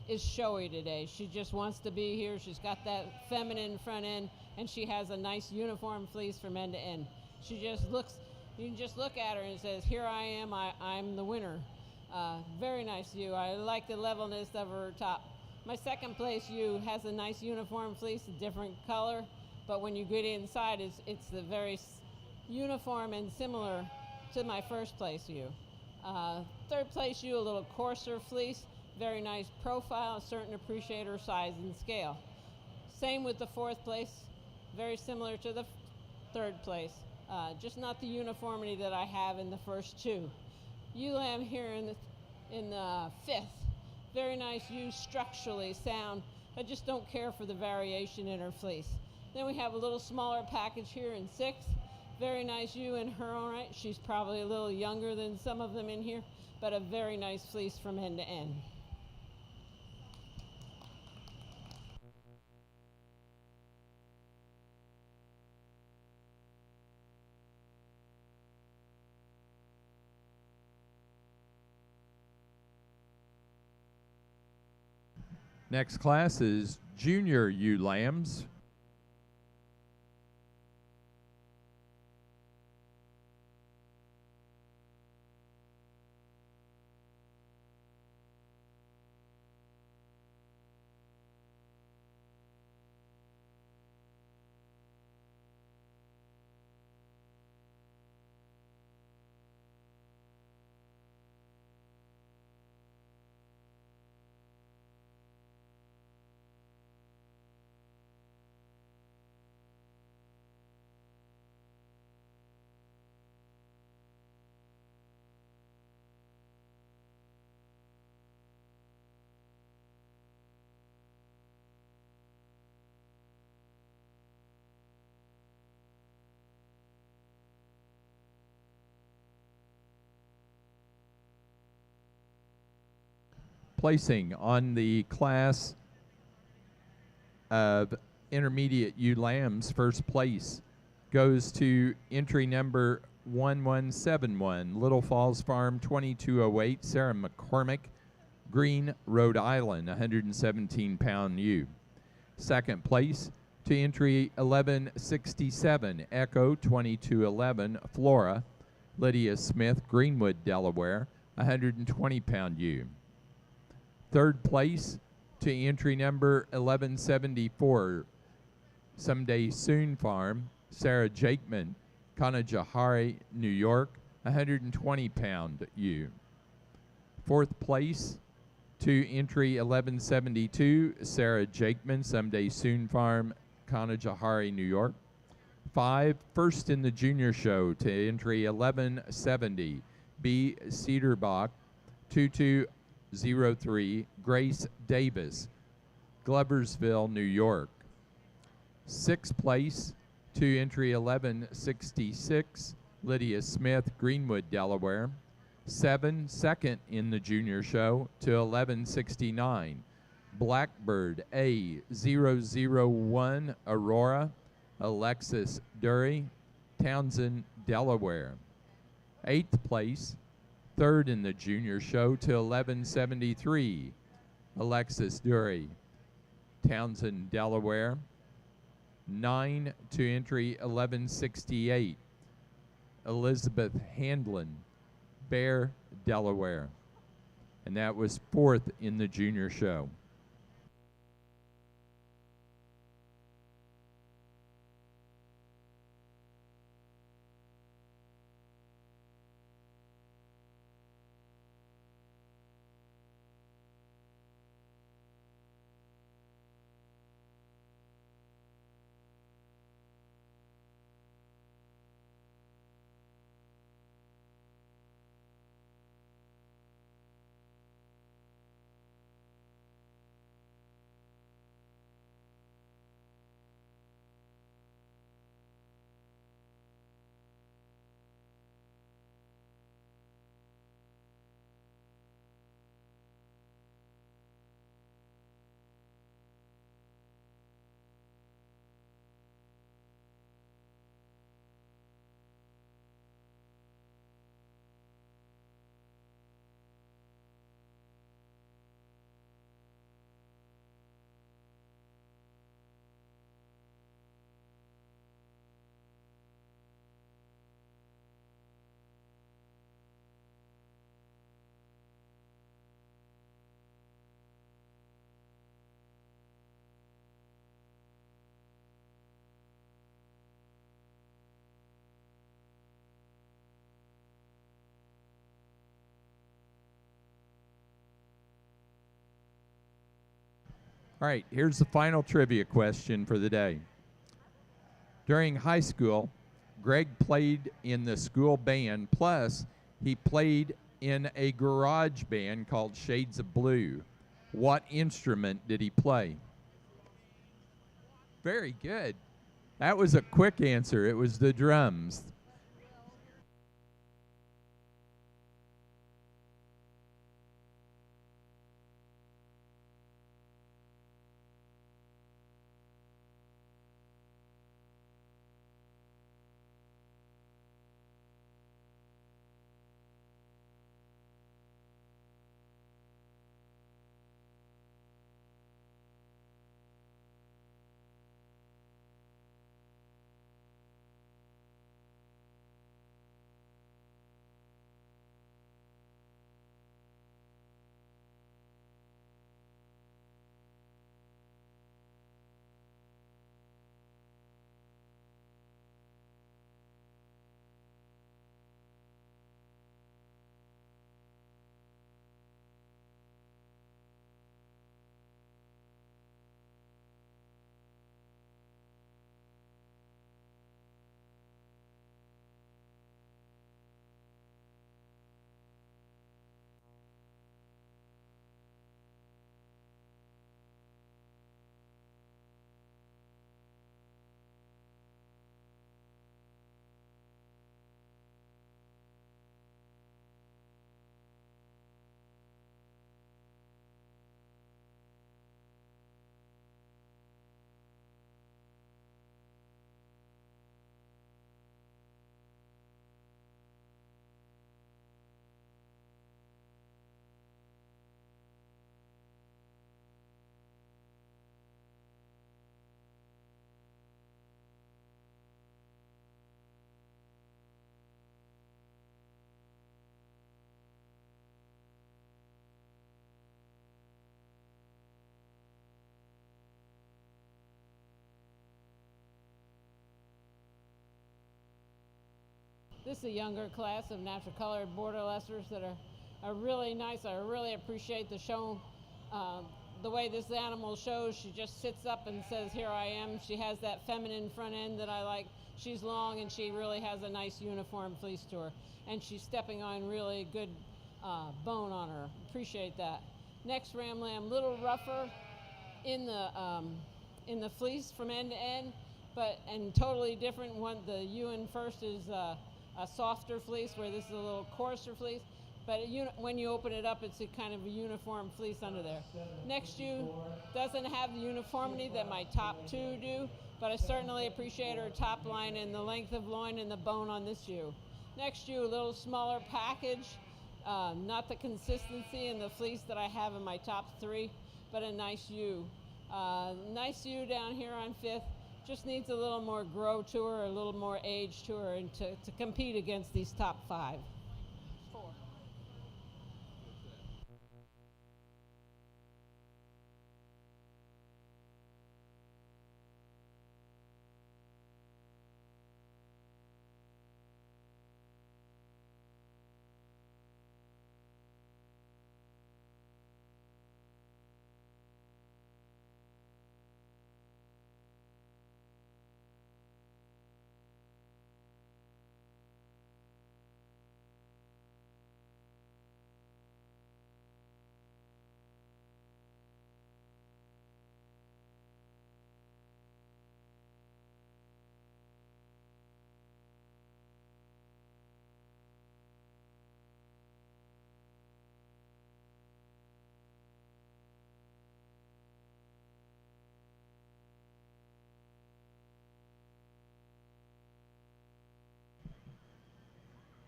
Speaker 2: is showy today. She just wants to be here. She's got that feminine front end, and she has a nice uniform fleece from end to end. She just looks, you can just look at her and it says, here I am, I'm the winner. Very nice ewe. I like the levelness of her top. My second place ewe has a nice uniform fleece, a different color, but when you get inside, it's the very uniform and similar to my first place ewe. Third place ewe, a little coarser fleece, very nice profile, certain appreciator size and scale. Same with the fourth place, very similar to the third place, just not the uniformity that I have in the first two. Ewe lamb here in the fifth, very nice ewe, structurally sound. I just don't care for the variation in her fleece. Then we have a little smaller package here in sixth. Very nice ewe in her own right. She's probably a little younger than some of them in here, but a very nice fleece from end to end.
Speaker 1: Next class is junior ewe lambs. Placing on the class of intermediate ewe lambs, first place goes to entry number 1171, Little Falls Farm 2208, Sarah McCormick, Green, Rhode Island, 117-pound ewe. Second place to entry 1167, Echo 2211, Flora, Lydia Smith, Greenwood, Delaware, 120-pound ewe. Third place to entry number 1174, Someday Soon Farm, Sarah Jakeman, Kanajahari, New York, 120-pound ewe. Fourth place to entry 1172, Sarah Jakeman, Someday Soon Farm, Kanajahari, New York. First in the junior show to entry 1170, B. Cedarbach, 2203, Grace Davis, Gloversville, New York. Sixth place to entry 1166, Lydia Smith, Greenwood, Delaware. Second in the junior show to 1169, Blackbird A001, Aurora, Alexis Dury, Townsend, Delaware. Eighth place, third in the junior show to 1173, Alexis Dury, Townsend, Delaware. 9 to entry 1168, Elizabeth Handlin, Bear, Delaware. And that was fourth in the junior show. All right, here's the final trivia question for the day. During high school, Greg played in the school band, plus he played in a garage band called Shades of Blue. What instrument did he play? Very good. That was a quick answer. It was the drums.
Speaker 2: This is a younger class of natural colored Border Leicesters that are really nice. I really appreciate the show. The way this animal shows, she just sits up and says, "Here I am." She has that feminine front end that I like. She's long and she really has a nice uniform fleece to her. And she's stepping on really good bone on her. Appreciate that. Next ram lamb, little rougher in the fleece from end to end, and totally different. The Ewan first is a softer fleece, where this is a little coarser fleece. But when you open it up, it's a kind of a uniform fleece under there. Next ewe doesn't have the uniformity that my top two do, but I certainly appreciate her top line and the length of loin and the bone on this ewe. Next ewe, a little smaller package, not the consistency in the fleece that I have in my top three, but a nice ewe. Nice ewe down here on fifth. Just needs a little more grow to her, a little more age to her, and to compete against these top five.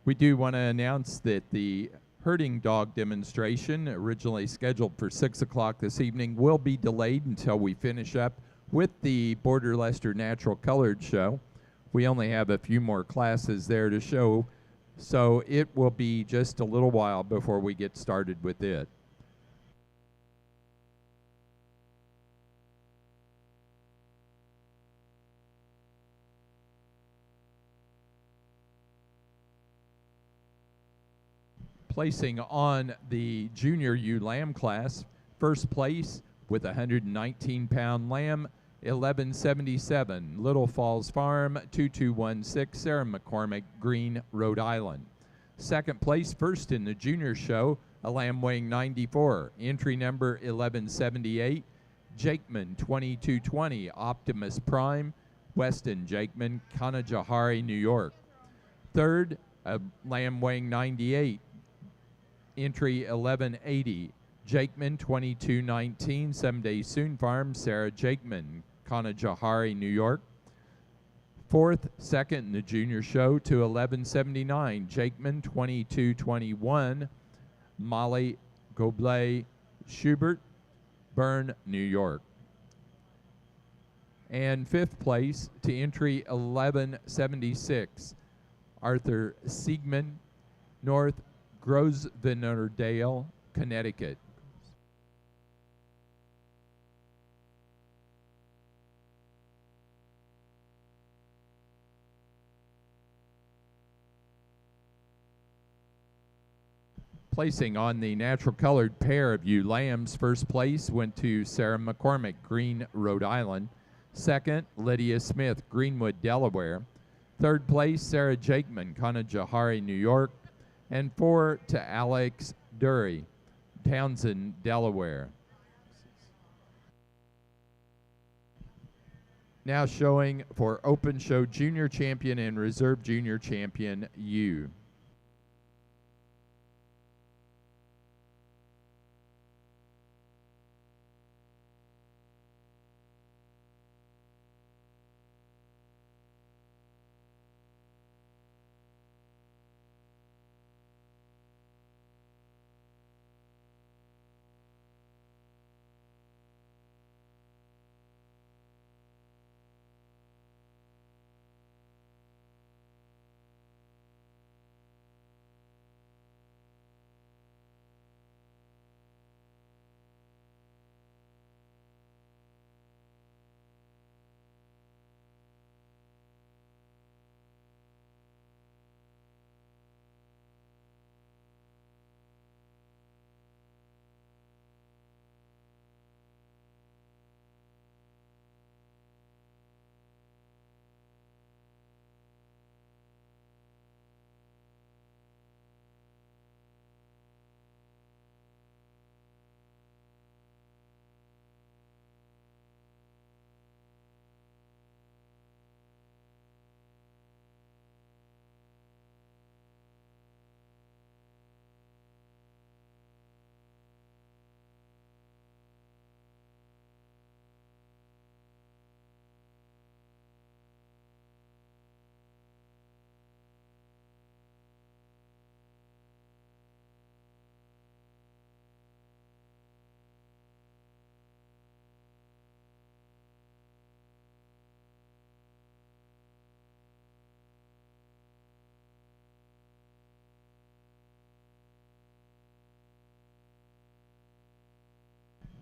Speaker 1: We do want to announce that the herding dog demonstration, originally scheduled for 6 o'clock this evening, will be delayed until we finish up with the Border Leicester Natural Colored Show. We only have a few more classes there to show, so it will be just a little while before we get started with it. Placing on the Junior ewe lamb class, first place with a 119-pound lamb, 1177, Little Falls Farm, 2216, Sarah McCormick, Green, Rhode Island. Second place, first in the junior show, a lamb weighing 94, entry number 1178, Jakeman, 2220, Optimus Prime, Weston Jakeman, Kanajahari, New York. Third, a lamb weighing 98, entry 1180, Jakeman, 2219, Someday Soon Farm, Sarah Jakeman, Kanajahari, New York. Fourth, second in the junior show to 1179, Jakeman, 2221, Molly Goblet Schubert, Bern, New York. And fifth place to entry 1176, Arthur Siegman, North Grosvenordale, Connecticut. Placing on the natural colored pair of ewe lambs, first place went to Sarah McCormick, Green, Rhode Island. Second, Lydia Smith, Greenwood, Delaware. Third place, Sarah Jakeman, Kanajahari, New York. And four to Alex Dury, Townsend, Delaware. Now showing for Open Show Junior Champion and Reserve Junior Champion ewe.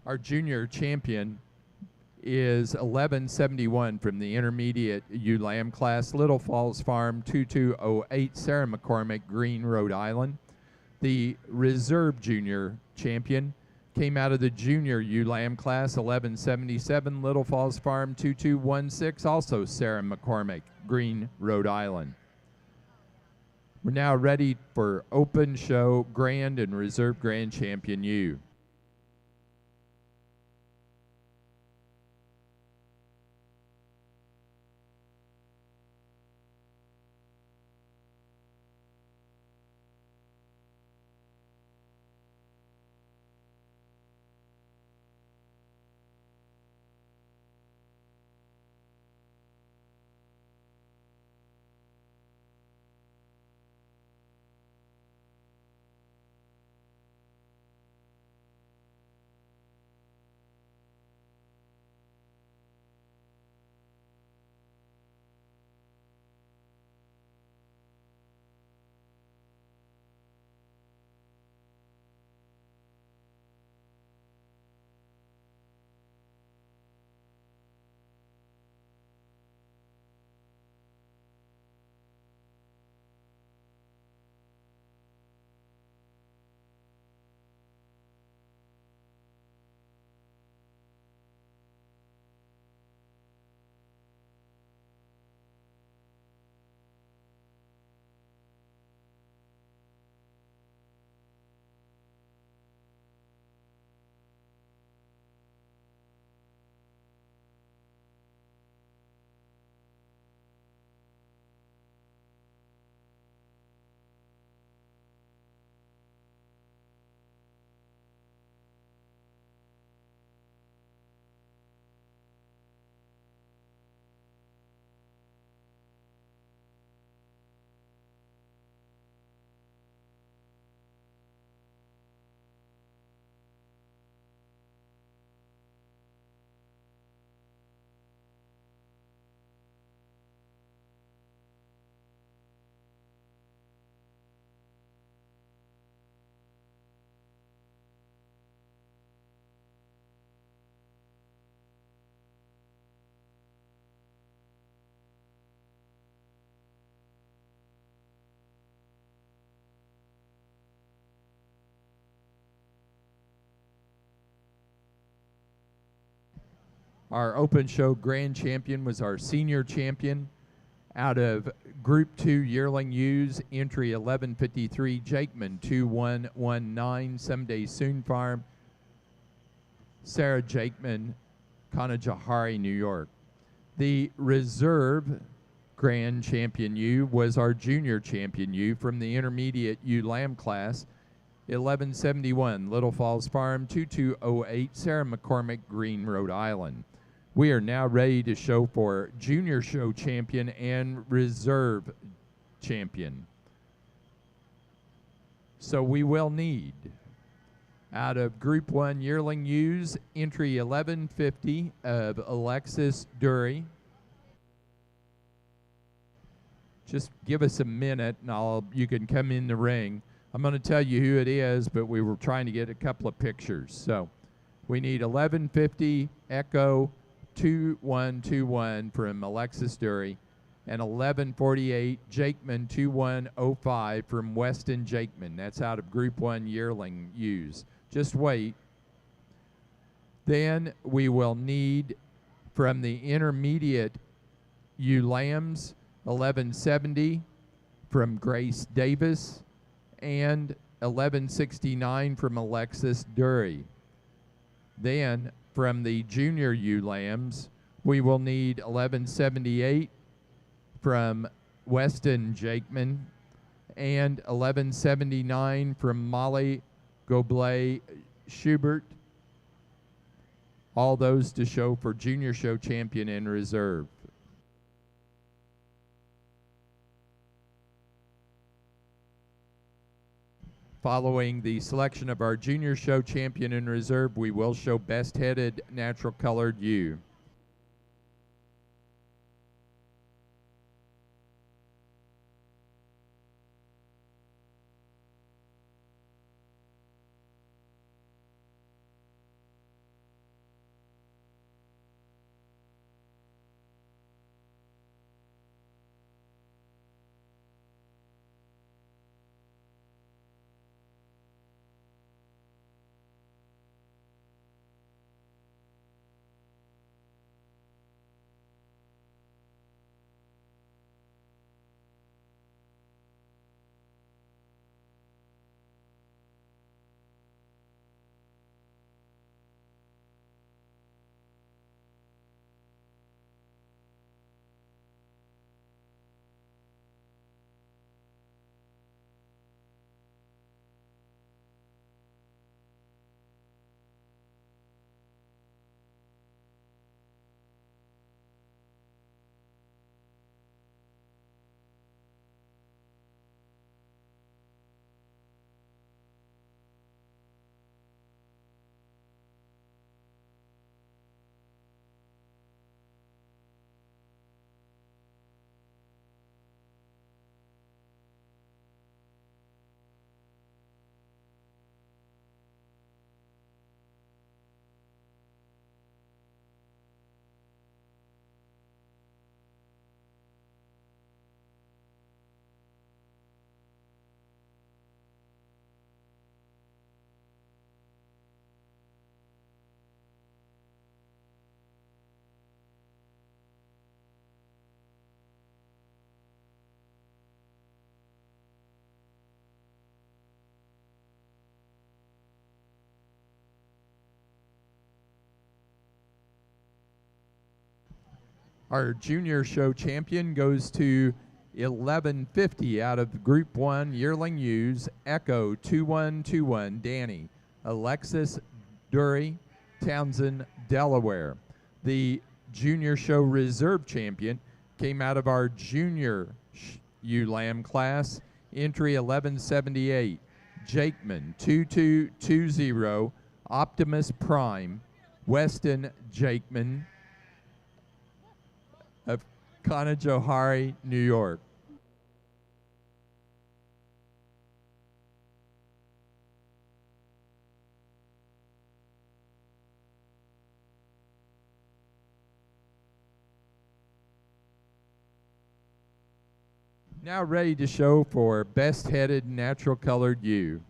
Speaker 1: Our junior champion is 1171 from the intermediate ewe lamb class, Little Falls Farm, 2208, Sarah McCormick, Green, Rhode Island. The reserve junior champion came out of the junior ewe lamb class, 1177, Little Falls Farm, 2216, also Sarah McCormick, Green, Rhode Island. We're now ready for Open Show Grand and Reserve Grand Champion ewe. Our open show grand champion was our senior champion out of Group 2 yearling ewes, entry 1153, Jakeman 2119, Someday Soon Farm, Sarah Jakeman, Kanajahari, New York. The reserve grand champion ewe was our junior champion ewe from the intermediate ewe lamb class, 1171, Little Falls Farm, 2208, Sarah McCormick, Green, Rhode Island. We are now ready to show for junior show champion and reserve champion. So we will need, out of Group 1 yearling ewes, entry 1150 of Alexis Dury. Just give us a minute and you can come in the ring. I'm going to tell you who it is, but we were trying to get a couple of pictures. So we need 1150 Echo 2121 from Alexis Dury and 1148 Jakeman 2105 from Weston Jakeman. That's out of Group 1 yearling ewes. Just wait. Then we will need from the intermediate ewe lambs 1170 from Grace Davis and 1169 from Alexis Dury. Then from the junior ewe lambs, we will need 1178 from Weston Jakeman and 1179 from Molly Goblet Schubert. All those to show for junior show champion and reserve. Following the selection of our junior show champion and reserve, we will show best headed natural colored ewe. Our junior show champion goes to 1150 out of Group 1 yearling ewes, Echo 2121, Danny, Alexis Dury, Townsend, Delaware. The junior show reserve champion came out of our junior ewe lamb class, entry 1178, Jakeman 2220, Optimus Prime, Weston Jakeman of Kanajahari, New York. Now ready to show for best headed natural colored ewe.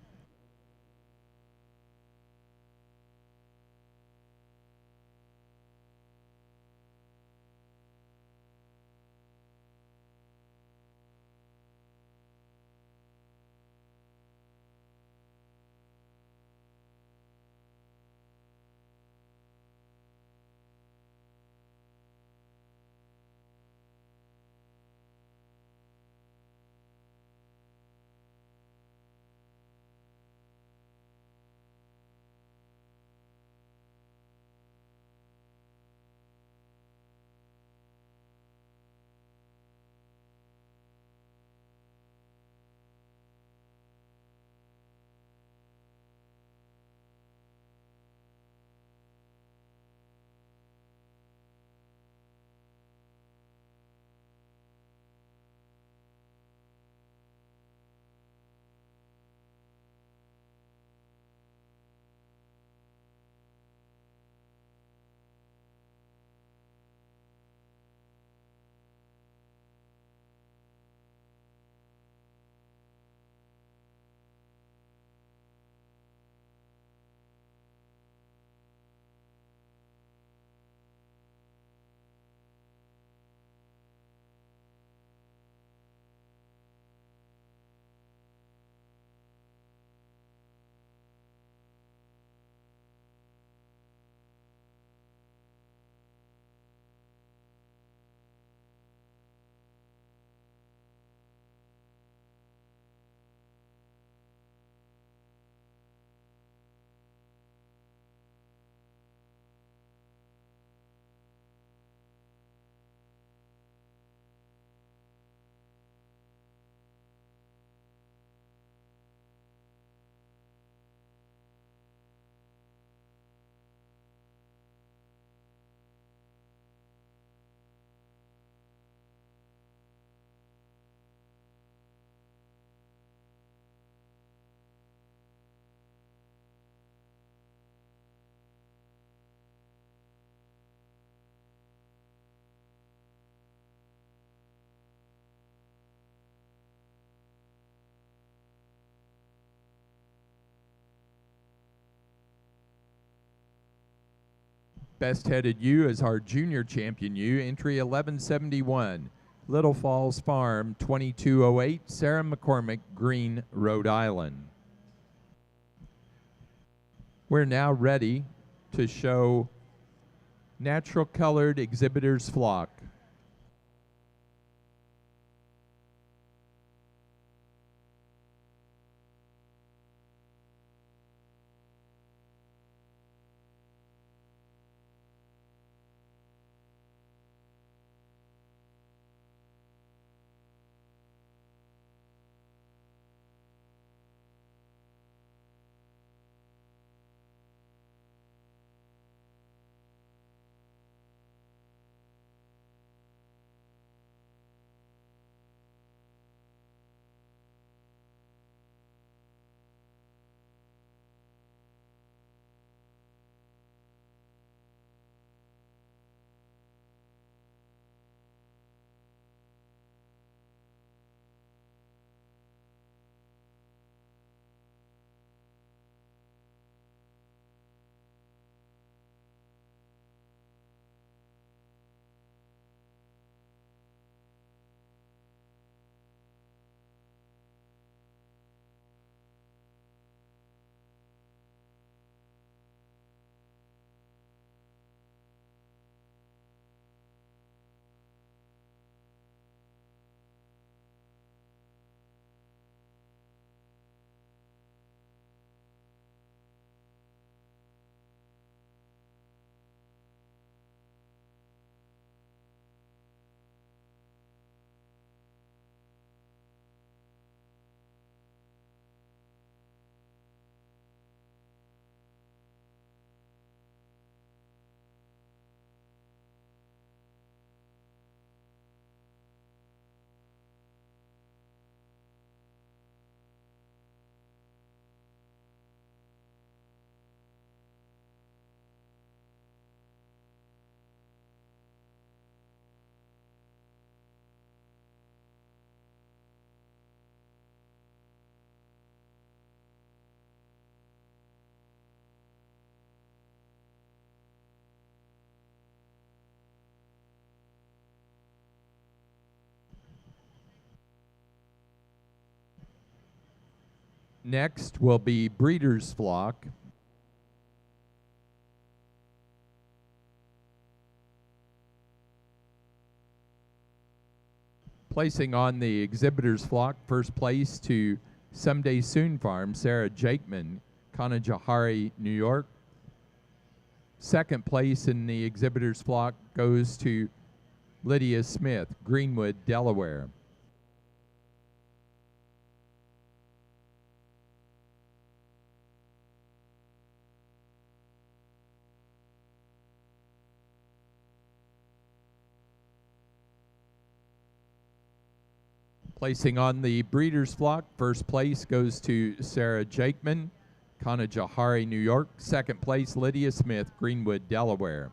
Speaker 1: Best headed ewe is our junior champion ewe, entry 1171. Little Falls Farm, 2208, Sarah McCormick, Green, Rhode Island. We're now ready to show natural colored exhibitors flock. Next will be breeder's flock. Placing on the exhibitor's flock, first place to Someday Soon Farm, Sarah Jakeman, Kanajahari, New York. Second place in the exhibitor's flock goes to Lydia Smith, Greenwood, Delaware. Placing on the breeder's flock, first place goes to Sarah Jakeman, Kanajahari, New York. Second place, Lydia Smith, Greenwood, Delaware.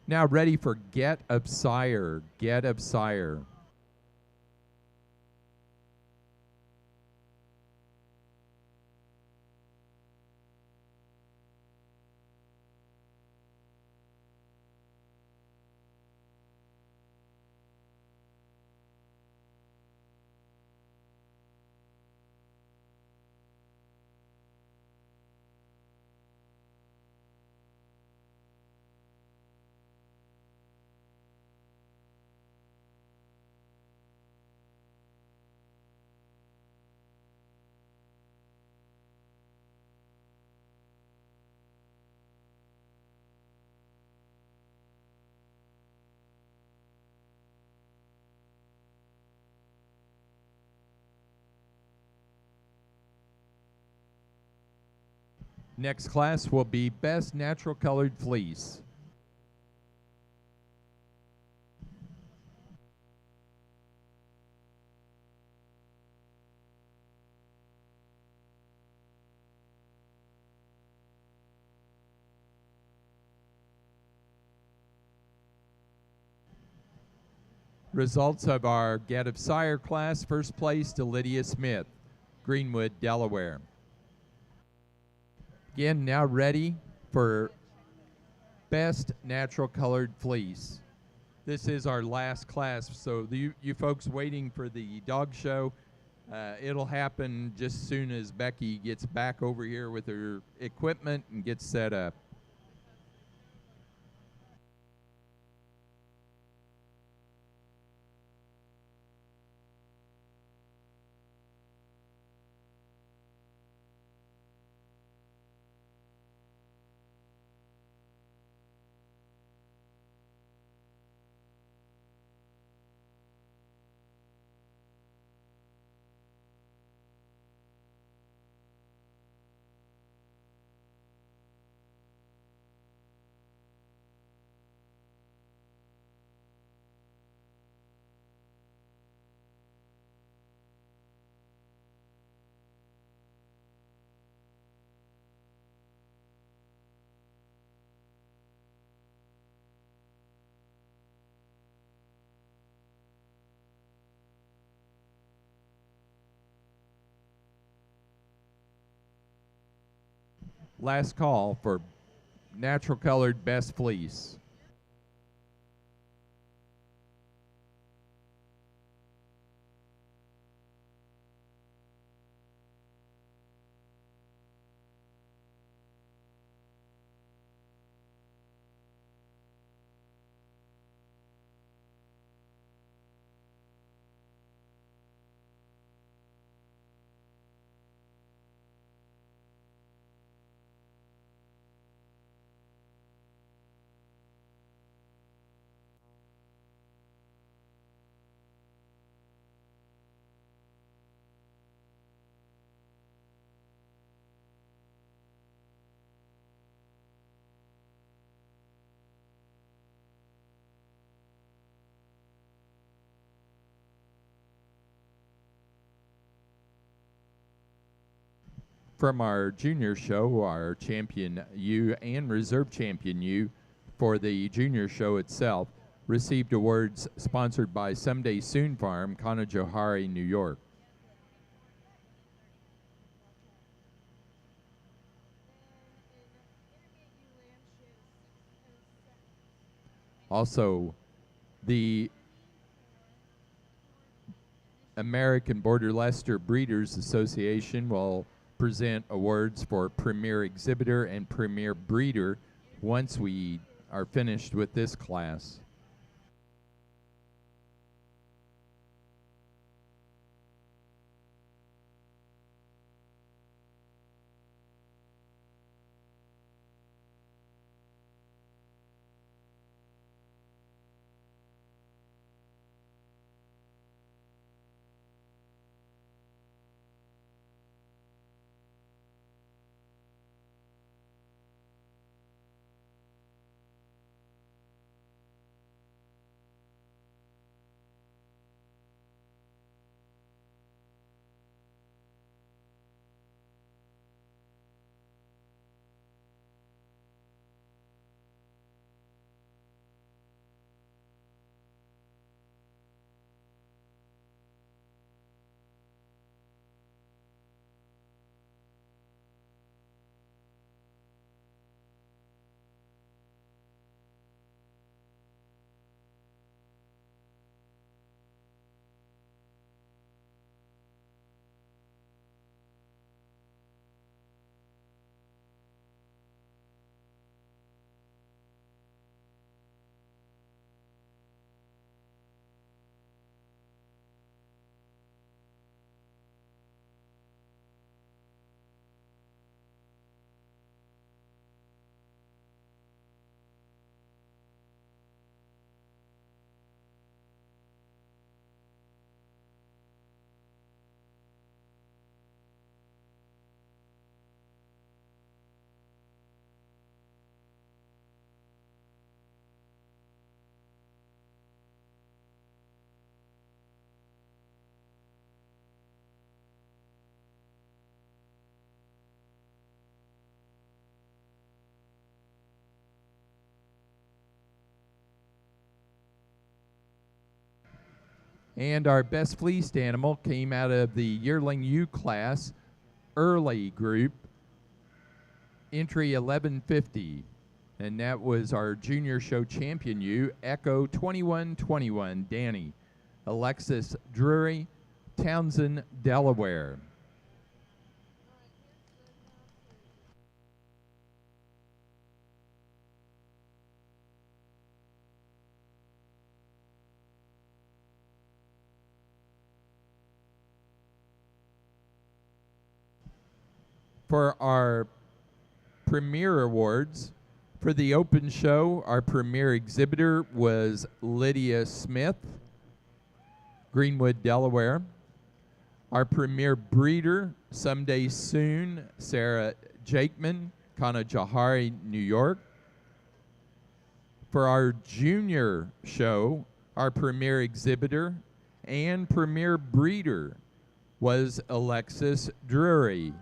Speaker 1: Now ready for Get of Sire, Get of Sire. Next class will be Best Natural Colored Fleece. Results of our Get of Sire class, first place to Lydia Smith, Greenwood, Delaware. Again, now ready for Best Natural Colored Fleece. This is our last class, so you folks waiting for the dog show, it'll happen just soon as Becky gets back over here with her equipment and gets set up. Last call for natural colored best fleece. From our junior show, our champion U and reserve champion U for the junior show itself received awards sponsored by Someday Soon Farm, Canajoharie, New York. Also, the American Border Leicester Breeders Association will present awards for Premier Exhibitor and Premier Breeder once we are finished with this class. And our best fleeced animal came out of the yearling U class early group, entry 1150. And that was our junior show champion, Echo 2121, Danny. Alexis Drury, Townsend, Delaware. For our premier awards, for the open show, our premier exhibitor was Lydia Smith, Greenwood, Delaware. Our premier breeder, someday soon, Sarah Jakeman, Kanajahari, New York. For our junior show, our premier exhibitor and premier breeder was Alexis Drury.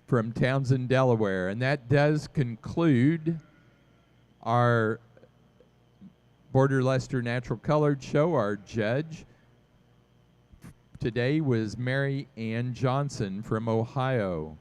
Speaker 1: From Townsend, Delaware. And that does conclude our Border Leicester Natural Colored Show. Our judge today was Mary Ann Johnson from Ohio.